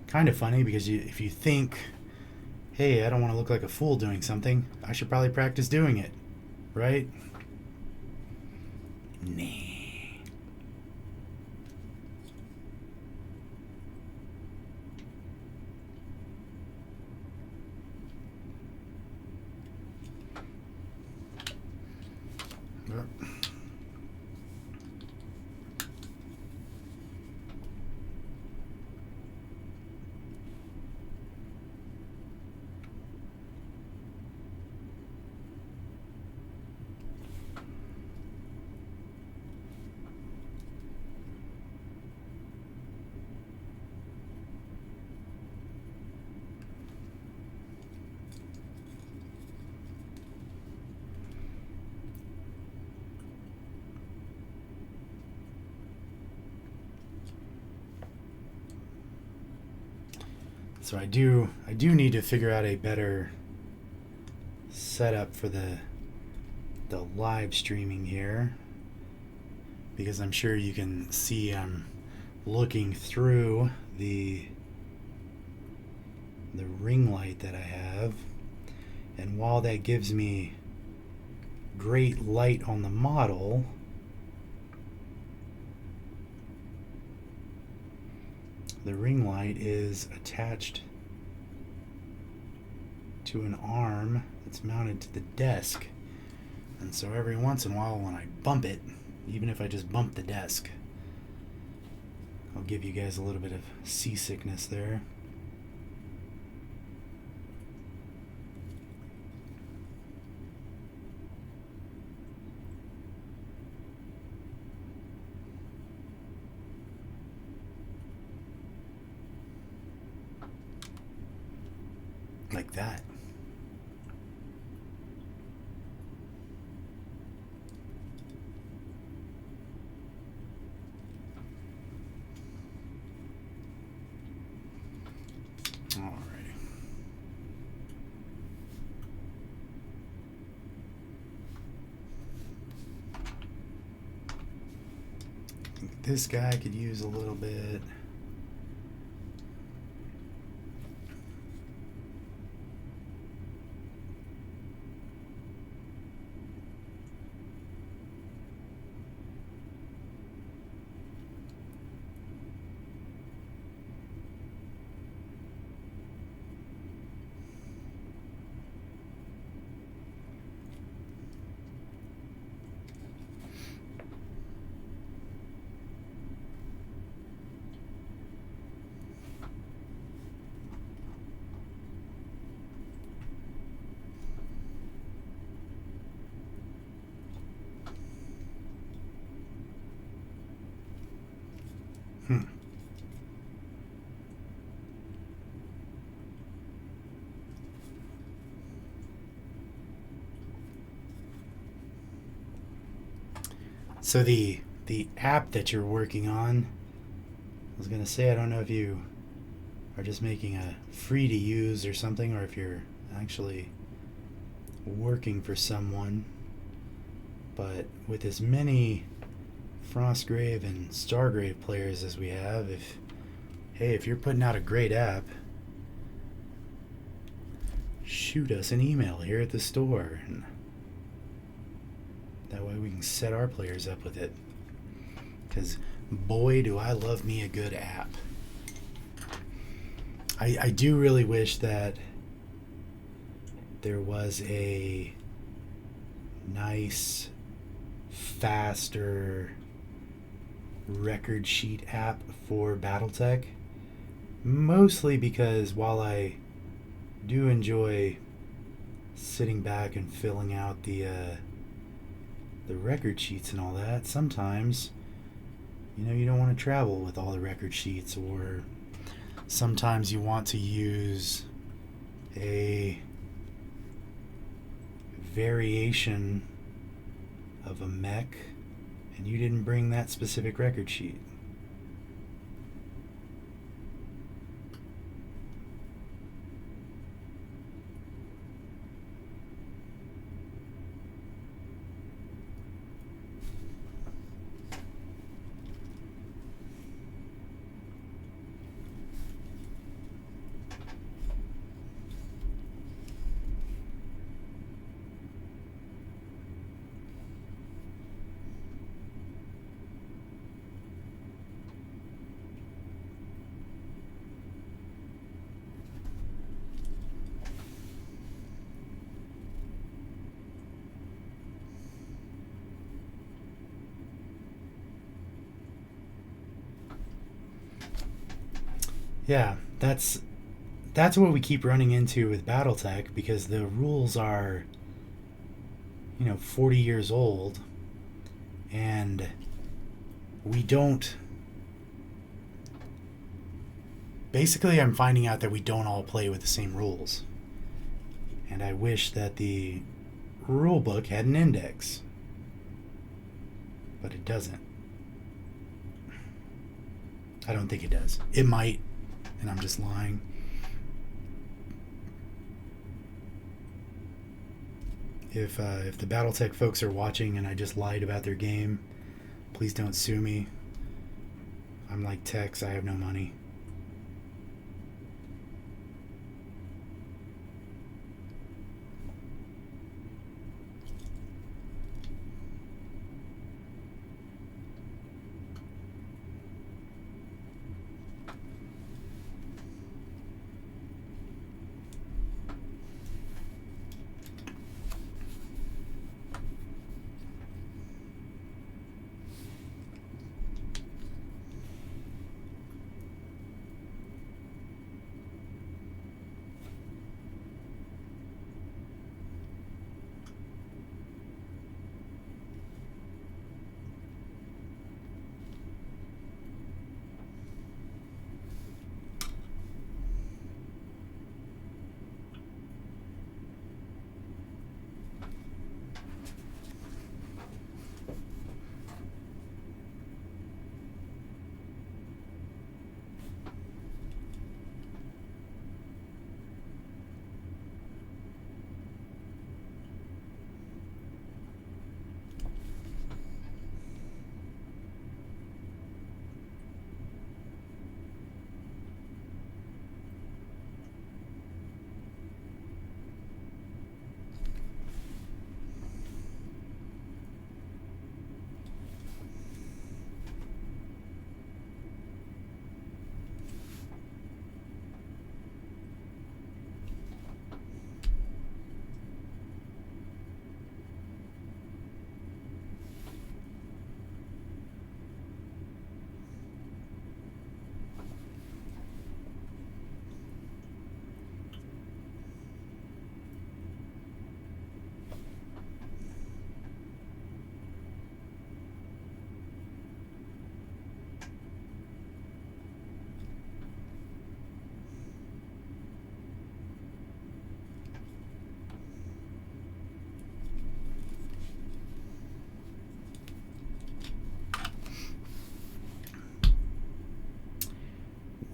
kind of funny because if you think, hey, I don't want to look like a fool doing something, I should probably practice doing it, right? Nah. So I do need to figure out a better setup for the live streaming here, because I'm sure you can see I'm looking through the the ring light that I have. And while that gives me great light on the model, the ring light is attached to an arm that's mounted to the desk. And so every once in a while when I bump it, even if I just bump the desk, I'll give you guys a little bit of seasickness there. Like that. Alrighty. I think this guy could use a little bit. So the app that you're working on, I was gonna say, I don't know if you are just making a free to use or something, or if you're actually working for someone. But with as many Frostgrave and Stargrave players as we have, if you're putting out a great app, shoot us an email here at the store, and that way we can set our players up with it. Because boy, do I love me a good app. I do really wish that there was a nice, faster record sheet app for Battletech. Mostly because while I do enjoy sitting back and filling out the record sheets and all that, sometimes you don't want to travel with all the record sheets, or sometimes you want to use a variation of a mech and you didn't bring that specific record sheet. Yeah, that's what we keep running into with Battletech, because the rules are 40 years old, and we don't basically I'm finding out that we don't all play with the same rules. And I wish that the rule book had an index, but it doesn't. I don't think it does. It might, and I'm just lying. If the Battletech folks are watching and I just lied about their game, please don't sue me. I'm like Tex, I have no money.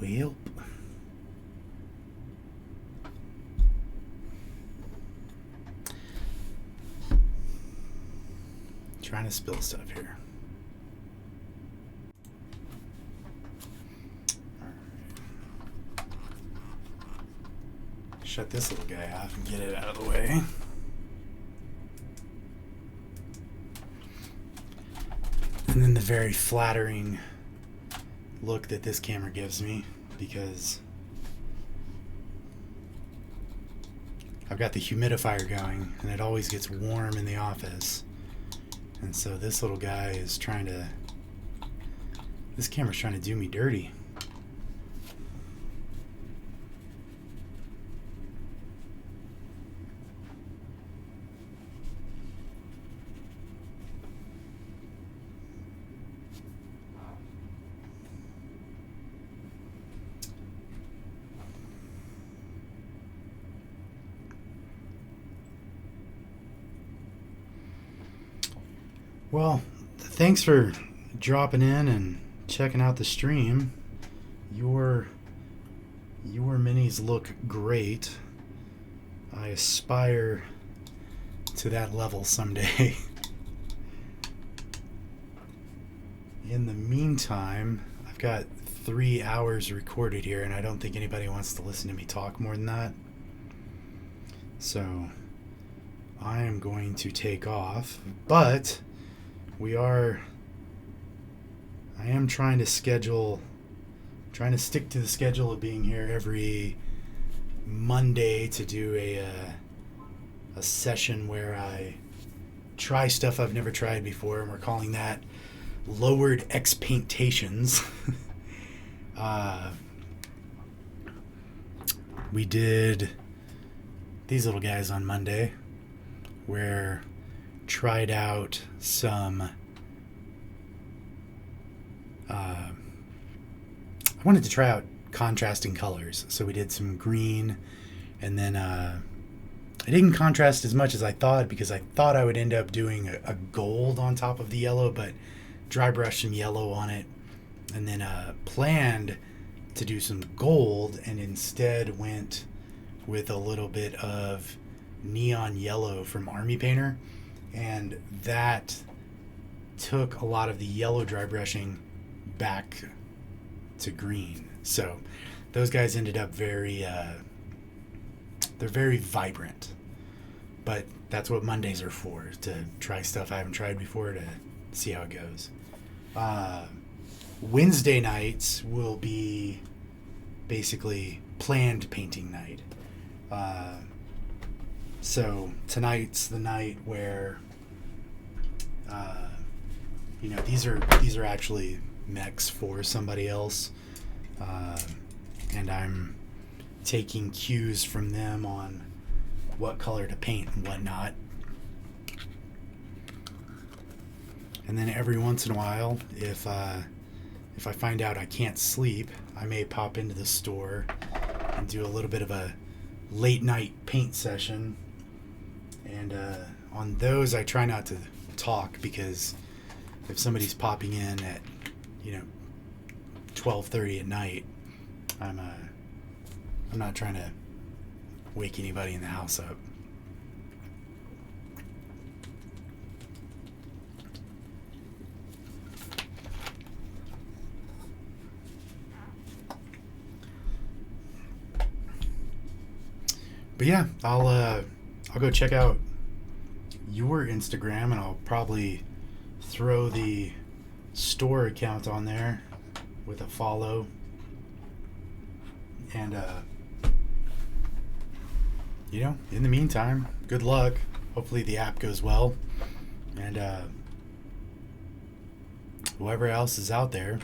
Well. Trying to spill stuff here. Shut this little guy off and get it out of the way. And then the very flattering look that this camera gives me, because I've got the humidifier going and it always gets warm in the office. And so this little guy is this camera's trying to do me dirty. Well, thanks for dropping in and checking out the stream. Your minis look great. I aspire to that level someday. In the meantime, I've got 3 hours recorded here, and I don't think anybody wants to listen to me talk more than that. So I am going to take off, but I am trying to stick to the schedule of being here every Monday to do a session where I try stuff I've never tried before, and we're calling that Lowered Expaintations. We did these little guys on Monday, where tried out some I wanted to try out contrasting colors, so we did some green, and then it didn't contrast as much as I thought, because I thought I would end up doing a gold on top of the yellow, but dry brushed some yellow on it, and then planned to do some gold, and instead went with a little bit of neon yellow from Army Painter, and that took a lot of the yellow dry brushing back to green. So those guys ended up they're very vibrant, but that's what Mondays are for, to try stuff I haven't tried before, to see how it goes. Wednesday nights will be basically planned painting night. So tonight's the night where these are actually mechs for somebody else, and I'm taking cues from them on what color to paint and whatnot. And then every once in a while, if I find out I can't sleep, I may pop into the store and do a little bit of a late night paint session. And on those, I try not to talk, because if somebody's popping in at 12:30 at night, I'm not trying to wake anybody in the house up. But yeah, I'll go check out your Instagram, and I'll probably throw the store account on there with a follow. And in the meantime, good luck. Hopefully the app goes well, and whoever else is out there,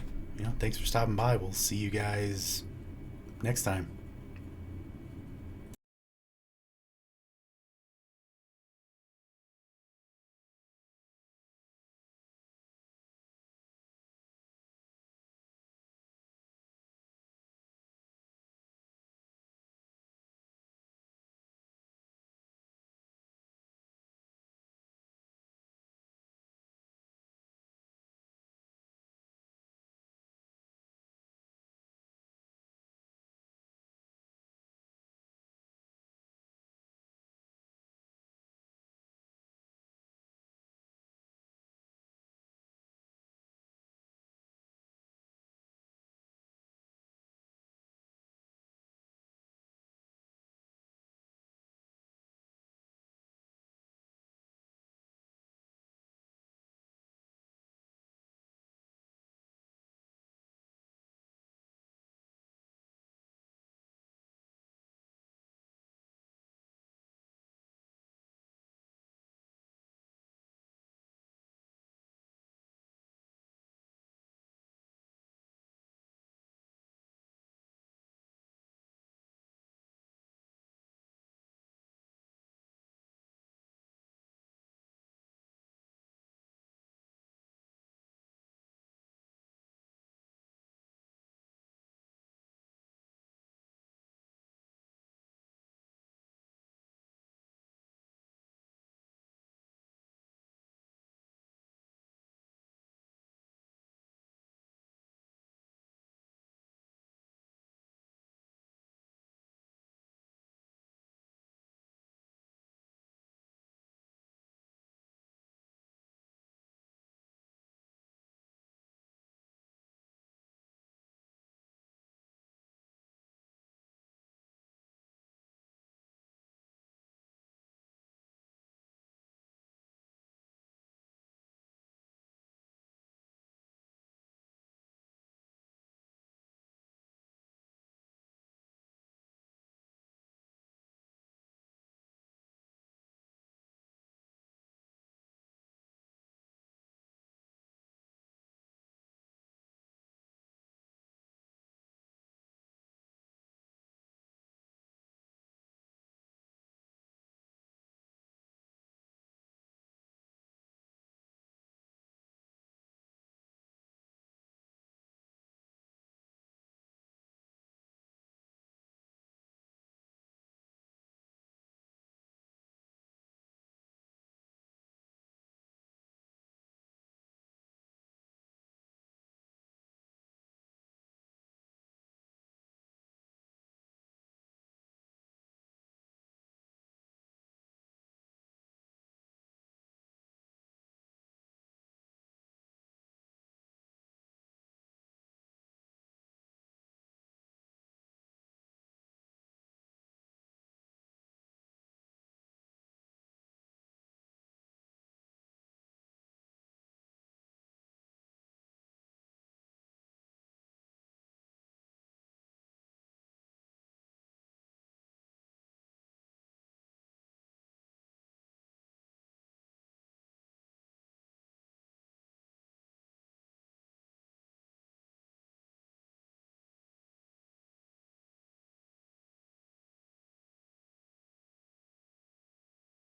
thanks for stopping by. We'll see you guys next time.